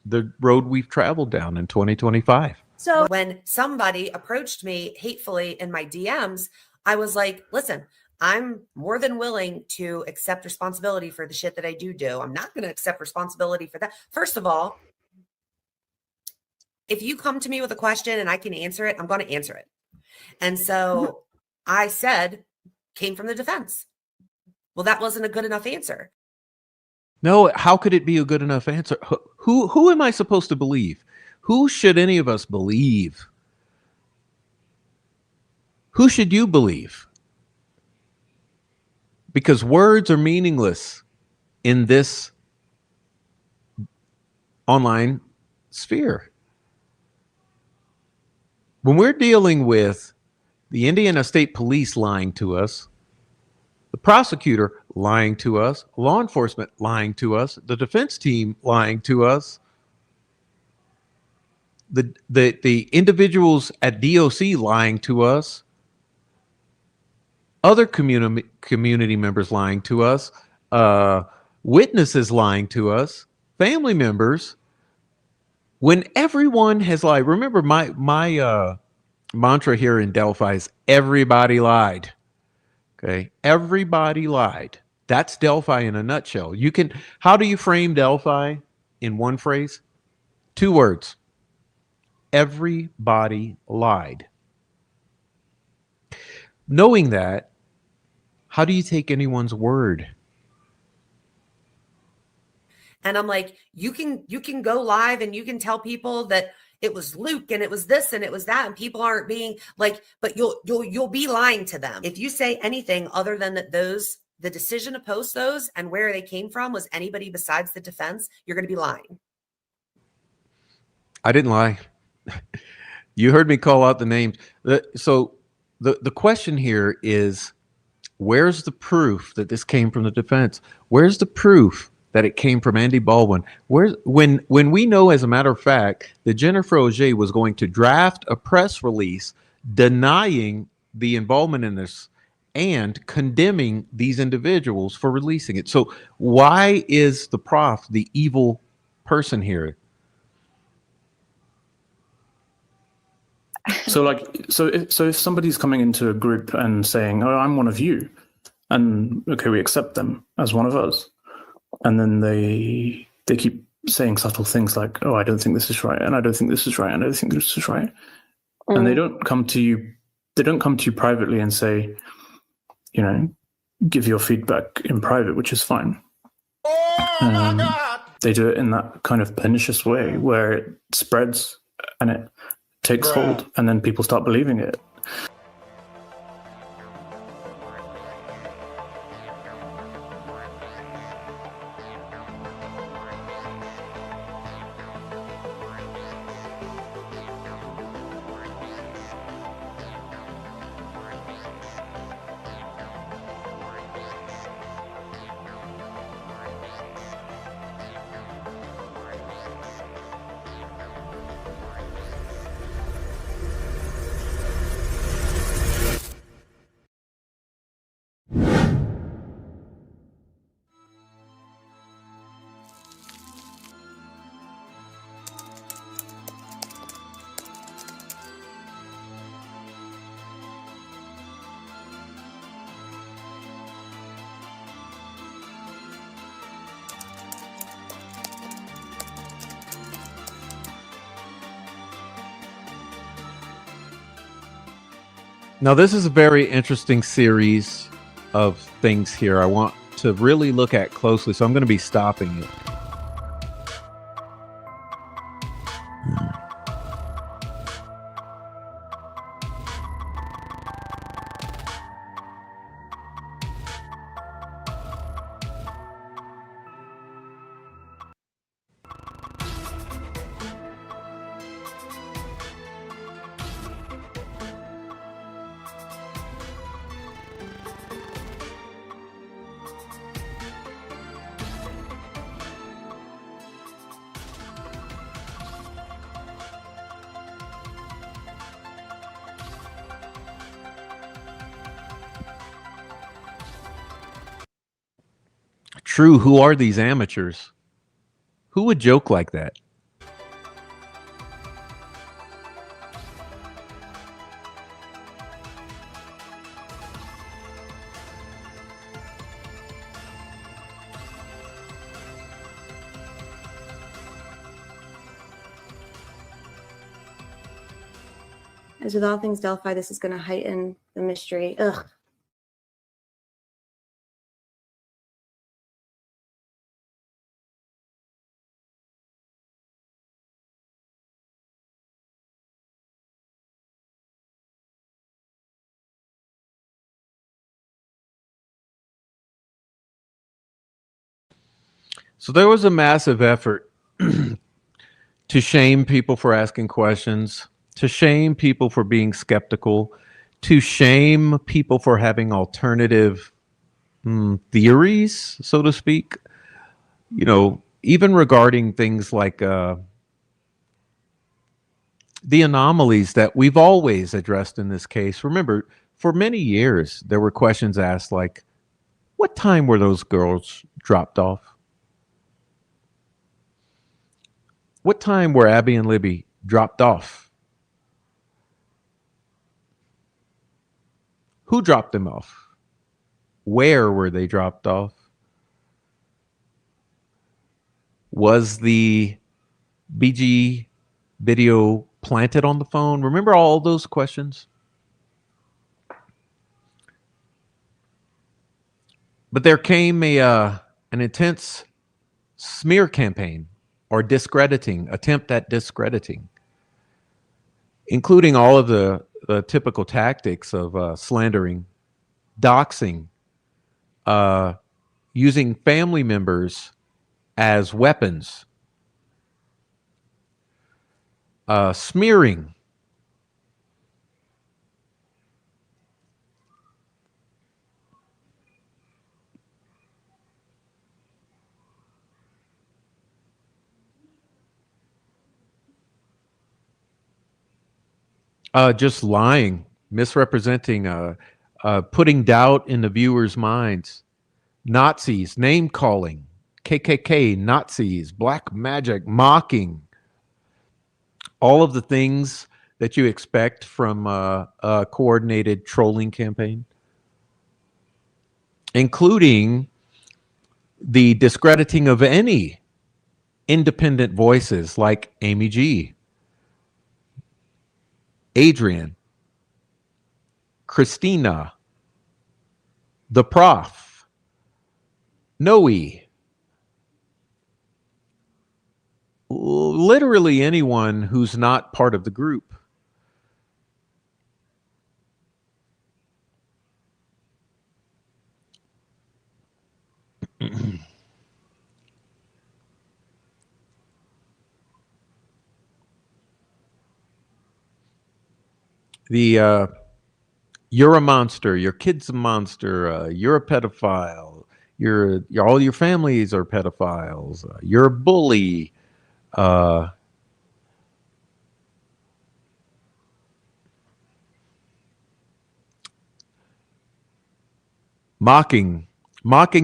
the road we've traveled down in 2025. So when somebody approached me hatefully in my DMs, I was like, listen, I'm more than willing to accept responsibility for the shit that I do. I'm not going to accept responsibility for that. First of all, if you come to me with a question and I can answer it, I'm going to answer it. And so I said, came from the defense. Well, that wasn't a good enough answer. No, how could it be a good enough answer? Who am I supposed to believe? Who should any of us believe? Who should you believe? Because words are meaningless in this online sphere. When we're dealing with the Indiana State Police lying to us, the prosecutor lying to us, law enforcement lying to us, the defense team lying to us, the individuals at DOC lying to us, other community members lying to us, witnesses lying to us, family members, when everyone has lied. Remember, my mantra here in Delphi is everybody lied. Okay, everybody lied. That's Delphi in a nutshell. How do you frame Delphi in one phrase? 2 words. Everybody lied. Knowing that, how do you take anyone's word? And I'm like, you can go live and you can tell people that it was Luke and it was this and it was that, and people aren't being like, but you'll be lying to them. If you say anything other than that the decision to post those and where they came from was anybody besides the defense, you're going to be lying. I didn't lie. You heard me call out the names. So the question here is, where's the proof that this came from the defense? Where's the proof that it came from Andy Baldwin? When we know, as a matter of fact, that Jennifer Auger was going to draft a press release denying the involvement in this and condemning these individuals for releasing it. So why is the prof the evil person here? So if somebody's coming into a group and saying, "Oh, I'm one of you," and okay, we accept them as one of us, and then they keep saying subtle things like, "Oh, I don't think this is right, and I don't think this is right, and I don't think this is right," and they don't come to you. They don't come to you privately and say, give your feedback in private, which is fine. They do it in that kind of pernicious way where it spreads and it takes hold, and then people start believing it. Now, this is a very interesting series of things here I want to really look at closely, so I'm going to be stopping it. True, who are these amateurs? Who would joke like that? As with all things Delphi, this is going to heighten the mystery. Ugh. So there was a massive effort to shame people for asking questions, to shame people for being skeptical, to shame people for having alternative theories, so to speak. You know, even regarding things like the anomalies that we've always addressed in this case. Remember, for many years, there were questions asked like, what time were those girls dropped off? What time were Abby and Libby dropped off? Who dropped them off? Where were they dropped off? Was the BG video planted on the phone? Remember all those questions? But there came an intense smear campaign or attempt at discrediting, including all of the typical tactics of slandering, doxing, using family members as weapons, smearing. Just lying, misrepresenting, putting doubt in the viewers' minds. Nazis, name calling, KKK, Nazis, black magic, mocking. All of the things that you expect from a coordinated trolling campaign, including the discrediting of any independent voices like Amy G, Adrian, Christina, the Prof, Noe, literally anyone who's not part of the group. You're a monster, your kid's a monster, you're a pedophile, all your families are pedophiles, you're a bully, mocking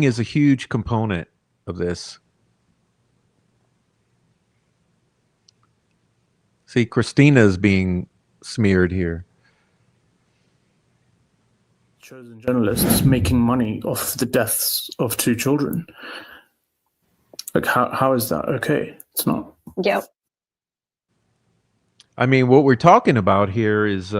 is a huge component of this. See, Christina is being smeared here. Chosen journalists making money off the deaths of 2 children. Like, how is that okay? It's not. Yep. I mean, what we're talking about here is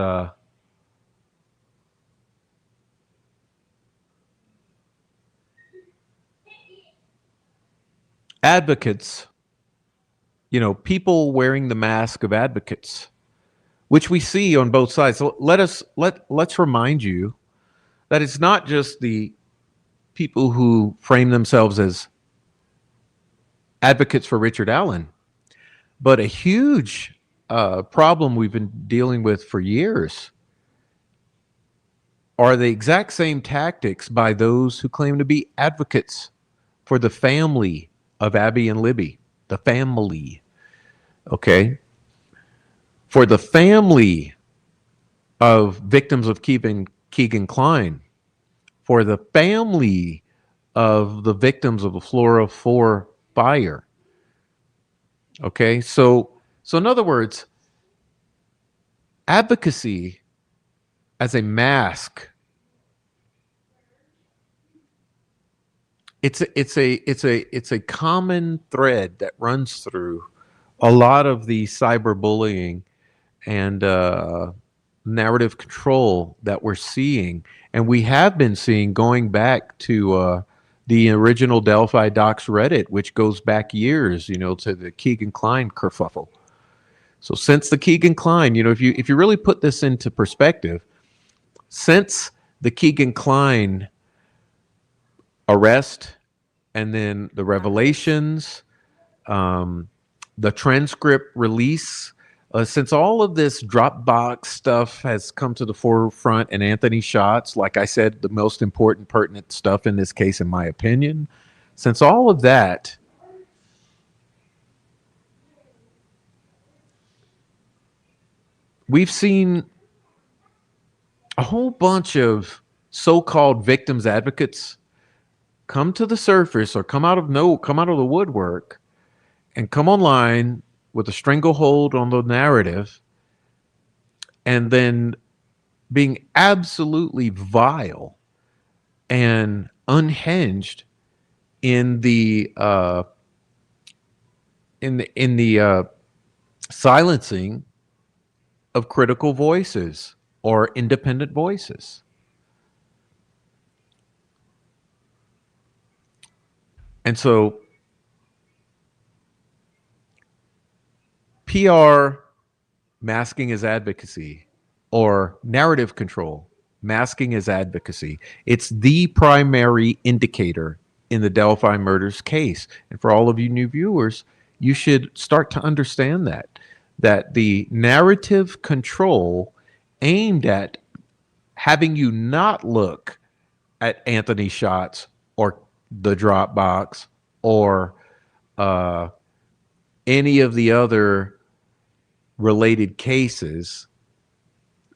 advocates, people wearing the mask of advocates, which we see on both sides. So let's remind you that it's not just the people who frame themselves as advocates for Richard Allen, but a huge problem we've been dealing with for years are the exact same tactics by those who claim to be advocates for the family of Abby and Libby, the family, okay? For the family of victims of Keegan Klein, for the family of the victims of the Florida 4 fire. Okay, so in other words, advocacy as a mask, it's a common thread that runs through a lot of the cyberbullying and narrative control that we're seeing, and we have been seeing going back to the original Delphi Docs Reddit, which goes back years, to the Keegan Klein kerfuffle. So since the Keegan Klein, if you really put this into perspective, since the Keegan Klein arrest and then the revelations, the transcript release, since all of this Dropbox stuff has come to the forefront, and Anthony Shots, like I said, the most important pertinent stuff in this case, in my opinion, since all of that, we've seen a whole bunch of so-called victims advocates come to the surface or come out of the woodwork and come online with a stranglehold on the narrative, and then being absolutely vile and unhinged in the silencing of critical voices or independent voices. And so PR masking as advocacy, or narrative control masking as advocacy, it's the primary indicator in the Delphi murders case. And for all of you new viewers, you should start to understand that the narrative control aimed at having you not look at Anthony's shots or the Dropbox or any of the other related cases,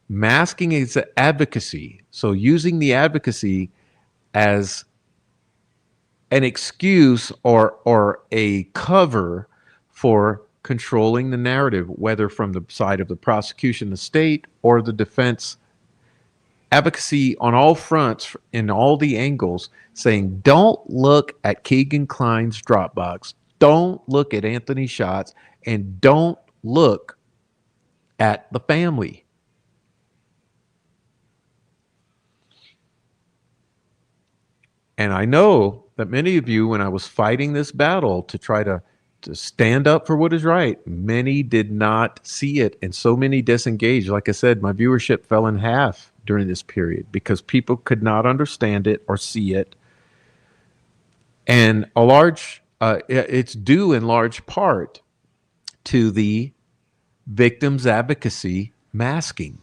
masking is advocacy. So using the advocacy as an excuse or a cover for controlling the narrative, whether from the side of the prosecution, the state, or the defense. Advocacy on all fronts, in all the angles, saying, don't look at Keegan Klein's Dropbox, don't look at Anthony's shots, and don't look at the family. And I know that many of you, when I was fighting this battle to try to stand up for what is right, many did not see it, and so many disengaged. Like I said, my viewership fell in half during this period because people could not understand it or see it. And it's due in large part to the victim's advocacy masking.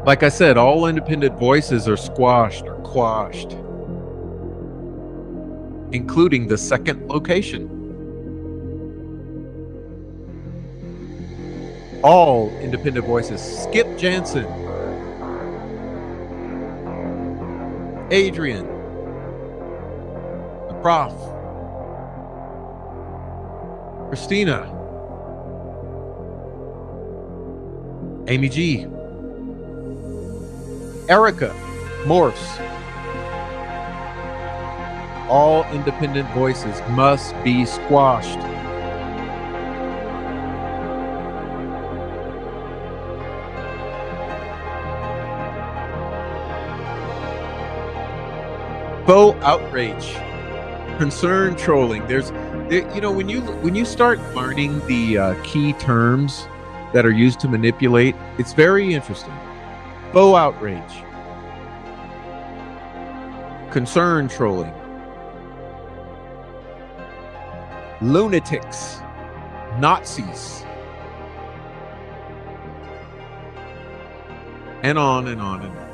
Like I said, all independent voices are squashed or quashed, including the second location. All independent voices. Skip Jansen, Adrian, the Prof, Christina, Amy G, Erica, Morse. All independent voices must be squashed. Faux outrage, concern trolling. When you start learning the key terms that are used to manipulate, it's very interesting. Faux outrage, concern trolling, lunatics, Nazis, and on and on and on.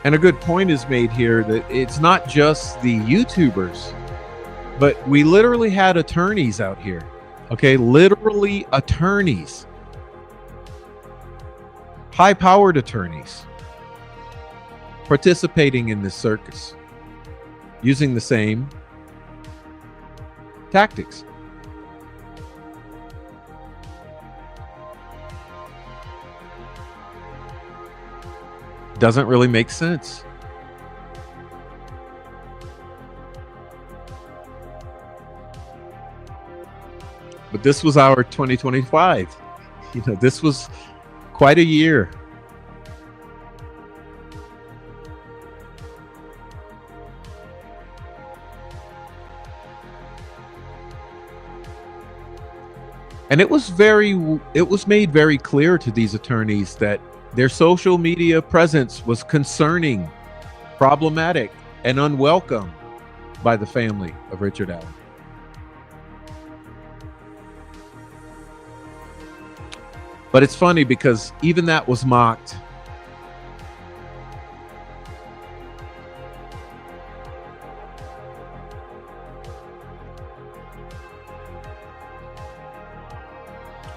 And a good point is made here that it's not just the YouTubers, but we literally had attorneys out here. Okay, literally attorneys. High-powered attorneys participating in this circus using the same tactics. Doesn't really make sense. But this was our 2025. You know, this was quite a year. And it was made very clear to these attorneys that their social media presence was concerning, problematic, and unwelcome by the family of Richard Allen. But it's funny because even that was mocked.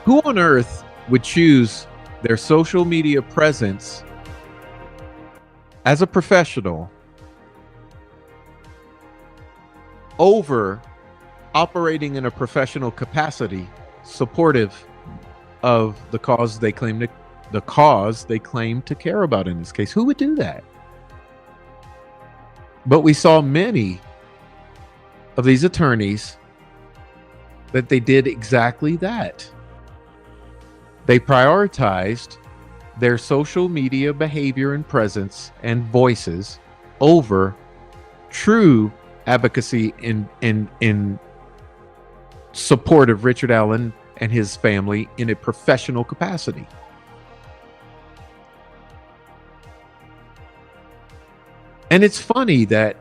Who on earth would choose their social media presence as a professional over operating in a professional capacity supportive of the cause they claim to care about in this case? Who would do that? But we saw many of these attorneys that they did exactly that. They prioritized their social media behavior and presence and voices over true advocacy in support of Richard Allen and his family in a professional capacity. And it's funny that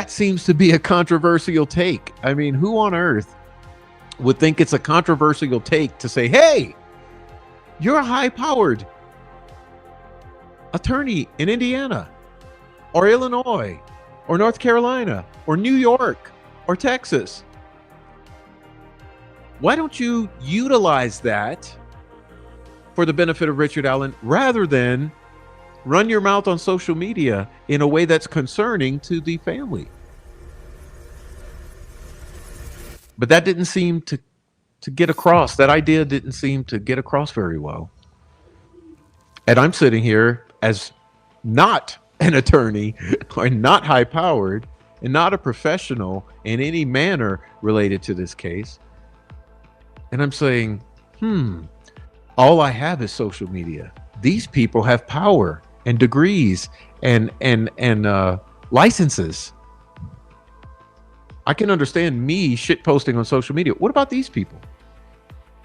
seems to be a controversial take. I mean, who on earth would think it's a controversial take to say, hey, you're a high-powered attorney in Indiana or Illinois or North Carolina or New York or Texas. Why don't you utilize that for the benefit of Richard Allen rather than run your mouth on social media in a way that's concerning to the family? But that didn't seem to get across. That idea didn't seem to get across very well. And I'm sitting here as not an attorney or not high powered and not a professional in any manner related to this case. And I'm saying, all I have is social media. These people have power and degrees and licenses. I can understand me shit posting on social media. What about these people?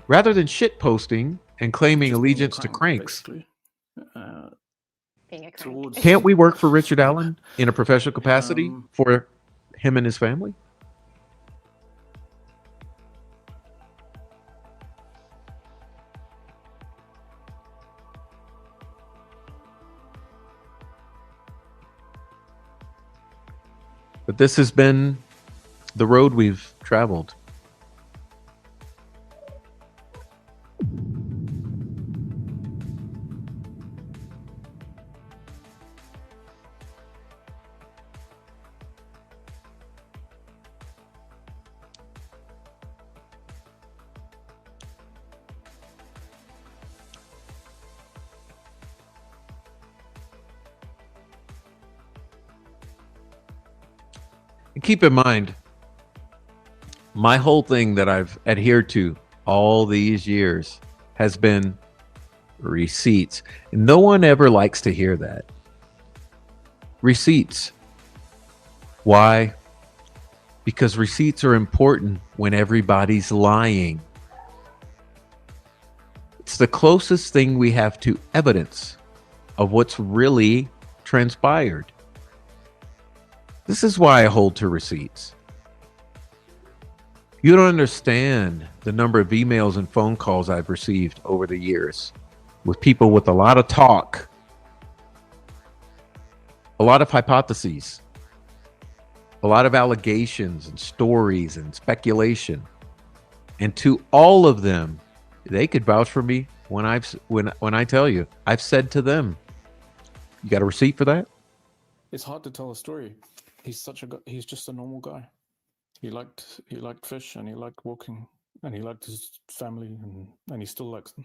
Rather than shit posting and claiming allegiance to cranks, can't we work for Richard Allen in a professional capacity for him and his family? But this has been the road we've traveled. And keep in mind, my whole thing that I've adhered to all these years has been receipts. And no one ever likes to hear that. Receipts. Why? Because receipts are important when everybody's lying. It's the closest thing we have to evidence of what's really transpired. This is why I hold to receipts. You don't understand the number of emails and phone calls I've received over the years with people with a lot of talk, a lot of hypotheses, a lot of allegations and stories and speculation. And to all of them, they could vouch for me when I tell you, I've said to them, You got a receipt for that? It's hard to tell a story. He's just a normal guy. He liked fish, and he liked walking, and he liked his family, and he still likes them.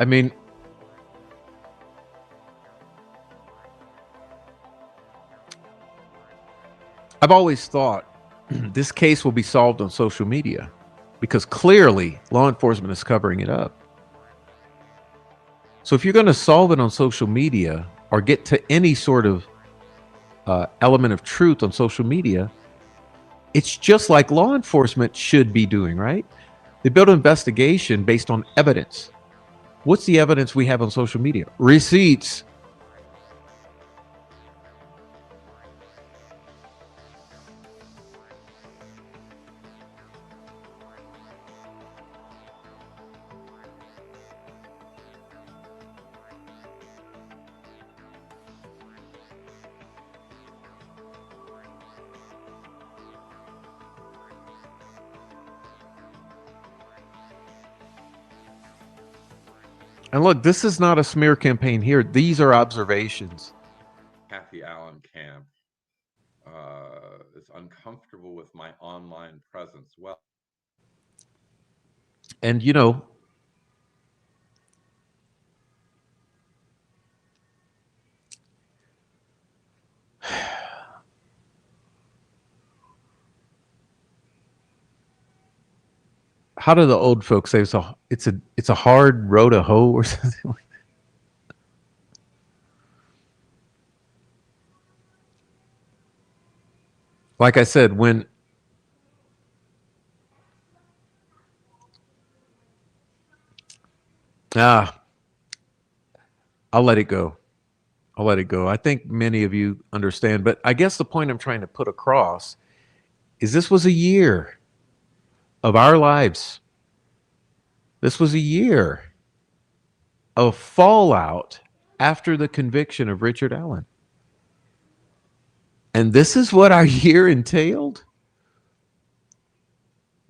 I mean, I've always thought this case will be solved on social media because clearly law enforcement is covering it up. So if you're going to solve it on social media or get to any sort of element of truth on social media, it's just like law enforcement should be doing, right? They build an investigation based on evidence. What's the evidence we have on social media? Receipts. And look, this is not a smear campaign here. These are observations. Kathy Allen Camp is uncomfortable with my online presence. Well, and you know, how do the old folks say it's a hard road to hoe or something like that? Like I said, I'll let it go. I'll let it go. I think many of you understand, but I guess the point I'm trying to put across is this was a year of our lives. This was a year of fallout after the conviction of Richard Allen. And this is what our year entailed?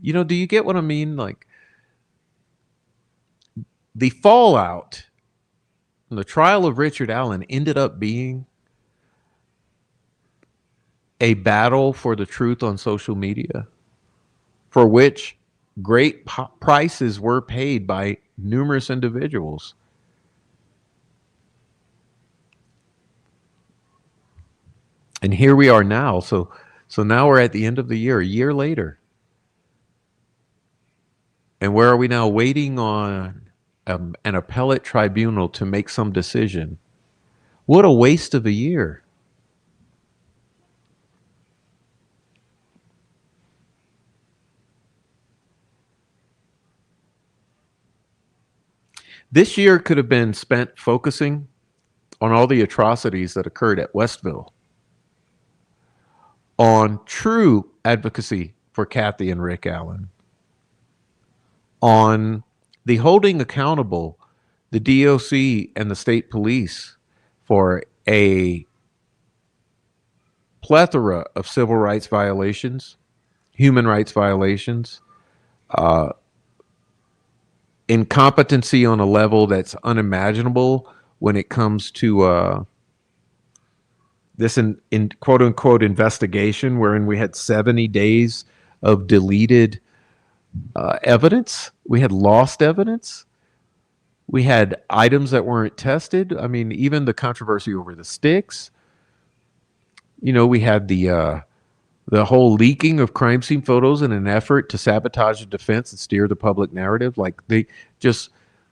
You know, do you get what I mean? Like, the fallout from the trial of Richard Allen ended up being a battle for the truth on social media, for which great prices were paid by numerous individuals. And here we are now. So now we're at the end of the year, a year later. And where are we now? Waiting on an appellate tribunal to make some decision. What a waste of a year. This year could have been spent focusing on all the atrocities that occurred at Westville, on true advocacy for Kathy and Rick Allen, on the holding accountable the DOC and the state police for a plethora of civil rights violations, human rights violations, incompetency on a level that's unimaginable when it comes to this in quote unquote investigation, wherein we had 70 days of deleted evidence. We had lost evidence. We had items that weren't tested. I mean, even the controversy over the sticks. You know, we had the whole leaking of crime scene photos in an effort to sabotage the defense and steer the public narrative. Like the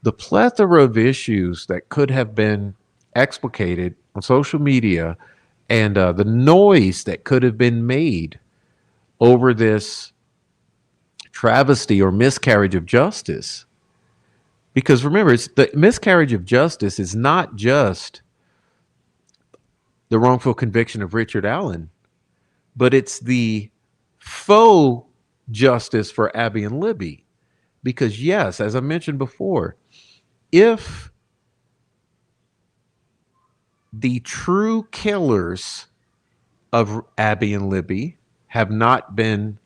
plethora of issues that could have been explicated on social media, and the noise that could have been made over this travesty or miscarriage of justice. Because remember, the miscarriage of justice is not just the wrongful conviction of Richard Allen, but it's the faux justice for Abby and Libby. Because yes, as I mentioned before, if the true killers of Abby and Libby have not been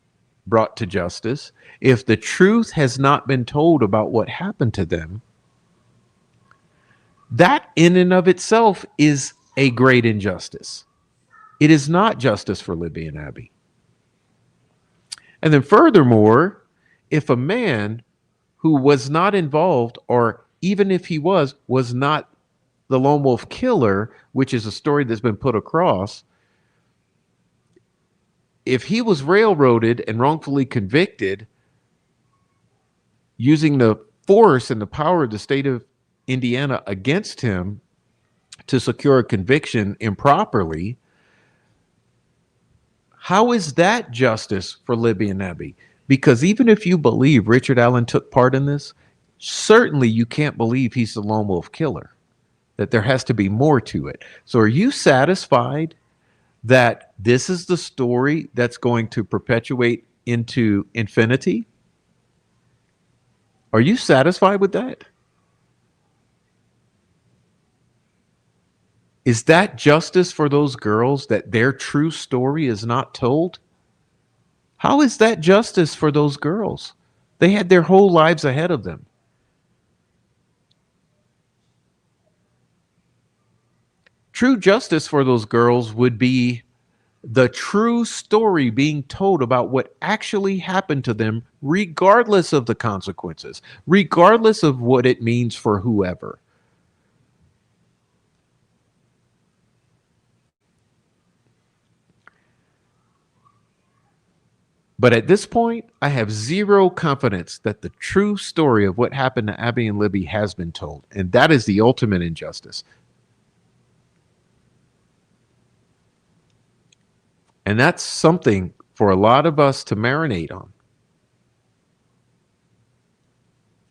brought to justice, if the truth has not been told about what happened to them, That in and of itself is a great injustice. It is not justice for Libby and Abby. And then furthermore, if a man who was not involved, or even if he was not the lone wolf killer, which is a story that's been put across, if he was railroaded and wrongfully convicted using the force and the power of the state of Indiana against him to secure a conviction improperly, how is that justice for Libby and Abby? Because even if you believe Richard Allen took part in this, certainly you can't believe he's the lone wolf killer, that there has to be more to it. So are you satisfied that this is the story that's going to perpetuate into infinity? Are you satisfied with that? Is that justice for those girls, that their true story is not told? How is that justice for those girls? They had their whole lives ahead of them. True justice for those girls would be the true story being told about what actually happened to them, regardless of the consequences, regardless of what it means for whoever. But at this point, I have zero confidence that the true story of what happened to Abby and Libby has been told. And that is the ultimate injustice. And that's something for a lot of us to marinate on.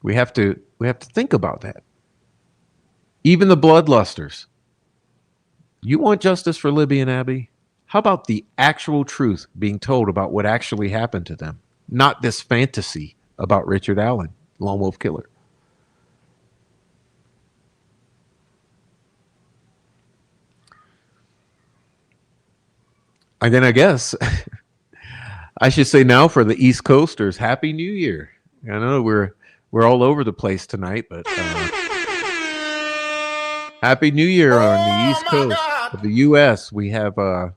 We have to think about that. Even the bloodlusters. You want justice for Libby and Abby? How about the actual truth being told about what actually happened to them? Not this fantasy about Richard Allen, lone wolf killer. And then I guess I should say now for the East Coasters, Happy New Year. I know we're all over the place tonight, but Happy New Year on the East Coast of the U.S. We have a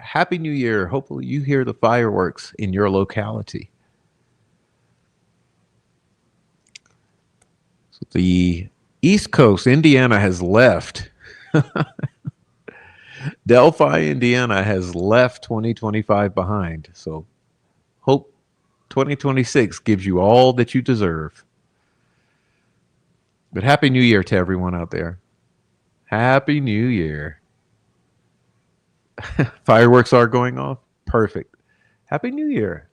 Happy New Year. Hopefully you hear the fireworks in your locality. So the East Coast, Indiana has left. Delphi, Indiana has left 2025 behind. So hope 2026 gives you all that you deserve. But Happy New Year to everyone out there. Happy New Year. Fireworks are going off. Perfect. Happy New Year.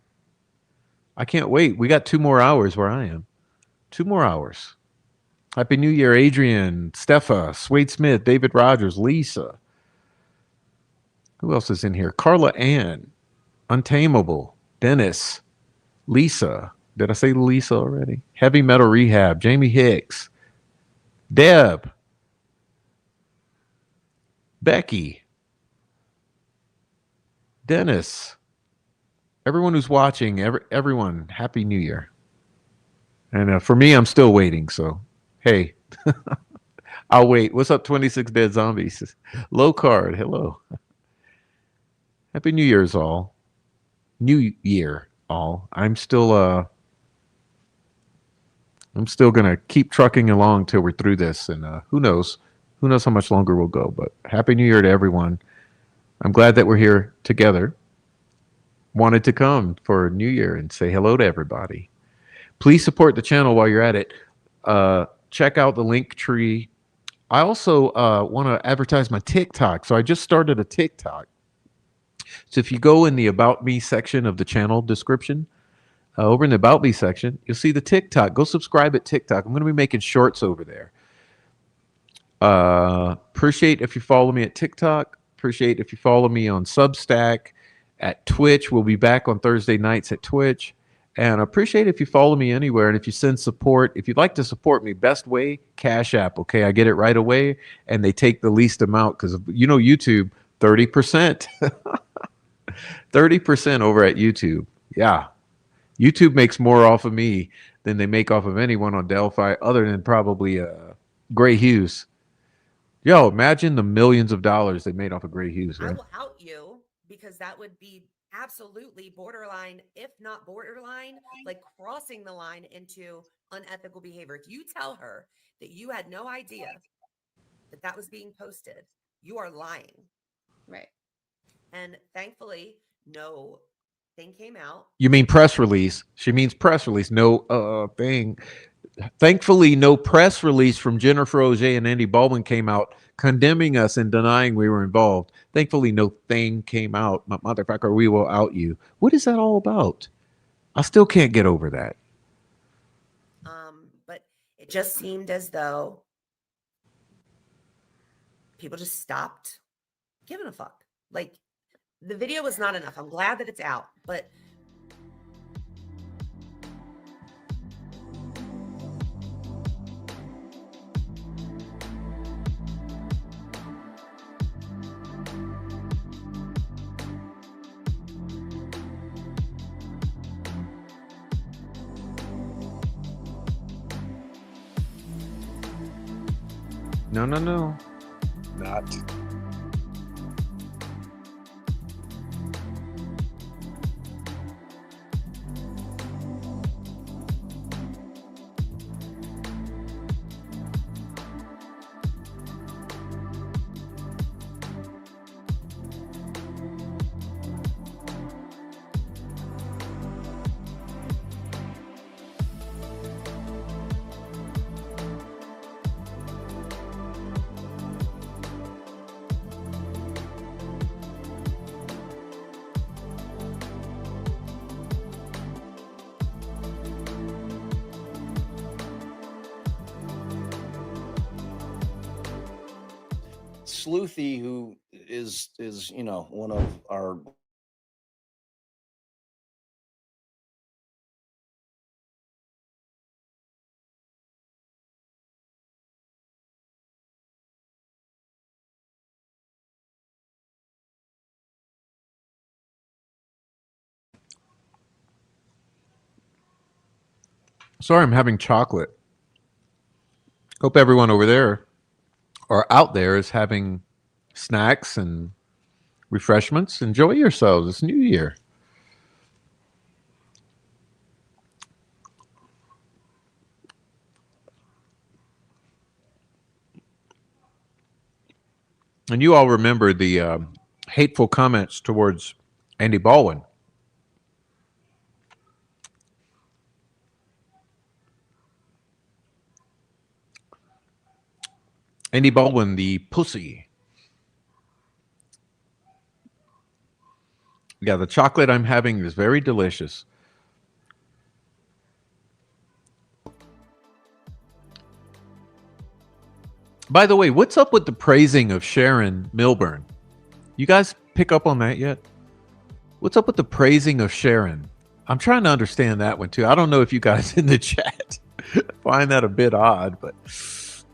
I can't wait. We got 2 more hours where I am. 2 more hours. Happy New Year, Adrian, Steffa, Swade Smith, David Rogers, Lisa. Who else is in here? Carla Ann, Untamable, Dennis, Lisa. Did I say Lisa already? Heavy Metal Rehab, Jamie Hicks, Deb, Becky, Dennis, everyone who's watching, everyone, Happy New Year. And for me, I'm still waiting. So, hey, I'll wait. What's up, 26 Dead Zombies? Low Card, hello. Happy New Year's all. New Year all. I'm still gonna keep trucking along till we're through this, and who knows how much longer we'll go. But Happy New Year to everyone. I'm glad that we're here together. Wanted to come for New Year and say hello to everybody. Please support the channel while you're at it. Check out the link tree. I also want to advertise my TikTok. So I just started a TikTok. So if you go in the About Me section of the channel description, over in the About Me section, you'll see the TikTok. Go subscribe at TikTok. I'm going to be making shorts over there. Appreciate if you follow me at TikTok. Appreciate if you follow me on Substack, at Twitch. We'll be back on Thursday nights at Twitch. And I appreciate if you follow me anywhere. And if you send support, if you'd like to support me, best way, Cash App. Okay, I get it right away. And they take the least amount because, you know, YouTube, 30%. 30% over at YouTube. Yeah. YouTube makes more off of me than they make off of anyone on Delphi, other than probably Gray Hughes. Yo, imagine the millions of dollars they made off of Gray Hughes, I right? will out you because that would be absolutely borderline, if not borderline, like crossing the line into unethical behavior. If you tell her that you had no idea that that was being posted, you are lying. Right. And thankfully, no thing came out. You mean press release? She means press release. No thing. Thankfully, no press release from Jennifer Auger and Andy Baldwin came out condemning us and denying we were involved. Thankfully, no thing came out. Motherfucker, we will out you. What is that all about? I still can't get over that. But it just seemed as though people just stopped giving a fuck. Like, the video was not enough. I'm glad that it's out, but No. Not. Sleuthy, who is one of our Sorry, I'm having chocolate. Hope everyone over there or out there is having snacks and refreshments. Enjoy yourselves. It's New Year. And you all remember the hateful comments towards Andy Baldwin. Andy Baldwin, the pussy. Yeah, the chocolate I'm having is very delicious. By the way, what's up with the praising of Sharon Milburn? You guys pick up on that yet? What's up with the praising of Sharon? I'm trying to understand that one too. I don't know if you guys in the chat find that a bit odd, but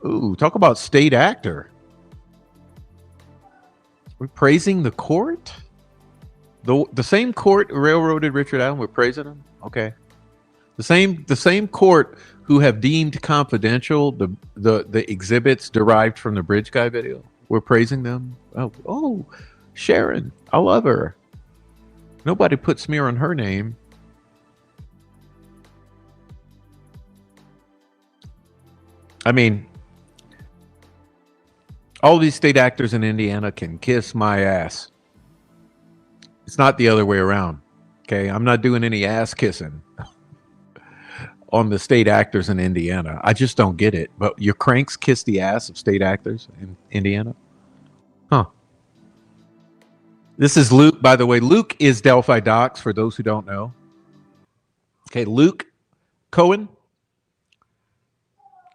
ooh, talk about state actor. We're praising the court? The same court who railroaded Richard Allen, we're praising him? Okay. The same court who have deemed confidential the exhibits derived from the Bridge Guy video. We're praising them. Oh, Sharon, I love her. Nobody put smear on her name. I mean, all these state actors in Indiana can kiss my ass. It's not the other way around. Okay, I'm not doing any ass kissing on the state actors in Indiana. I just don't get it. But your cranks kiss the ass of state actors in Indiana? Huh. This is Luke, by the way. Luke is Delphi Docs, for those who don't know. Okay, Luke Cohen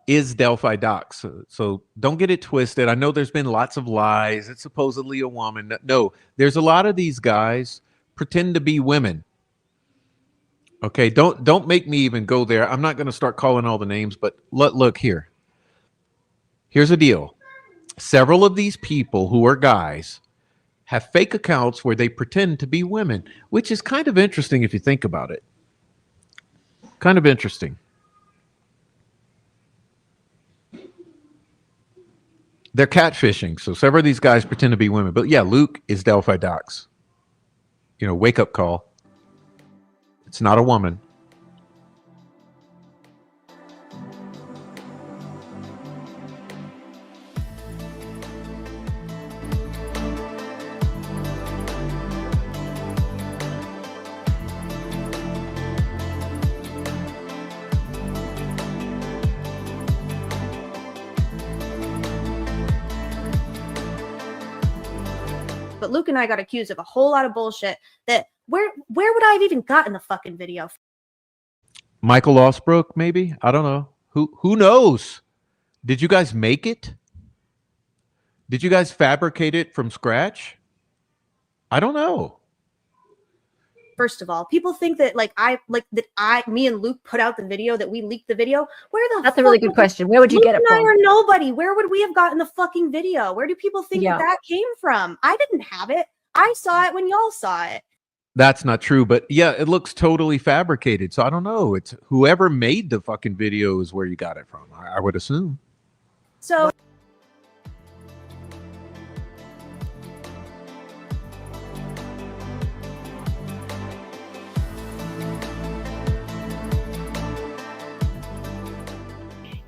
is Delphi Docs. So don't get it twisted. I know there's been lots of lies. It's supposedly a woman. No, there's a lot of these guys pretend to be women. Okay, don't make me even go there. I'm not going to start calling all the names, but look here. Here's the deal. Several of these people who are guys have fake accounts where they pretend to be women, which is kind of interesting if you think about it. Kind of interesting. they're catfishing. So several of these guys pretend to be women. But yeah, Luke is Delphi Docs. You know, wake up call. It's not a woman. But Luke and I got accused of a whole lot of bullshit that where would I have even gotten the fucking video? Michael Osbrook, maybe? I don't know. Who knows? Did you guys make it? Did you guys fabricate it from scratch? I don't know. First of all, people think that me and Luke put out the video, that we leaked the video. That's a really good question. Where would you get it from? Luke and I are nobody. Where would we have gotten the fucking video? Where do people think that came from? I didn't have it. I saw it when y'all saw it. That's not true, but yeah, it looks totally fabricated. So I don't know. It's whoever made the fucking video is where you got it from. I would assume. So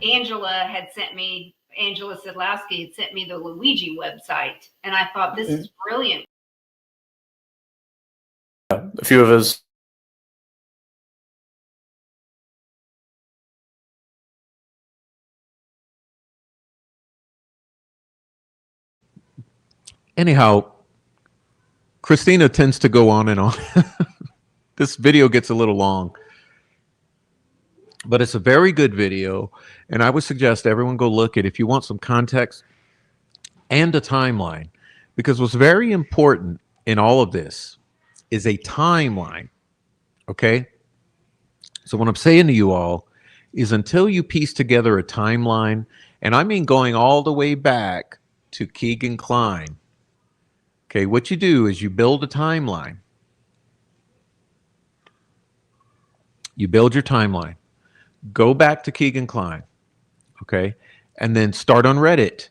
Angela Sedlowski had sent me the Luigi website, and I thought, this is brilliant. A few of us. Anyhow, Christina tends to go on and on. This video gets a little long, but it's a very good video, and I would suggest everyone go look at it if you want some context and a timeline, because what's very important in all of this is a timeline. Okay, so what I'm saying to you all is, until you piece together a timeline, and I mean going all the way back to Keegan Kline, okay, what you do is you build a timeline. You build your timeline. Go back to Keegan Kline, okay, and then start on Reddit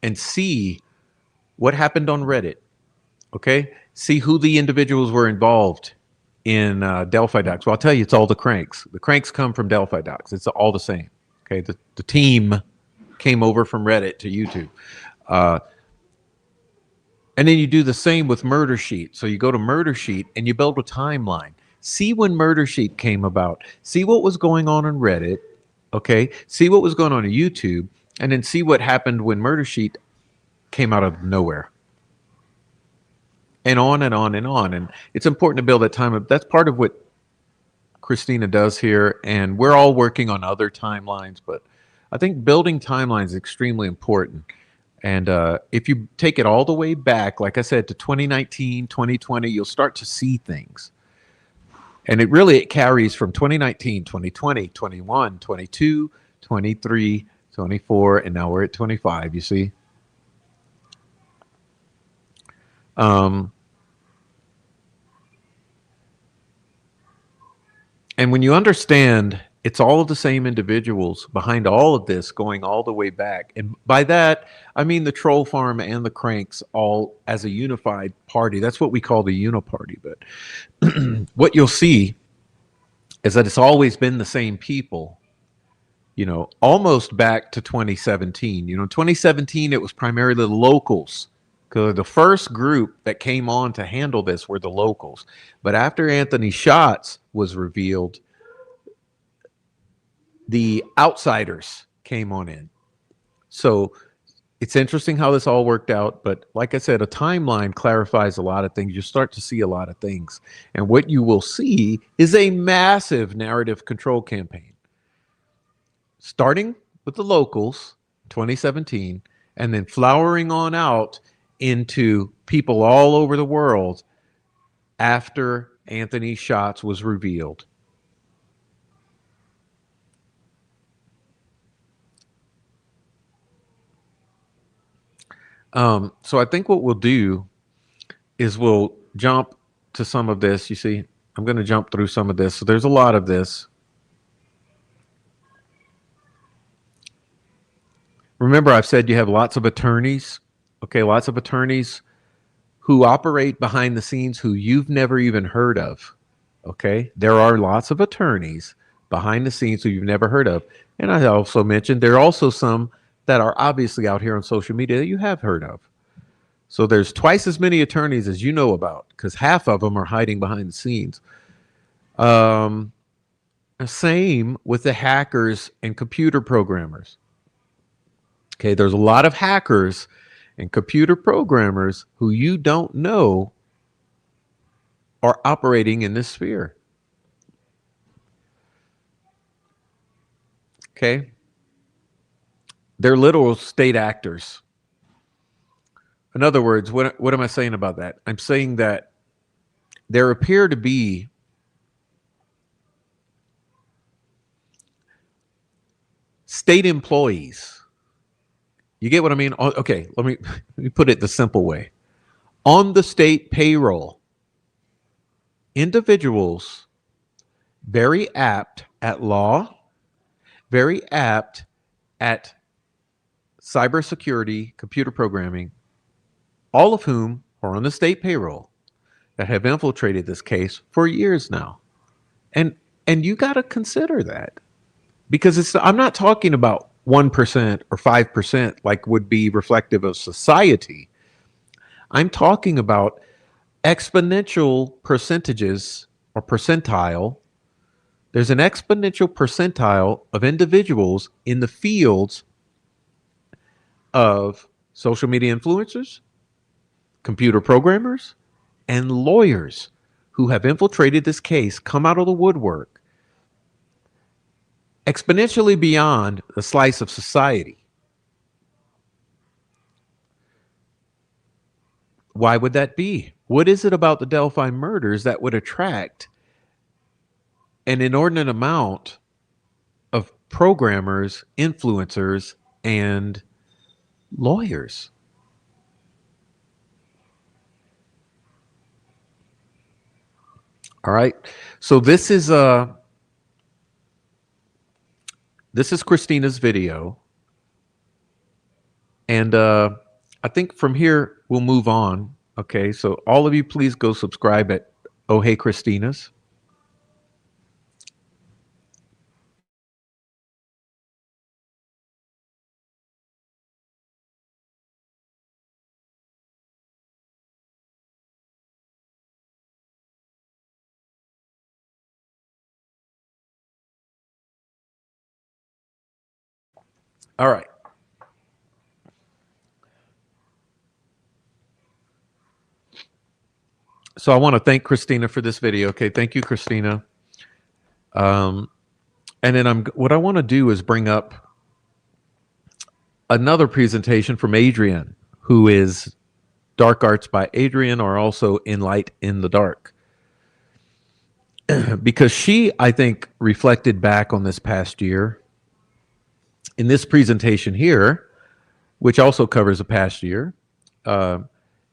and see what happened on Reddit, okay? See who the individuals were involved in Delphi Docs. Well, I'll tell you, it's all the cranks. The cranks come from Delphi Docs. It's all the same, okay? The team came over from Reddit to YouTube. And then you do the same with Murder Sheet. So you go to Murder Sheet and you build a timeline. See when Murder Sheet came about. See what was going on Reddit, okay? See what was going on YouTube, and then see what happened when Murder Sheet came out of nowhere. And on and on and on. And it's important to build that time. That's part of what Christina does here, and we're all working on other timelines, but I think building timelines is extremely important. And if you take it all the way back, like I said, to 2019, 2020, you'll start to see things. And it carries from 2019, 2020, 21, 22, 23, 24, and now we're at 25, you see? And when you understand it's all of the same individuals behind all of this, going all the way back. And by that, I mean the Troll Farm and the Cranks all as a unified party. That's what we call the Uniparty. But what you'll see is that it's always been the same people, you know, almost back to 2017. You know, 2017, it was primarily the locals, because the first group that came on to handle this were the locals. But after Anthony Shots was revealed, the outsiders came on in. So it's interesting how this all worked out. But like I said, a timeline clarifies a lot of things. You start to see a lot of things. And what you will see is a massive narrative control campaign, starting with the locals, 2017, and then flowering on out into people all over the world after Anthony Shots was revealed. So I think what we'll do is we'll jump to some of this. You see, I'm going to jump through some of this. So there's a lot of this. remember I've said you have lots of attorneys, okay, lots of attorneys who operate behind the scenes who you've never even heard of, okay? There are lots of attorneys behind the scenes who you've never heard of. And I also mentioned there are also some that are obviously out here on social media that you have heard of. So there's twice as many attorneys as you know about, because half of them are hiding behind the scenes. Same with the hackers and computer programmers. Okay, there's a lot of hackers and computer programmers who you don't know are operating in this sphere. Okay, they're literal state actors. In other words, what am I saying about that? I'm saying that there appear to be state employees. You get what I mean? Okay, let me put it the simple way. On the state payroll, individuals very apt at law, very apt at cybersecurity, computer programming, all of whom are on the state payroll that have infiltrated this case for years now. And you got to consider that, because I'm not talking about 1% or 5% like would be reflective of society. I'm talking about exponential percentages or percentile. There's an exponential percentile of individuals in the fields of social media influencers, computer programmers, and lawyers who have infiltrated this case, come out of the woodwork, exponentially beyond the slice of society. Why would that be? What is it about the Delphi murders that would attract an inordinate amount of programmers, influencers, and lawyers? All right. So this is Christina's video. And I think from here we'll move on. Okay. So all of you, please go subscribe at Oh Hey Christina's. All right. So I want to thank Christina for this video. Okay, thank you, Christina. And then what I want to do is bring up another presentation from Adrian, who is Dark Arts by Adrian, or also In Light in the Dark. Because she, I think, reflected back on this past year in this presentation here, which also covers the past year.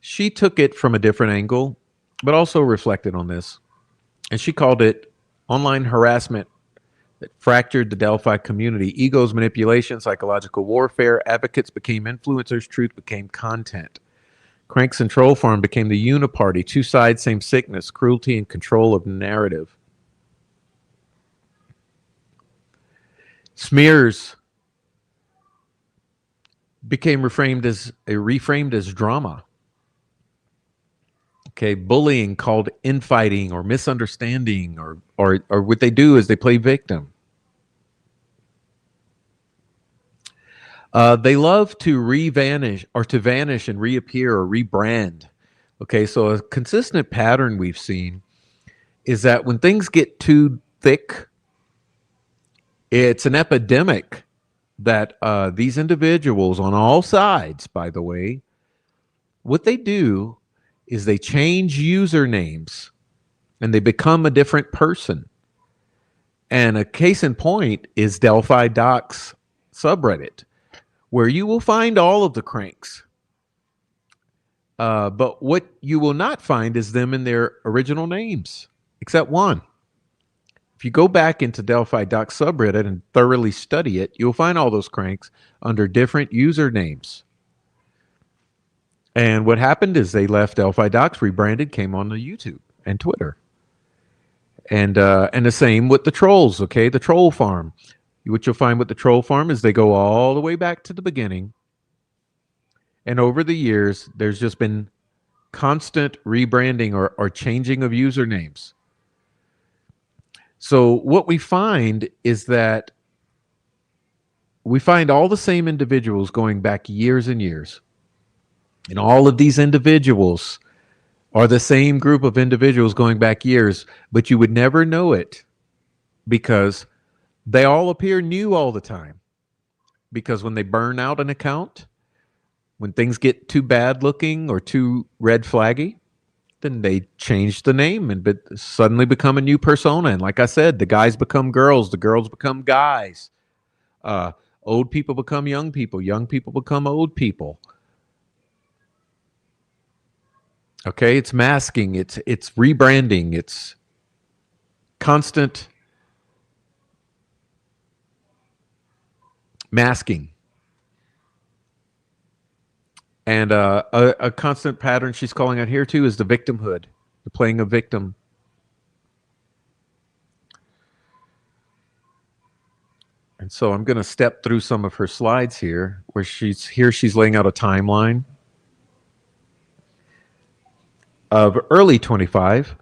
She took it from a different angle, but also reflected on this. And she called it online harassment that fractured the Delphi community. Egos, manipulation, psychological warfare. Advocates became influencers. Truth became content. Cranks and Troll Farm became the uniparty. Two sides, same sickness. Cruelty and control of narrative. Smears became reframed as drama. Okay, bullying called infighting or misunderstanding, or what they do is they play victim. They love to vanish and reappear or rebrand. Okay, so a consistent pattern we've seen is that when things get too thick, it's an epidemic that these individuals on all sides, by the way, what they do is they change usernames and they become a different person. And a case in point is Delphi Docs subreddit, where you will find all of the cranks. But what you will not find is them in their original names, except one. if you go back into Delphi doc subreddit and thoroughly study it, you'll find all those cranks under different usernames. And what happened is they left Delphi docs, rebranded, came on to YouTube and Twitter. And the same with the trolls, okay? The troll farm. What you'll find with the troll farm is they go all the way back to the beginning. And over the years, there's just been constant rebranding or changing of usernames. So what we find is that we find all the same individuals going back years and years. And all of these individuals are the same group of individuals going back years, but you would never know it because they all appear new all the time. Because when they burn out an account, when things get too bad looking or too red flaggy, then they change the name and suddenly become a new persona. And like I said, the guys become girls, the girls become guys. Old people become young people become old people. Okay, it's masking, it's rebranding, it's constant masking. And a constant pattern she's calling out here too is the victimhood, the playing a victim. And so I'm going to step through some of her slides here, where she's laying out a timeline of early 25.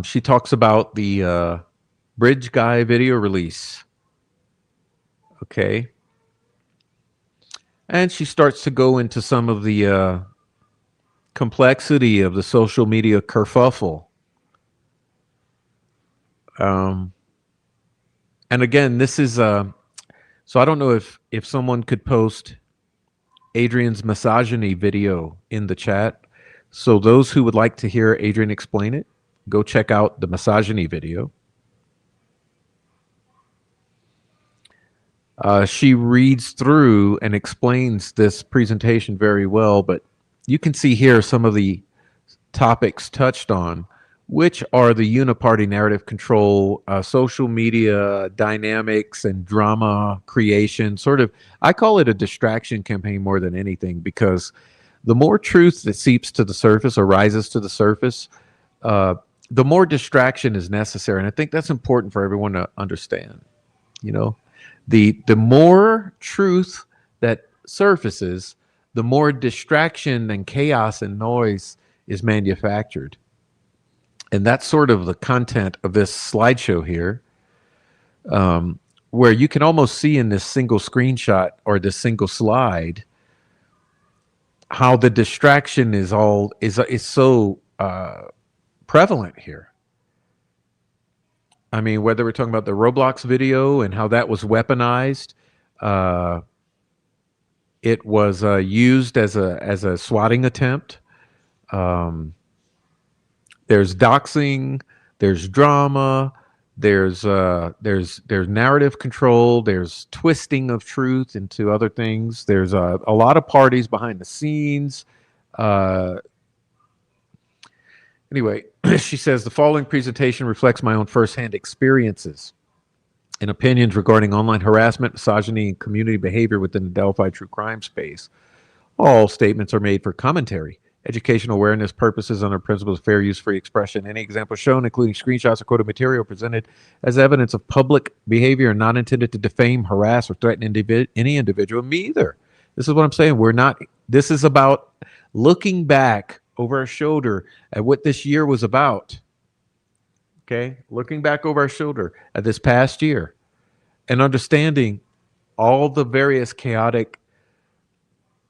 She talks about the Bridge Guy video release. Okay. And she starts to go into some of the complexity of the social media kerfuffle. And again, this is so I don't know if someone could post Adrian's misogyny video in the chat. So those who would like to hear Adrian explain it, go check out the misogyny video. She reads through and explains this presentation very well, but you can see here some of the topics touched on, which are the uniparty narrative control, social media dynamics and drama creation. Sort of, I call it a distraction campaign more than anything, because the more truth that seeps to the surface or rises to the surface, the more distraction is necessary. And I think that's important for everyone to understand. You know, the more truth that surfaces, the more distraction and chaos and noise is manufactured. And that's sort of the content of this slideshow here, where you can almost see in this single screenshot or this single slide how the distraction is so prevalent here. I mean, whether we're talking about the Roblox video and how that was weaponized, it was used as a swatting attempt. There's doxing, there's drama, there's narrative control, there's twisting of truth into other things. There's a lot of parties behind the scenes. Anyway, she says the following presentation reflects my own firsthand experiences and opinions regarding online harassment, misogyny, and community behavior within the Delphi true crime space. All statements are made for commentary, educational awareness purposes under principles of fair use, free expression. Any examples shown, including screenshots or quoted material presented as evidence of public behavior, are not intended to defame, harass, or threaten any individual. Me either. This is what I'm saying. This is about looking back over our shoulder at what this year was about. Okay? Looking back over our shoulder at this past year and understanding all the various chaotic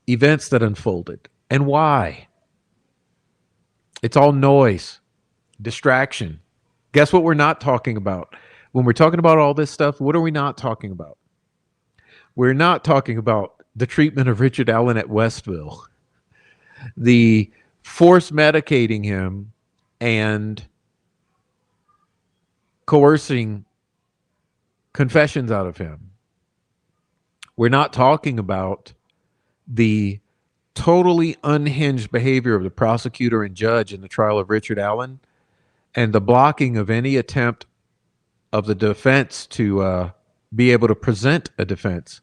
events that unfolded and why. It's all noise, distraction. Guess what we're not talking about? When we're talking about all this stuff, what are we not talking about? We're not talking about the treatment of Richard Allen at Westville, the force medicating him and coercing confessions out of him. We're not talking about the totally unhinged behavior of the prosecutor and judge in the trial of Richard Allen and the blocking of any attempt of the defense to be able to present a defense.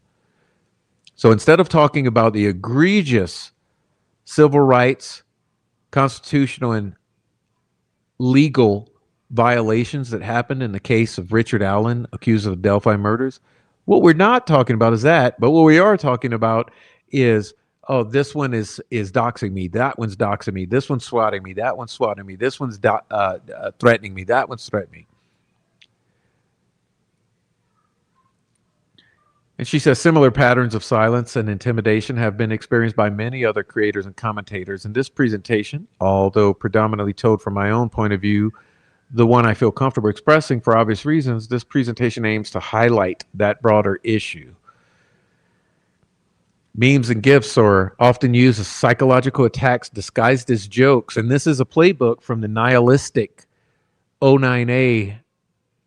So instead of talking about the egregious civil rights, constitutional, and legal violations that happened in the case of Richard Allen, accused of the Delphi murders, what we're not talking about is that, but what we are talking about is, oh, this one is doxing me, that one's doxing me, this one's swatting me, that one's swatting me, this one's threatening me, that one's threatening me. And she says similar patterns of silence and intimidation have been experienced by many other creators and commentators. In this presentation, although predominantly told from my own point of view, the one I feel comfortable expressing for obvious reasons, this presentation aims to highlight that broader issue. Memes and GIFs are often used as psychological attacks disguised as jokes. And this is a playbook from the nihilistic 09A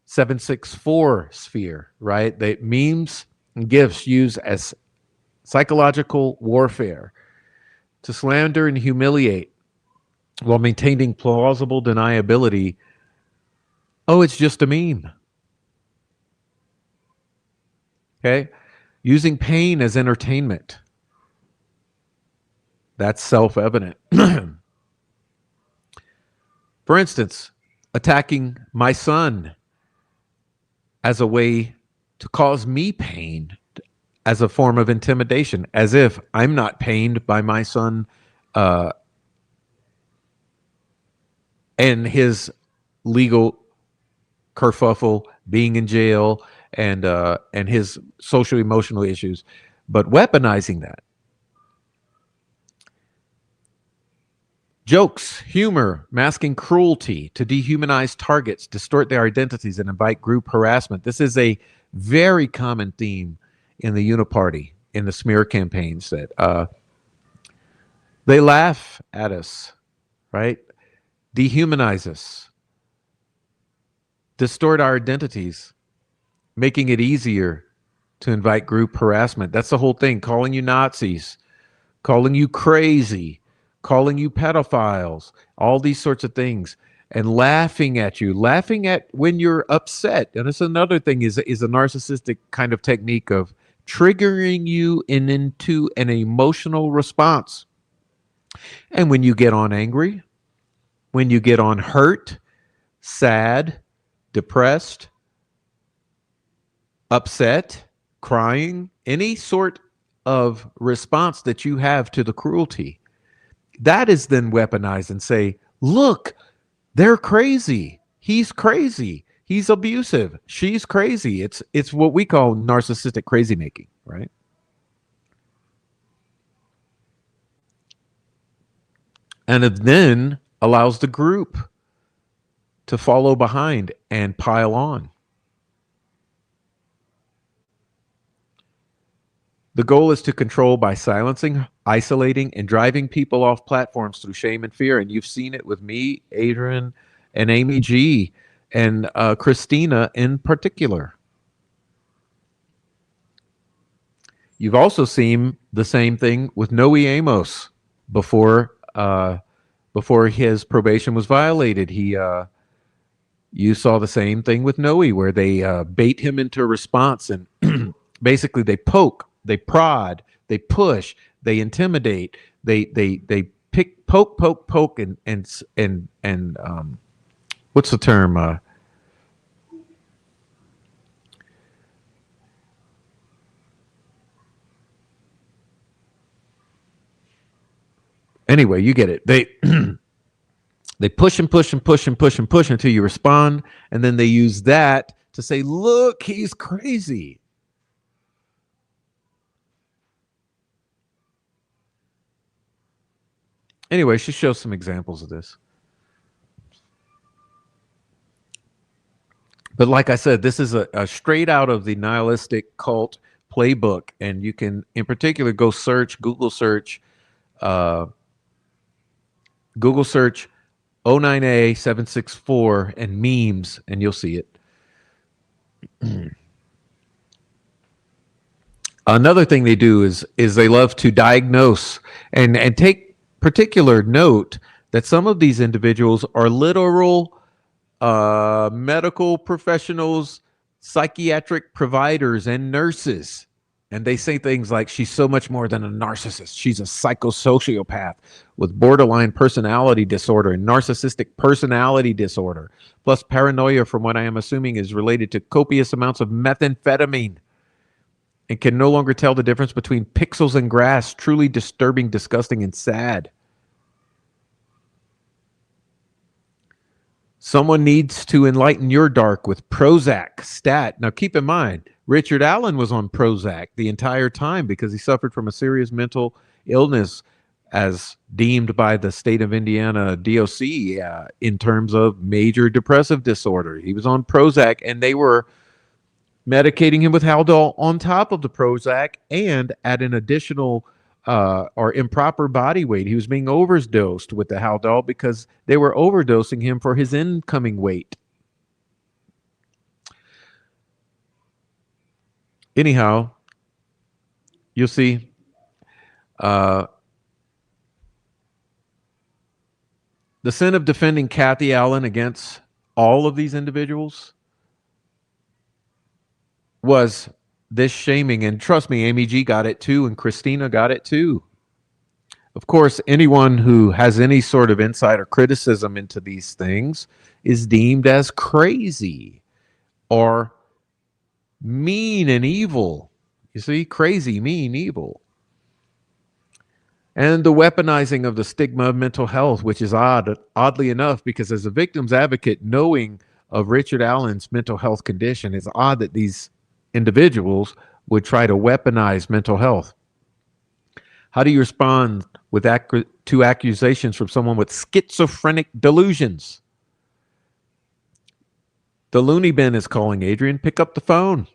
764 sphere, right? That memes and GIFs used as psychological warfare to slander and humiliate while maintaining plausible deniability. Oh, it's just a meme. Okay? Using pain as entertainment. That's self-evident. For instance, attacking my son as a way to cause me pain, as a form of intimidation, as if I'm not pained by my son and his legal kerfuffle, being in jail, and his social emotional issues, but weaponizing that. Jokes, humor, masking cruelty to dehumanize targets, distort their identities, and invite group harassment. This is a very common theme in the Uniparty, in the smear campaigns, that they laugh at us, right? Dehumanize us, distort our identities, making it easier to invite group harassment. That's the whole thing. Calling you Nazis, calling you crazy, calling you pedophiles, all these sorts of things, and laughing at you, laughing at when you're upset. And it's another thing, is a narcissistic kind of technique of triggering you into an emotional response. And when you get on angry, when you get on hurt, sad, depressed, upset, crying, any sort of response that you have to the cruelty, that is then weaponized and say, look, they're crazy. He's crazy. He's abusive. She's crazy. It's what we call narcissistic crazy making, right? And it then allows the group to follow behind and pile on. The goal is to control by silencing, isolating, and driving people off platforms through shame and fear. And you've seen it with me, Adrian, and Amy G, and Christina in particular. You've also seen the same thing with Noe Amos before his probation was violated. You saw the same thing with Noe, where they bait him into a response, and basically they poke, they prod, they push, they intimidate, they poke, and what's the term? Anyway, you get it. They push and push and push and push and push until you respond, and then they use that to say, look, he's crazy. Anyway, she shows some examples of this. But like I said, this is a straight out of the nihilistic cult playbook, and you can, in particular, go search, Google search 09A 764 and memes, and you'll see it. Another thing they do is they love to diagnose and take particular note that some of these individuals are literal medical professionals, psychiatric providers, and nurses. And they say things like, she's so much more than a narcissist. She's a psychosociopath with borderline personality disorder and narcissistic personality disorder, plus paranoia, from what I am assuming is related to copious amounts of methamphetamine, and can no longer tell the difference between pixels and grass. Truly disturbing, disgusting, and sad. Someone needs to enlighten your dark with Prozac stat. Now, keep in mind, Richard Allen was on Prozac the entire time because he suffered from a serious mental illness as deemed by the state of Indiana DOC in terms of major depressive disorder. He was on Prozac, and they were medicating him with Haldol on top of the Prozac and at an additional or improper body weight. He was being overdosed with the Haldol because they were overdosing him for his incoming weight. Anyhow, you'll see the sin of defending Kathy Allen against all of these individuals was this shaming. And trust me, Amy G got it too, and Christina got it too. Of course, anyone who has any sort of insight or criticism into these things is deemed as crazy or mean and evil. You see, crazy, mean, evil. And the weaponizing of the stigma of mental health, which is oddly enough, because as a victim's advocate, knowing of Richard Allen's mental health condition, it's odd that these individuals would try to weaponize mental health. How do you respond with to accusations from someone with schizophrenic delusions? The loony bin is calling. Adrian, pick up the phone.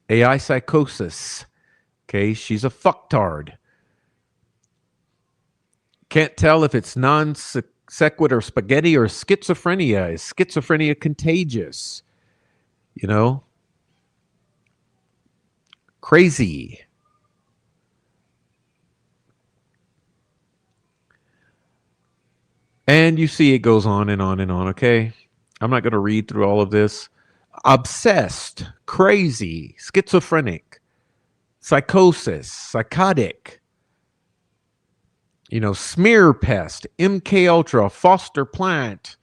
AI psychosis. Okay, she's a fucktard. Can't tell if it's non sequitur spaghetti or schizophrenia. Is schizophrenia contagious? You know? Crazy. And you see it goes on and on and on, okay? I'm not going to read through all of this. Obsessed, crazy, schizophrenic, psychosis, psychotic, you know, smear pest, MK Ultra, foster plant,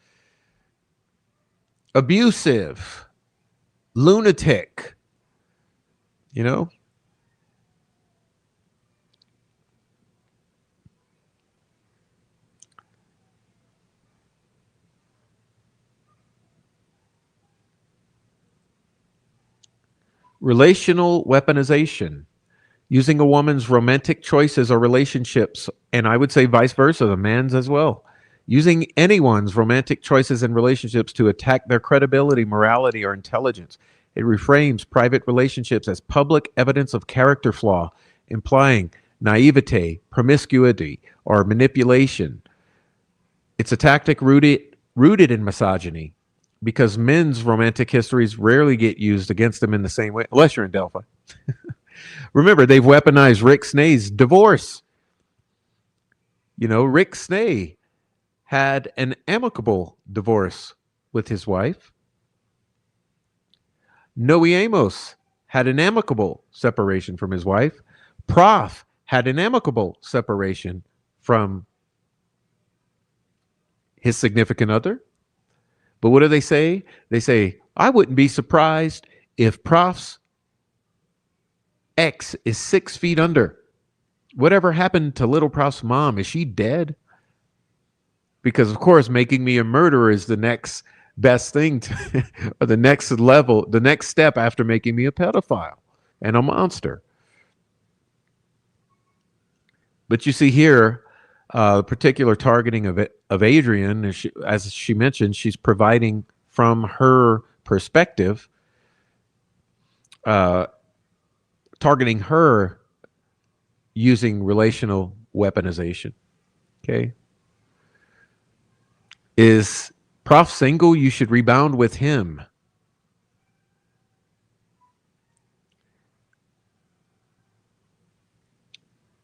abusive, lunatic, you know? Relational weaponization, using a woman's romantic choices or relationships, and I would say vice versa, the man's as well. Using anyone's romantic choices and relationships to attack their credibility, morality, or intelligence. It reframes private relationships as public evidence of character flaw, implying naivete, promiscuity, or manipulation. It's a tactic rooted in misogyny, because men's romantic histories rarely get used against them in the same way, unless you're in Delphi. Remember, they've weaponized Rick Snay's divorce. You know, Rick Snay had an amicable divorce with his wife. Noe Amos had an amicable separation from his wife. Prof had an amicable separation from his significant other. But what do they say? They say, I wouldn't be surprised if Prof's ex is 6 feet under. Whatever happened to little Prof's mom? Is she dead? Because, of course, making me a murderer is the next best thing, or the next level, the next step after making me a pedophile and a monster. But you see here, the particular targeting of Adrian, as she mentioned, she's providing from her perspective, targeting her using relational weaponization. Okay. Is Prof single? You should rebound with him.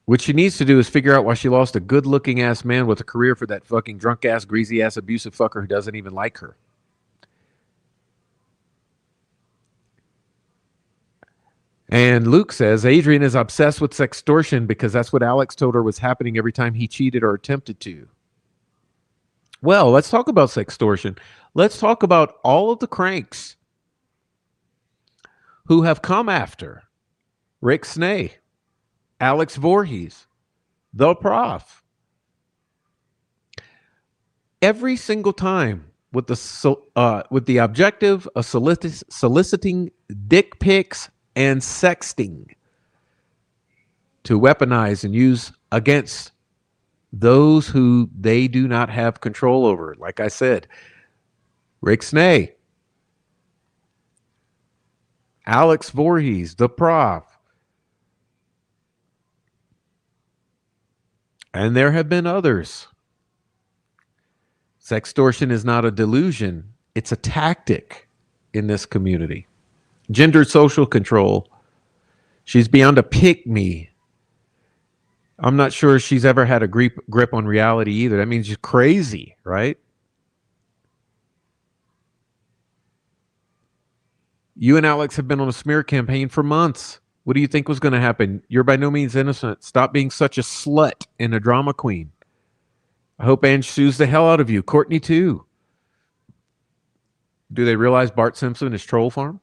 What she needs to do is figure out why she lost a good-looking ass man with a career for that fucking drunk ass, greasy ass, abusive fucker who doesn't even like her. And Luke says, Adrian is obsessed with sextortion because that's what Alex told her was happening every time he cheated or attempted to. Well, let's talk about sextortion. Let's talk about all of the cranks who have come after Rick Snay, Alex Voorhees, the Prof. Every single time with the objective of soliciting dick pics and sexting to weaponize and use against those who they do not have control over. Like I said, Rick Snay, Alex Voorhees, the Prof. And there have been others. Sextortion is not a delusion. It's a tactic in this community. Gender social control. She's beyond a pick me. I'm not sure she's ever had a grip on reality either. That means she's crazy, right? You and Alex have been on a smear campaign for months. What do you think was going to happen? You're by no means innocent. Stop being such a slut and a drama queen. I hope Ange sues the hell out of you. Courtney, too. Do they realize Bart Simpson is Troll Farm?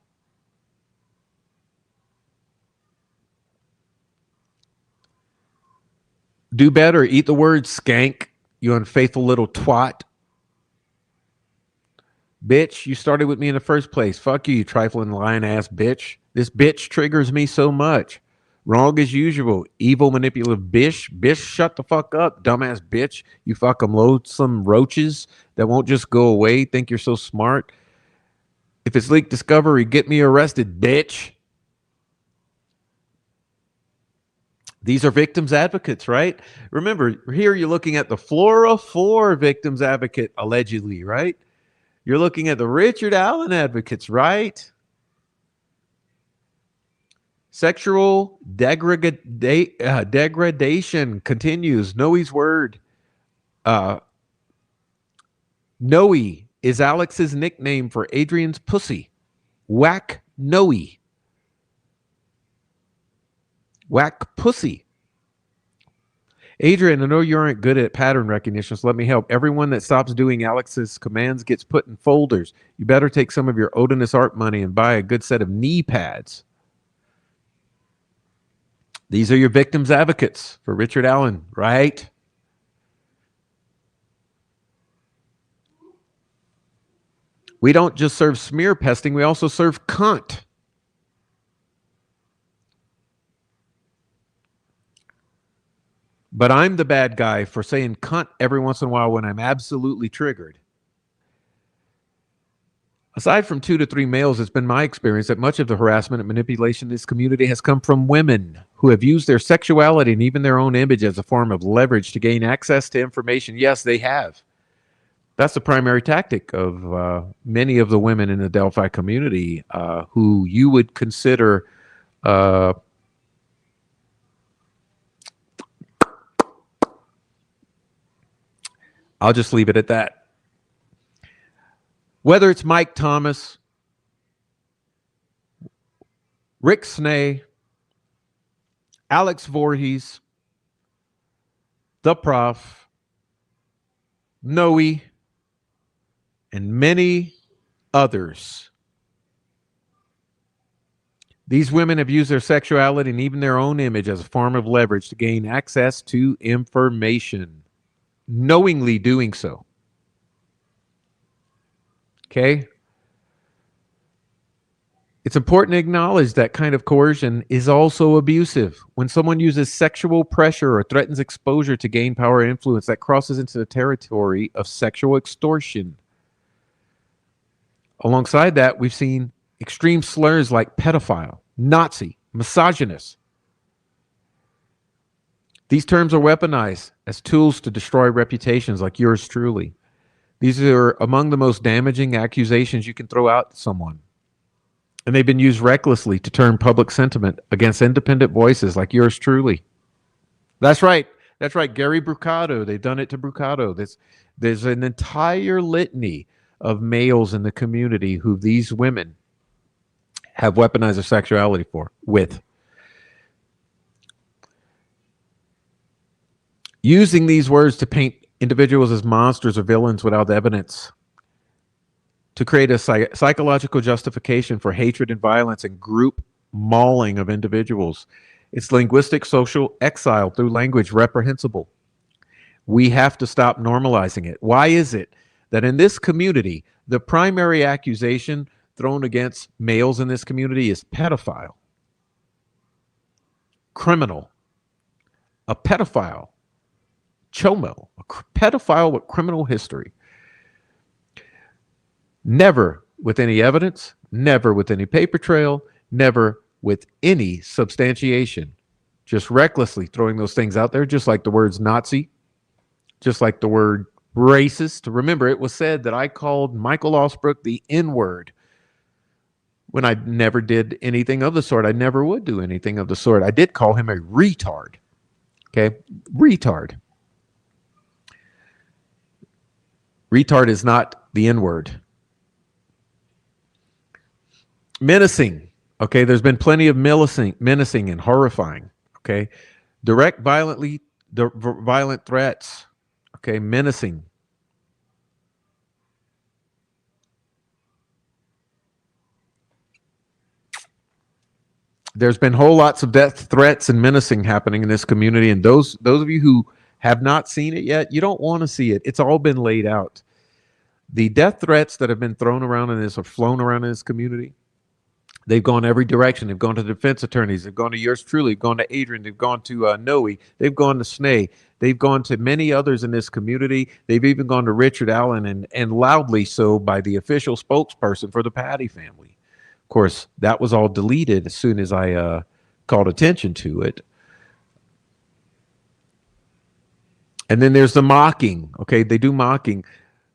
Do better. Eat the word skank, you unfaithful little twat. Bitch, you started with me in the first place. Fuck you, you trifling lying ass bitch. This bitch triggers me so much. Wrong as usual. Evil, manipulative bitch. Bitch, shut the fuck up, dumbass bitch. You fucking loathsome roaches that won't just go away. Think you're so smart. If it's leak discovery, get me arrested, bitch. These are victims advocates, right? Remember, here you're looking at the Flora 4 victims advocate, allegedly, right? You're looking at the Richard Allen advocates, right? Sexual degradation continues. Noe's word. Noe is Alex's nickname for Adrian's pussy. Whack Noe. Whack pussy. Adrian, I know you aren't good at pattern recognition, so let me help. Everyone that stops doing Alex's commands gets put in folders. You better take some of your Odinist art money and buy a good set of knee pads. These are your victims advocates for Richard Allen, right? We don't just serve smear pesting, we also serve cunt. But I'm the bad guy for saying cunt every once in a while when I'm absolutely triggered. Aside from 2 to 3 males, it's been my experience that much of the harassment and manipulation in this community has come from women who have used their sexuality and even their own image as a form of leverage to gain access to information. Yes, they have. That's the primary tactic of many of the women in the Delphi community who you would consider I'll just leave it at that. Whether it's Mike Thomas, Rick Snay, Alex Voorhees, the Prof, Noe, and many others. These women have used their sexuality and even their own image as a form of leverage to gain access to information, knowingly doing so. Okay? It's important to acknowledge that kind of coercion is also abusive. When someone uses sexual pressure or threatens exposure to gain power and influence, that crosses into the territory of sexual extortion. Alongside that, we've seen extreme slurs like pedophile, Nazi, misogynist. These terms are weaponized as tools to destroy reputations like yours truly. These are among the most damaging accusations you can throw out at someone. And they've been used recklessly to turn public sentiment against independent voices like yours truly. That's right. That's right. Gary Brucato. They've done it to Brucato. There's an entire litany of males in the community who these women have weaponized their sexuality with. Using these words to paint individuals as monsters or villains without evidence, to create a psychological justification for hatred and violence and group mauling of individuals. It's linguistic social exile through language, reprehensible. We have to stop normalizing it. Why is it that in this community, the primary accusation thrown against males in this community is pedophile, criminal, a pedophile, chomo, a pedophile with criminal history? Never with any evidence, never with any paper trail, never with any substantiation. Just recklessly throwing those things out there, just like the words Nazi, just like the word racist. Remember, it was said that I called Michael Osbrook the N-word when I never did anything of the sort. I never would do anything of the sort. I did call him a retard. Okay? Retard. Retard is not the N-word. Menacing. Okay, there's been plenty of menacing and horrifying. Okay, direct violent threats. Okay, menacing. There's been whole lots of death threats and menacing happening in this community, and those of you who have not seen it yet, you don't want to see it. It's all been laid out. The death threats that have been thrown around in this or flown around in this community, they've gone every direction. They've gone to defense attorneys. They've gone to yours truly. They've gone to Adrian. They've gone to Noe. They've gone to Snay. They've gone to many others in this community. They've even gone to Richard Allen and loudly so by the official spokesperson for the Patty family. Of course, that was all deleted as soon as I called attention to it. And then there's the mocking. Okay, they do mocking.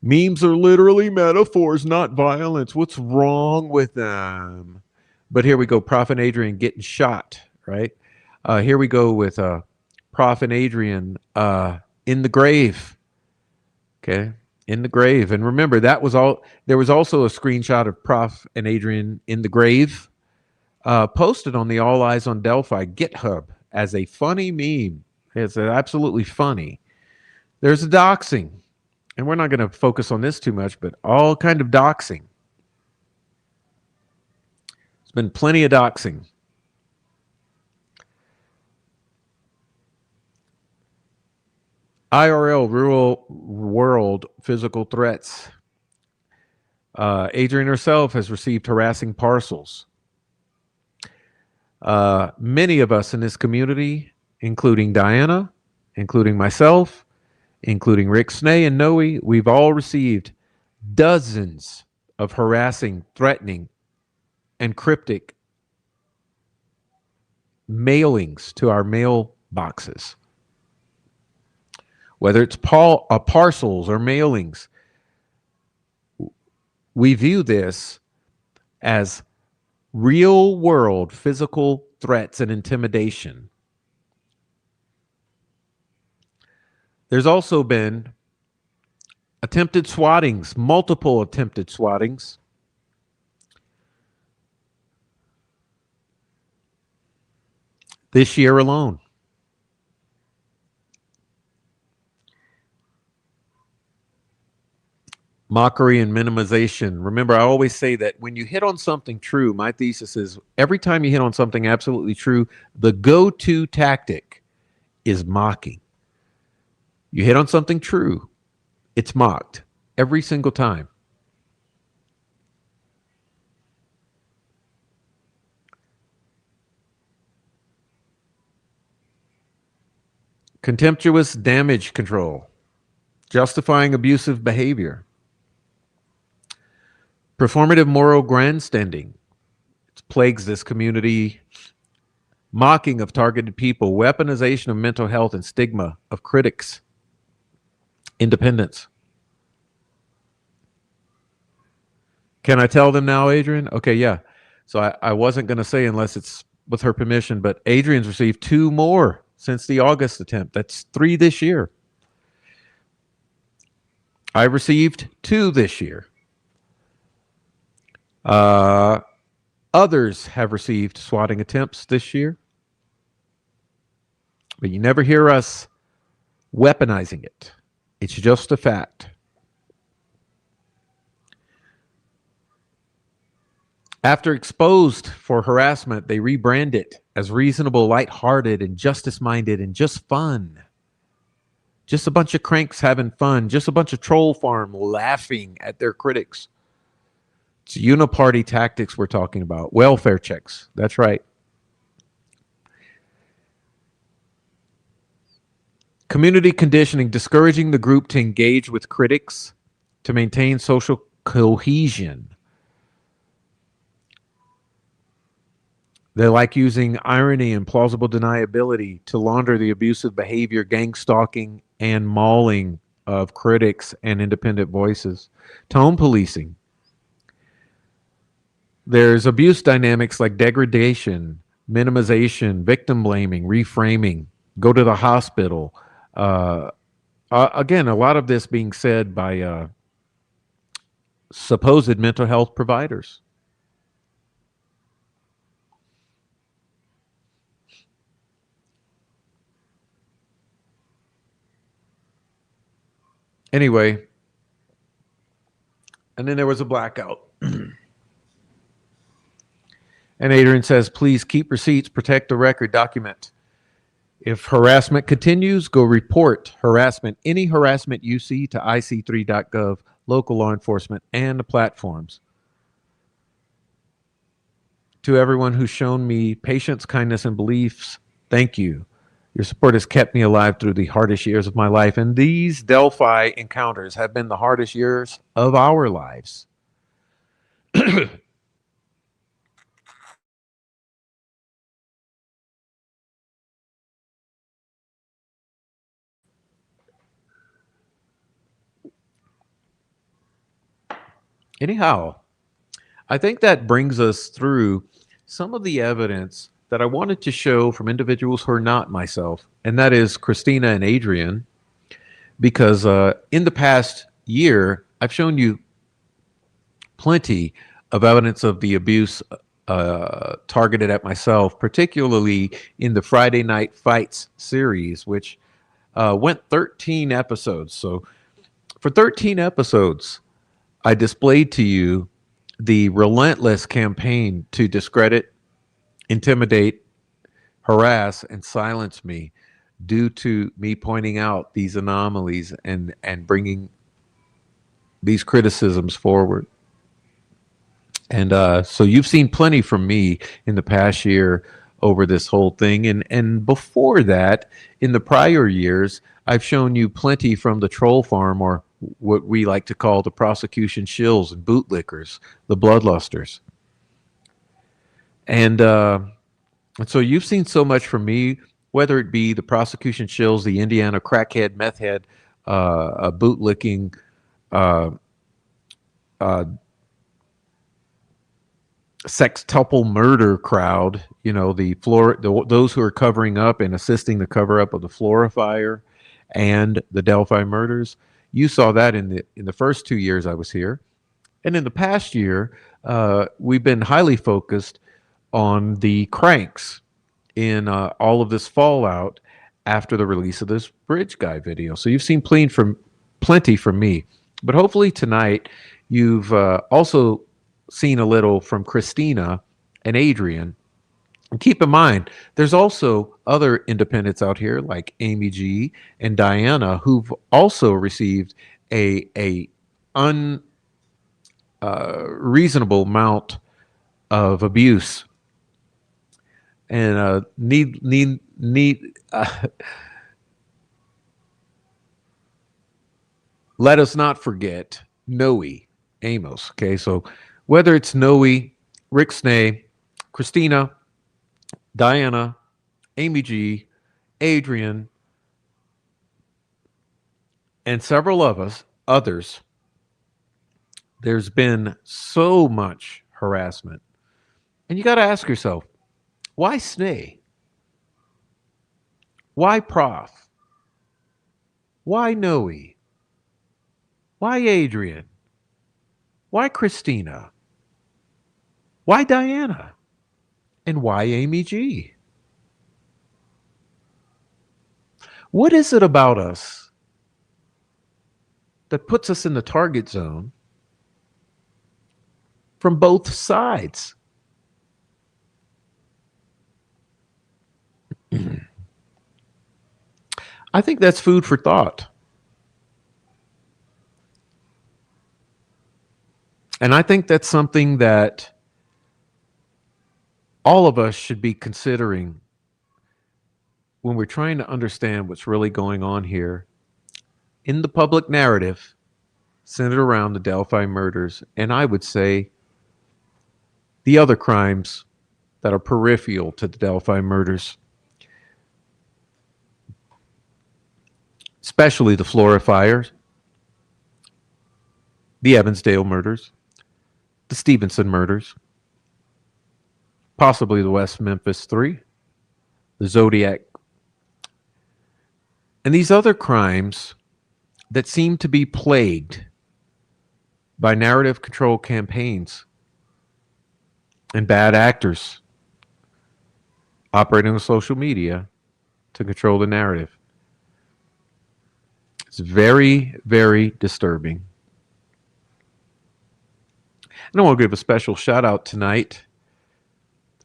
Memes are literally metaphors, not violence. What's wrong with them? But here we go, Prof and Adrian getting shot, right? Here we go with Prof and Adrian in the grave, okay? In the grave. And remember, that was all. There was also a screenshot of Prof and Adrian in the grave posted on the All Eyes on Delphi GitHub as a funny meme. It's absolutely funny. There's a doxing. And we're not going to focus on this too much, but all kind of doxing. There's been plenty of doxing. IRL, real world physical threats. Adrian herself has received harassing parcels. Many of us in this community, including Diana, including myself, including Rick Snay and Noe, we've all received dozens of harassing, threatening, and cryptic mailings to our mail boxes. Whether it's parcels or mailings, we view this as real world physical threats and intimidation. There's also been attempted swattings, multiple attempted swattings. This year alone. Mockery and minimization. Remember, I always say that when you hit on something true, my thesis is every time you hit on something absolutely true, the go-to tactic is mocking. You hit on something true, it's mocked every single time. Contemptuous damage control, justifying abusive behavior. Performative moral grandstanding. It plagues this community. Mocking of targeted people, weaponization of mental health and stigma of critics. Independence. Can I tell them now, Adrian? Okay, yeah. So I wasn't going to say unless it's with her permission, but Adrian's received 2 more since the August attempt. That's 3 this year. I received 2 this year. Others have received swatting attempts this year, but you never hear us weaponizing it. It's just a fact. After exposed for harassment, they rebrand it as reasonable, lighthearted, and justice-minded, and just fun. Just a bunch of cranks having fun. Just a bunch of troll farm laughing at their critics. It's uniparty tactics we're talking about. Welfare checks. That's right. Community conditioning, discouraging the group to engage with critics to maintain social cohesion. They like using irony and plausible deniability to launder the abusive behavior, gang stalking, and mauling of critics and independent voices. Tone policing. There's abuse dynamics like degradation, minimization, victim blaming, reframing, go to the hospital. Again, a lot of this being said by supposed mental health providers. Anyway, and then there was a blackout. And Adrian says, please keep receipts, protect the record, document. If harassment continues, go report harassment, any harassment you see to ic3.gov, local law enforcement, and the platforms. To everyone who's shown me patience, kindness, and beliefs, thank you. Your support has kept me alive through the hardest years of my life, and these Delphi encounters have been the hardest years of our lives. Anyhow, I think that brings us through some of the evidence that I wanted to show from individuals who are not myself, and that is Christina and Adrian, because in the past year, I've shown you plenty of evidence of the abuse targeted at myself, particularly in the Friday Night Fights series, which went 13 episodes. So for 13 episodes, I displayed to you the relentless campaign to discredit, intimidate, harass, and silence me due to me pointing out these anomalies and bringing these criticisms forward. And so you've seen plenty from me in the past year over this whole thing. And before that, in the prior years, I've shown you plenty from the troll farm, or what we like to call the prosecution shills and bootlickers, the bloodlusters. And so you've seen so much from me, whether it be the prosecution shills, the Indiana crackhead, meth head, bootlicking, sextuple murder crowd, you know, those who are covering up and assisting the cover up of the Flora fire and the Delphi murders. You saw that in the first 2 years I was here. And in the past year, we've been highly focused on the cranks in all of this fallout after the release of this Bridge Guy video. So you've seen plenty from me. But hopefully tonight you've also seen a little from Christina and Adrian. And keep in mind, there's also other independents out here like Amy G and Diana who've also received a unreasonable amount of abuse. And let us not forget Noe Amos. Okay, so whether it's Noe, Rick Snay, Christina, Diana, Amy G, Adrian, and several of us, others, there's been so much harassment. And you got to ask yourself, why Snay? Why Prof? Why Noe? Why Adrian? Why Christina? Why Diana? And why Amy G? What is it about us that puts us in the target zone from both sides? I think that's food for thought. And I think that's something that all of us should be considering when we're trying to understand what's really going on here in the public narrative centered around the Delphi murders, and I would say the other crimes that are peripheral to the Delphi murders, especially the Florida fires, the Evansdale murders, the Stevenson murders, possibly the West Memphis 3, the Zodiac, and these other crimes that seem to be plagued by narrative control campaigns and bad actors operating on social media to control the narrative. It's very, very disturbing. And I want to give a special shout out tonight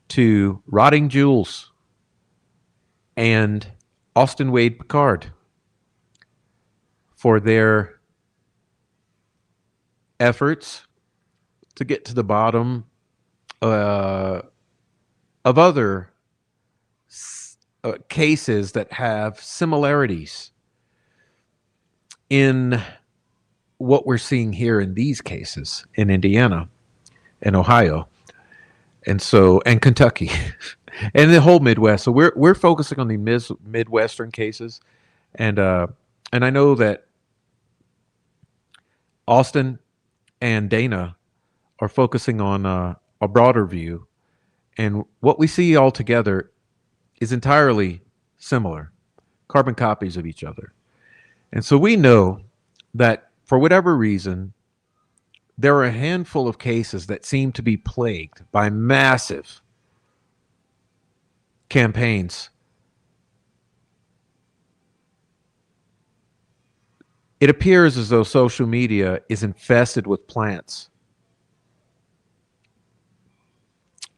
to Rotting Jules and Austin Wade Picard for their efforts to get to the bottom of other cases that have similarities in what we're seeing here in these cases in Indiana and Ohio, and Kentucky and the whole Midwest. So we're focusing on the Midwestern cases, and I know that Austin and Dana are focusing on a broader view, and what we see all together is entirely similar, carbon copies of each other. And so we know that for whatever reason, there are a handful of cases that seem to be plagued by massive campaigns. It appears as though social media is infested with plants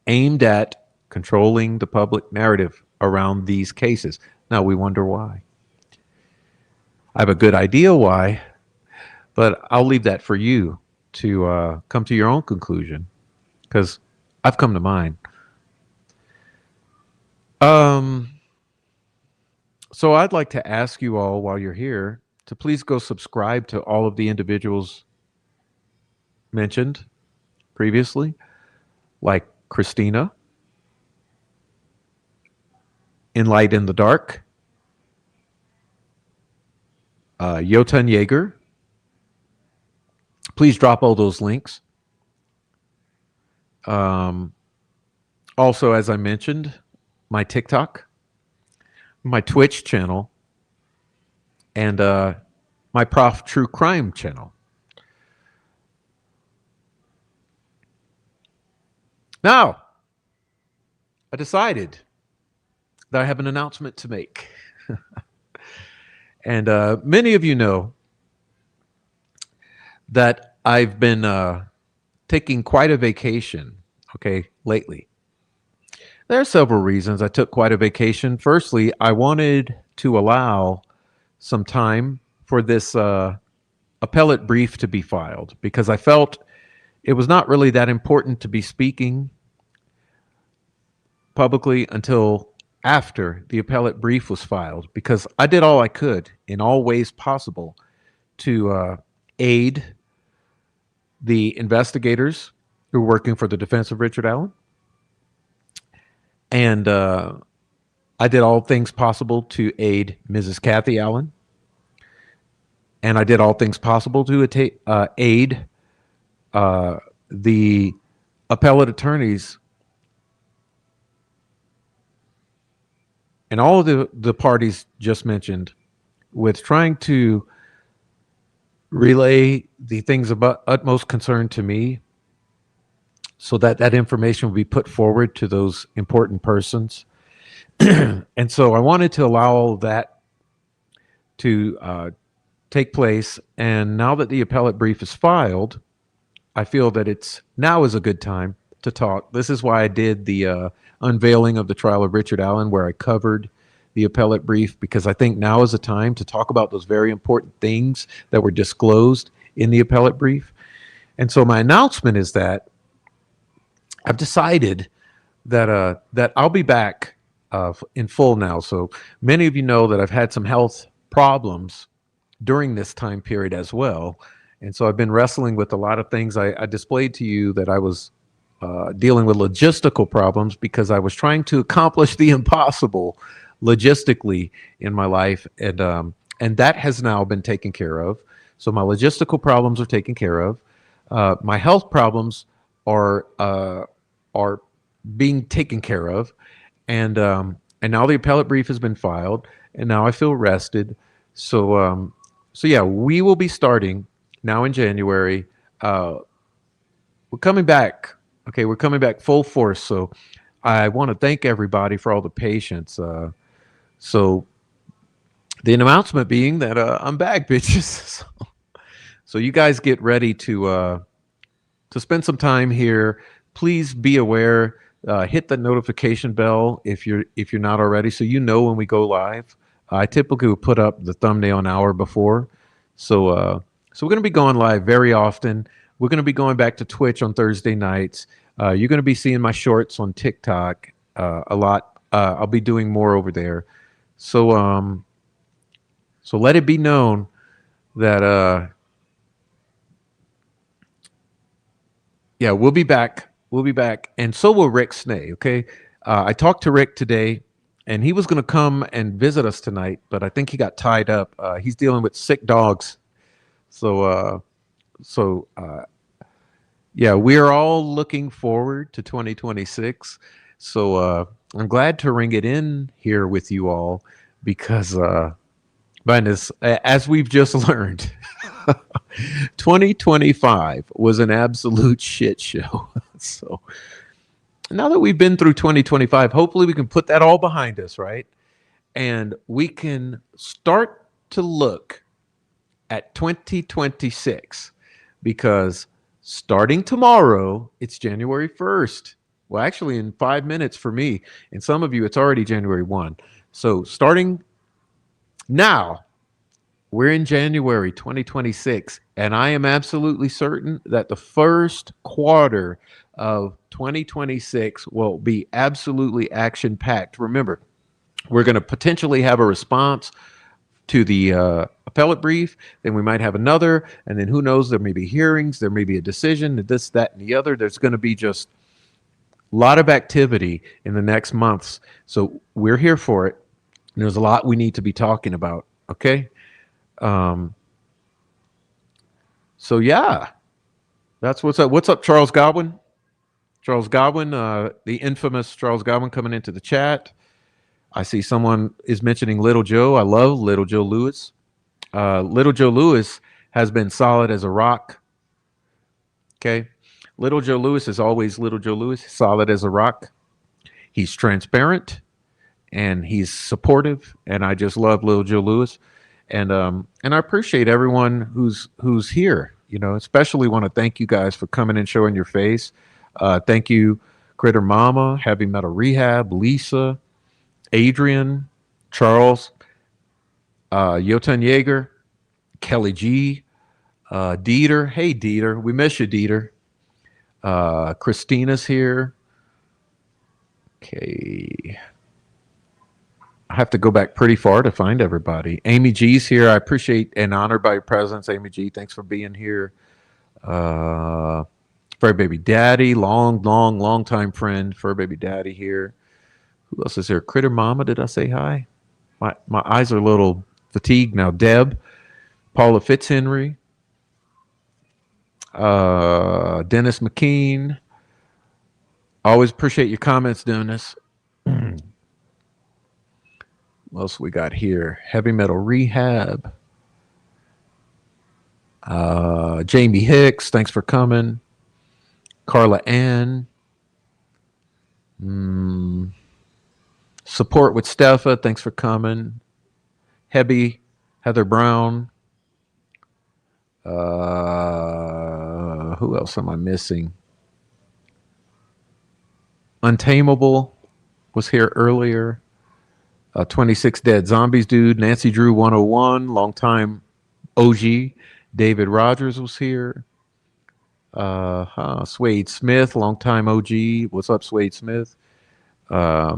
aimed at controlling the public narrative around these cases. Now we wonder why. I have a good idea why, but I'll leave that for you to come to your own conclusion, because I've come to mine. So I'd like to ask you all while you're here to please go subscribe to all of the individuals mentioned previously, like Christina, In Light in the Dark, Jotan Yeager. Please drop all those links. Also, as I mentioned, my TikTok, my Twitch channel, and my Prof True Crime channel. Now, I decided that I have an announcement to make. And many of you know that I've been taking quite a vacation, lately. There are several reasons I took quite a vacation. Firstly, I wanted to allow some time for this appellate brief to be filed, because I felt it was not really that important to be speaking publicly until after the appellate brief was filed, because I did all I could in all ways possible to aid the investigators who were working for the defense of Richard Allen. And I did all things possible to aid Mrs. Kathy Allen. And I did all things possible to aid the appellate attorneys and all of the parties just mentioned with trying to relay the things of utmost concern to me so that that information will be put forward to those important persons. And so I wanted to allow all of that to take place. And now that the appellate brief is filed, I feel that it's now is a good time to talk. This is why I did the unveiling of the trial of Richard Allen, where I covered the appellate brief, because I think now is a time to talk about those very important things that were disclosed in the appellate brief. And so my announcement is that I've decided that that I'll be back in full now. So many of you know that I've had some health problems during this time period as well. And so I've been wrestling with a lot of things. I displayed to you that I was dealing with logistical problems because I was trying to accomplish the impossible logistically in my life. And that has now been taken care of. So my logistical problems are taken care of. My health problems are being taken care of. And now the appellate brief has been filed, and now I feel rested. So yeah, we will be starting now in January. We're coming back. Okay, we're coming back full force. So I want to thank everybody for all the patience. So the announcement being that I'm back, bitches. So you guys get ready to spend some time here. Please be aware. Hit the notification bell if you're not already, so you know when we go live. I typically would put up the thumbnail an hour before. So we're going to be going live very often. We're going to be going back to Twitch on Thursday nights. You're going to be seeing my shorts on TikTok a lot. I'll be doing more over there. So let it be known that yeah, we'll be back. We'll be back, and so will Rick Snay. Okay, I talked to Rick today, and he was going to come and visit us tonight, but I think he got tied up. He's dealing with sick dogs. So yeah, we are all looking forward to 2026. So I'm glad to ring it in here with you all because, as we've just learned, 2025 was an absolute shit show. So now that we've been through 2025, hopefully we can put that all behind us, right? And we can start to look at 2026, because starting tomorrow, it's January 1st. Well, actually in 5 minutes for me, and some of you, it's already January 1. So starting now, we're in January 2026, and I am absolutely certain that the first quarter of 2026 will be absolutely action-packed. Remember, we're going to potentially have a response to the appellate brief, then we might have another, and then who knows, there may be hearings, there may be a decision, this, that, and the other. There's going to be just a lot of activity in the next months. So we're here for it. And there's a lot we need to be talking about, okay? So yeah, that's what's up. What's up, Charles Godwin? Charles Godwin, the infamous Charles Godwin, coming into the chat. I see someone is mentioning Little Joe. I love Little Joe Lewis. Little Joe Lewis has been solid as a rock. Okay. Little Joe Lewis is always Little Joe Lewis, solid as a rock. He's transparent and he's supportive. And I just love Little Joe Lewis. And I appreciate everyone who's here, you know, especially want to thank you guys for coming and showing your face. Thank you, Critter Mama, Heavy Metal Rehab, Lisa, Adrian, Charles, Jotan Yeager, Kelly G, Dieter. Hey, Dieter. We miss you, Dieter. Christina's here. Okay. I have to go back pretty far to find everybody. Amy G's here. I appreciate and honored by your presence, Amy G. Thanks for being here. Fur Baby Daddy, long time friend. Fur Baby Daddy here. Who else is here? Critter Mama, did I say hi? My eyes are a little fatigued now. Deb, Paula Fitzhenry, Dennis McKean. Always appreciate your comments, Dennis. What else we got here? Heavy Metal Rehab. Jamie Hicks, thanks for coming. Carla Ann. Support with Steffa. Thanks for coming. Hebby, Heather Brown. Who else am I missing? Untamable was here earlier. 26 Dead Zombies dude. Nancy Drew 101, longtime OG. David Rogers was here. Swade Smith, longtime OG. What's up, Swade Smith? Hey,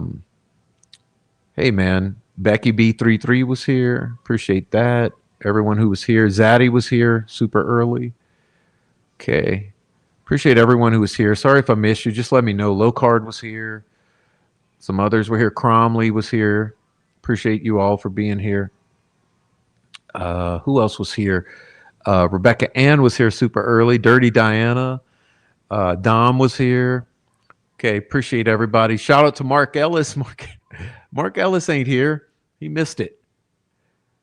man. Becky B33 was here. Appreciate that. Everyone who was here. Zaddy was here super early. Okay. Appreciate everyone who was here. Sorry if I missed you. Just let me know. Low Card was here. Some others were here. Cromley was here. Appreciate you all for being here. Who else was here? Rebecca Ann was here super early. Dirty Diana. Dom was here. Okay. Appreciate everybody. Shout out to Mark Ellis. Mark Ellis ain't here. He missed it.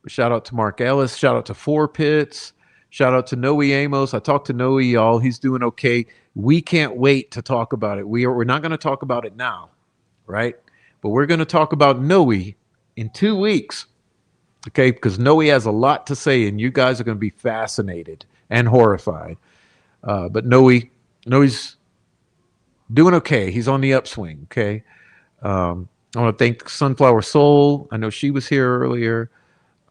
But shout out to Mark Ellis. Shout out to Four Pits. Shout out to Noe Amos. I talked to Noe, y'all. He's doing okay. We can't wait to talk about it. We're not going to talk about it now, right? But we're going to talk about Noe in 2 weeks, okay? Because Noe has a lot to say, and you guys are going to be fascinated and horrified. But Noe's doing okay. He's on the upswing, okay? I want to thank Sunflower Soul. I know she was here earlier.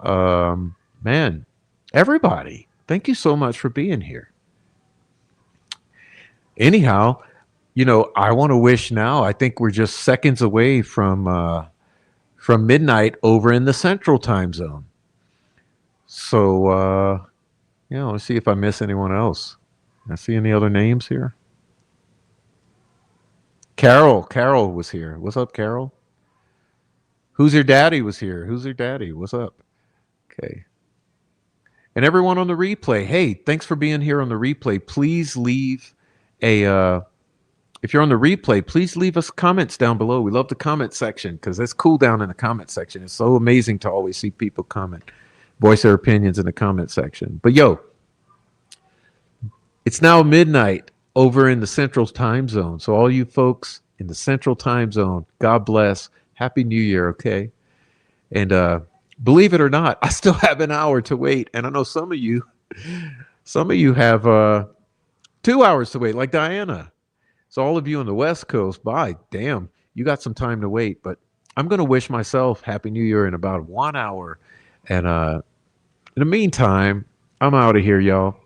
Man, everybody, thank you so much for being here. Anyhow, I want to wish now, I think we're just seconds away from midnight over in the Central Time Zone. So, let's see if I miss anyone else. I see any other names here. Carol was here. What's up, Carol? Who's Your Daddy was here. Who's Your Daddy? What's up? Okay. And everyone on the replay, hey, thanks for being here on the replay. Please leave if you're on the replay, please leave us comments down below. We love the comment section because it's cool down in the comment section. It's so amazing to always see people comment, voice their opinions in the comment section. But it's now midnight over in the Central Time Zone. So all you folks in the Central Time Zone, God bless. Happy New Year, okay? And believe it or not, I still have an hour to wait. And I know some of you have 2 hours to wait, like Diana. So all of you on the West Coast, damn, you got some time to wait. But I'm going to wish myself Happy New Year in about 1 hour. And in the meantime, I'm out of here, y'all.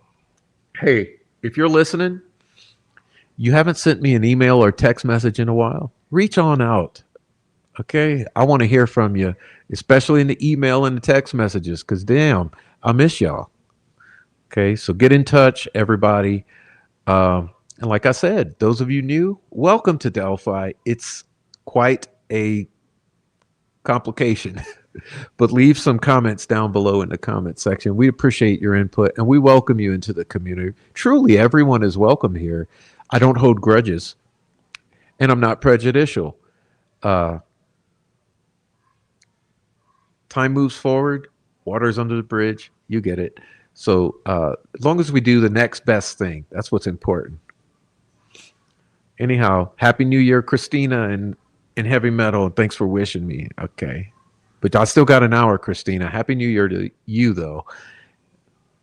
Hey, if you're listening, you haven't sent me an email or text message in a while, reach on out. Okay, I want to hear from you, especially in the email and the text messages, because damn, I miss y'all. Okay, so get in touch, everybody. And like I said, those of you new, welcome to Delphi. It's quite a complication, but leave some comments down below in the comment section. We appreciate your input and we welcome you into the community. Truly, everyone is welcome here. I don't hold grudges and I'm not prejudicial. Time moves forward, water's under the bridge, you get it. So as long as we do the next best thing, that's what's important. Anyhow, Happy New Year, Christina and Heavy Metal, and thanks for wishing me. Okay. But I still got an hour, Christina. Happy New Year to you, though.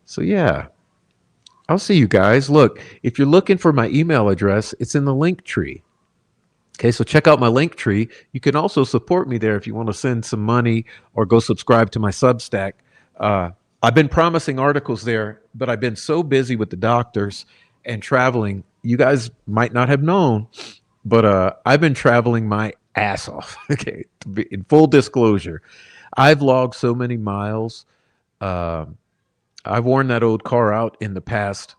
So yeah, I'll see you guys. Look, if you're looking for my email address, it's in the link tree. Okay, so check out my link tree. You can also support me there if you want to send some money or go subscribe to my Substack. I've been promising articles there, but I've been so busy with the doctors and traveling. You guys might not have known, but I've been traveling my ass off. Okay, in full disclosure, I've logged so many miles. I've worn that old car out in the past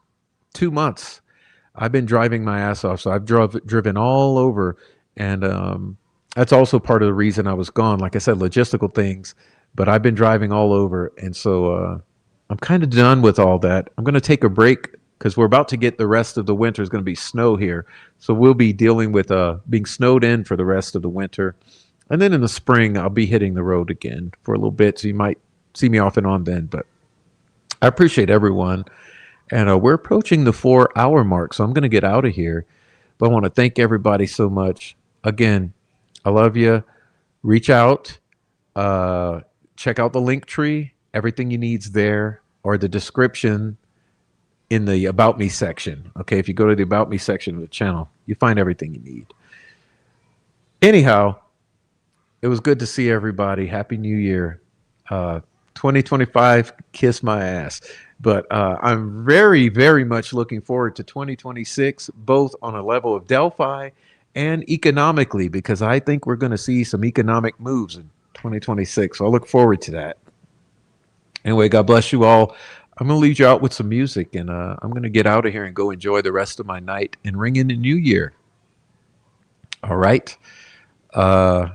2 months. I've been driving my ass off, so I've driven all over, and that's also part of the reason I was gone. Like I said, logistical things, but I've been driving all over, and so I'm kind of done with all that. I'm going to take a break because we're about to get the rest of the winter. Is going to be snow here, so we'll be dealing with being snowed in for the rest of the winter, and then in the spring I'll be hitting the road again for a little bit, so you might see me off and on then. But I appreciate everyone. And we're approaching the 4-hour mark, so I'm going to get out of here. But I want to thank everybody so much. Again, I love you. Reach out. Check out the link tree. Everything you need's there, or the description in the About Me section. Okay, if you go to the About Me section of the channel, you find everything you need. Anyhow, it was good to see everybody. Happy New Year. 2025, kiss my ass. But I'm very, very much looking forward to 2026, both on a level of Delphi and economically, because I think we're going to see some economic moves in 2026. So I look forward to that. Anyway, God bless you all. I'm going to lead you out with some music, and I'm going to get out of here and go enjoy the rest of my night and ring in the new year. All right. And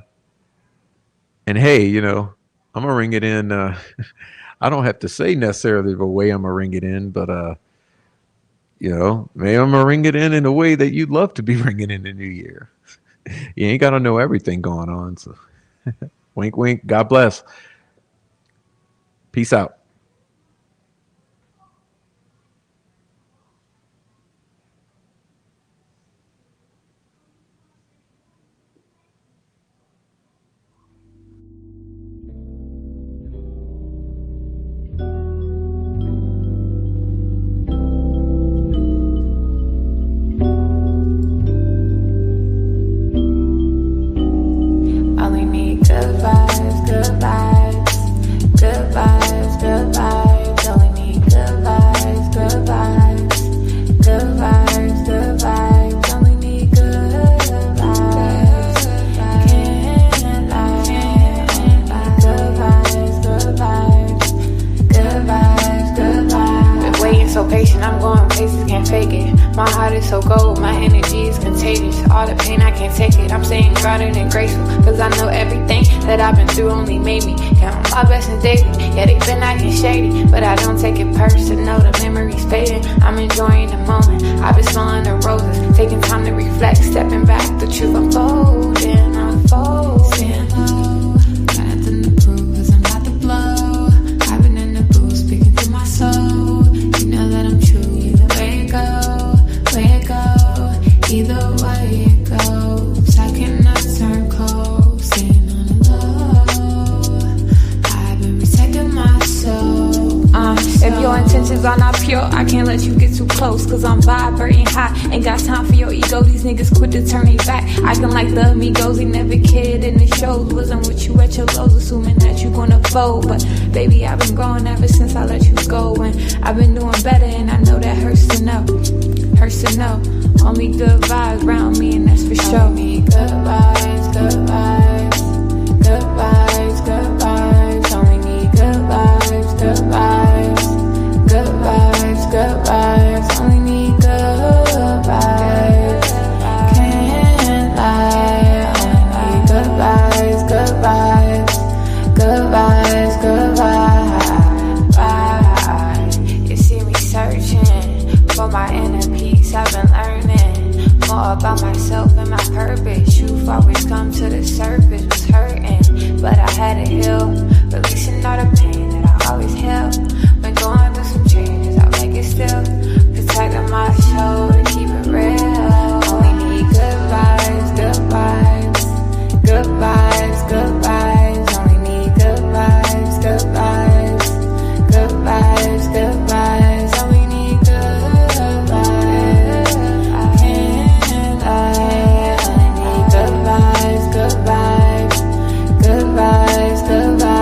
hey, you know, I'm going to ring it in. I don't have to say necessarily the way I'm going to ring it in, but, you know, maybe I'm going to ring it in the way that you'd love to be ringing in the new year. You ain't got to know everything going on. So wink, wink. God bless. Peace out. Only need good vibes, good vibes, good vibes, good vibes. Only need good vibes, good vibes, good vibes, good vibes. Only need good vibes. Can't lie. Good vibes, good vibes, good vibes, good vibes. Been waiting so patient, I'm going places, can't fake it. My heart is so cold, my energy is contagious. All the pain, I can't take it. I'm staying grounded and graceful, cause I know everything that I've been through only made me count my blessings daily. Yeah, they've been acting shady, but I don't take it personal. The memories fading, I'm enjoying the moment. I've been smelling the roses, taking time to reflect, stepping back, the truth unfolding, unfolding. Got nothing to prove, cause I'm about to blow. I've been in the booth, speaking to my soul. You know that I'm true, either way it go, either way it goes. I cannot turn cold, staying on the low. I've been protecting my soul. If your intentions are not pure, I can't let you get too close, cause I'm vibrating high. Ain't got time for your ego, these niggas quit to turn me back. Acting like the amigos, they never cared in the shows. Wasn't with you at your lows, assuming that you gonna fold. But baby, I've been growing ever since I let you go. And I've been doing better, and I know that hurts to know. Hurts to know. Only good vibes around me, and that's for sure. Only good vibes, good vibes, good vibes, good vibes. Only need good vibes, good vibes, good vibes, good vibes. Only need good vibes. Can't lie. Only need good vibes, good vibes, good vibes, good vibes. You see me searching for my inner peace. I've been learning more about myself and my purpose. Truth always come to the surface. Was hurting, but I had to heal. Releasing all the pain that I always held. Been going through some changes, I'll make it still. Protecting my soul to keep it real. Only need good vibes, good vibes, good vibes, good vibes. Only need good vibes, good vibes, good vibes, good vibes. Only need good vibes. Can't lie. Only need good vibes, good vibes, good vibes, good vibes.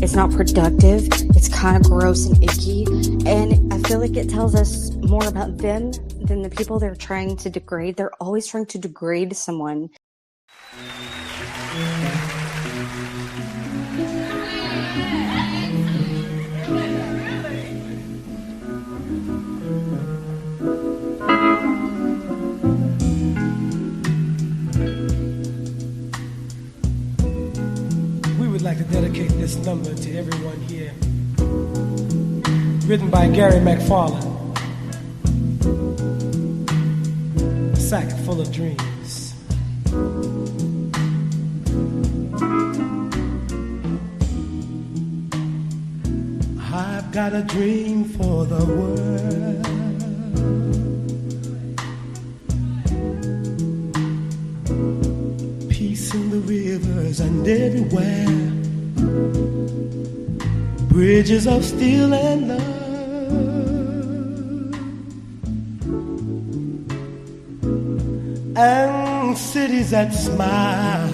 It's not productive. It's kind of gross and icky. And I feel like it tells us more about them than the people they're trying to degrade. They're always trying to degrade someone. dedicate this number to everyone here. Written by Gary McFarlane. A sack full of dreams. I've got a dream for the world. Peace in the rivers and everywhere. Bridges of steel and love. And cities that smile.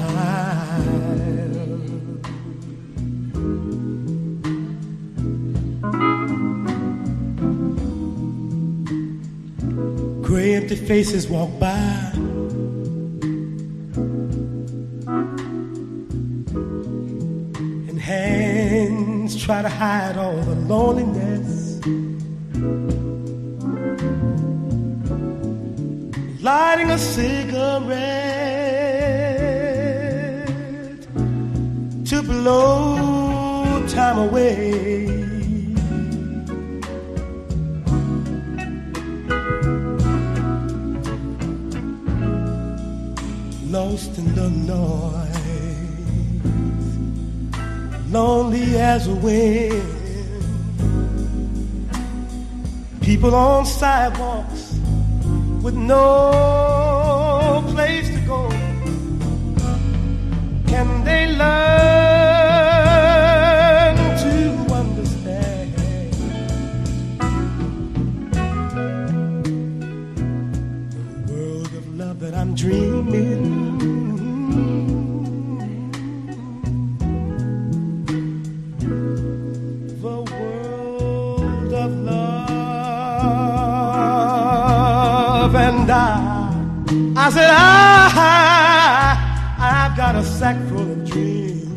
Gray empty faces walk by. And hands try to hide all the loneliness. Lighting a cigarette to blow time away. Lost in the noise, lonely as a wind. People on sidewalks with no place to go. Can they learn to understand the world of love that I'm dreaming? The world of love. And I said, I've got a sack full of dreams.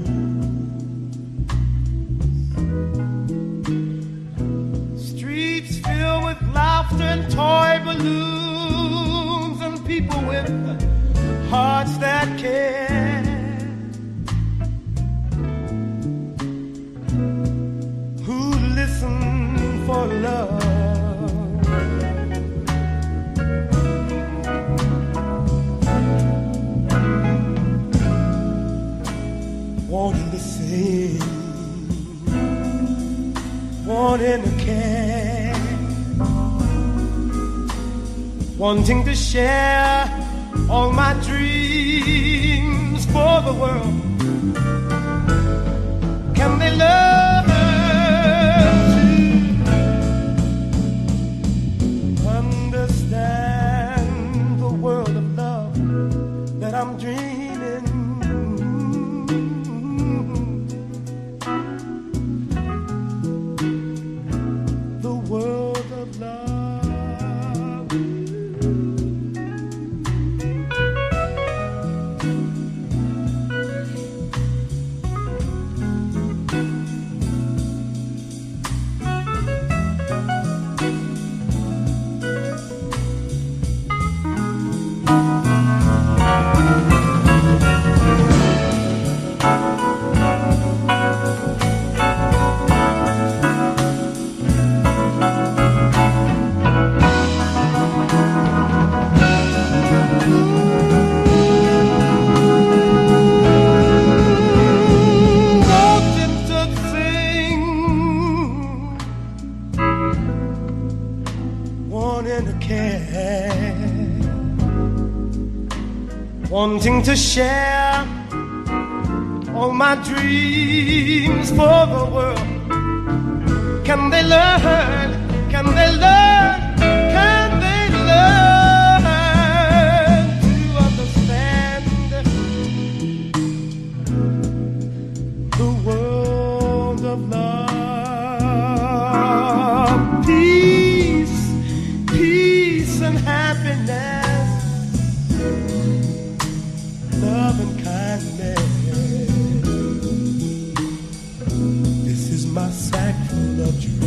Streets filled with laughter and toy balloons and people with hearts that care. Who listen for love. Wanting to sing, wanting to care, wanting to share all my dreams for the world. Can they learn to understand the world of love that I'm dreaming? Wanting to share all my dreams for the world. Can they learn? Can they learn? Can they learn to understand the world of love? Peace, peace and happiness. Love and kindness. This is my sack full of dreams.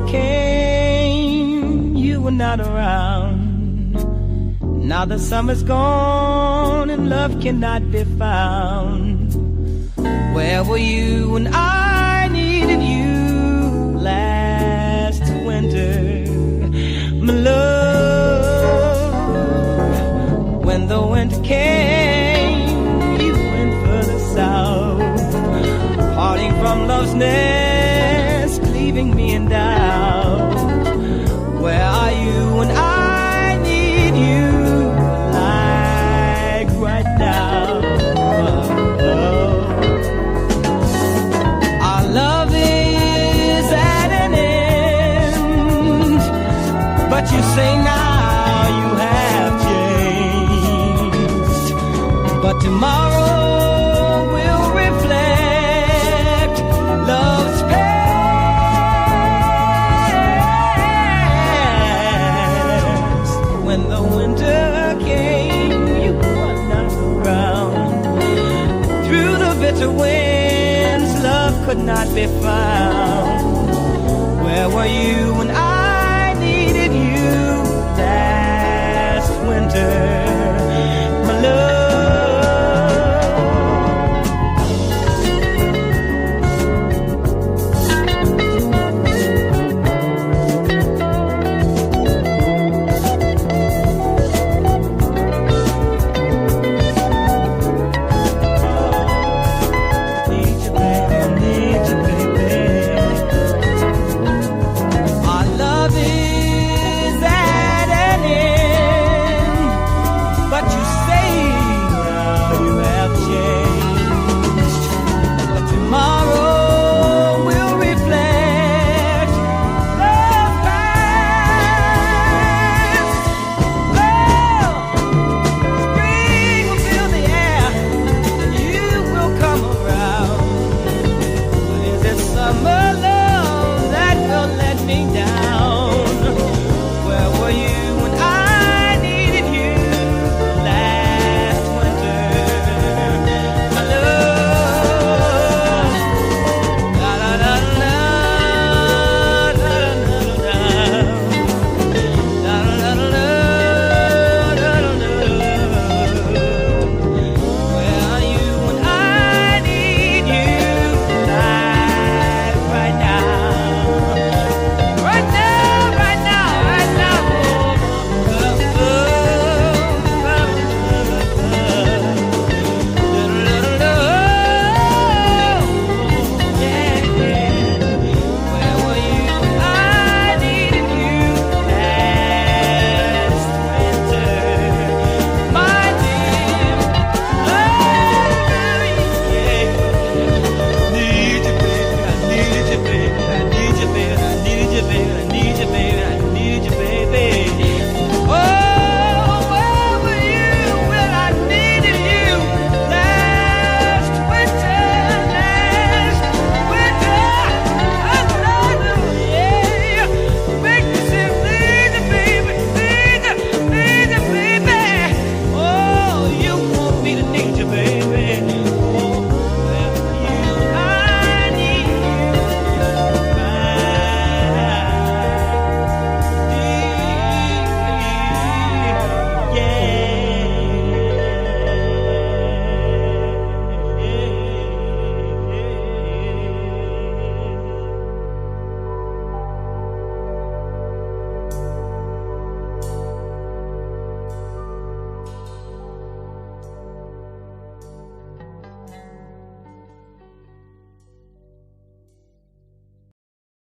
came, you were not around. Now the summer's gone and love cannot be found. Where were you when I needed you last winter, my love? When the winter came, you went further south, parting from love's nest, leaving me in doubt. Where are you when I need you like right now? Our love is at an end, but you say now you have changed. But tomorrow will reflect love's past. When the winter came, you were not around. Through the bitter winds, love could not be found. Where were you when I needed you last winter, my love? Our love is at an end, but you say now you have changed. But tomorrow will reflect love's past. Love, spring will fill the air, and you will come around. But is it summer love that will let me down? Where were you when I needed you last winter, my love? La la la la, la la la la, la la la la. Where are you when I need you like right now? Right now, right now, right now. Where were you when I needed you last winter, my dear? Need you, baby. I need you, baby. I need you, baby. I need you, baby. I need you, baby. I need you, baby. Oh, where were you when I needed you last winter? Last winter. Yeah. Make me say, please, baby. Please, please, baby. Oh, you want me to need you, baby. Oh, where were you when I need you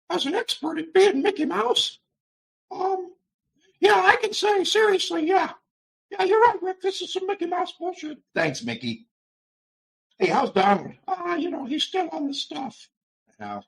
As an expert at being Mickey Mouse, yeah, I can say seriously, yeah, you're right, Rick. This is some Mickey Mouse bullshit. Thanks, Mickey. Hey, how's Donald? He's still on the stuff. Now,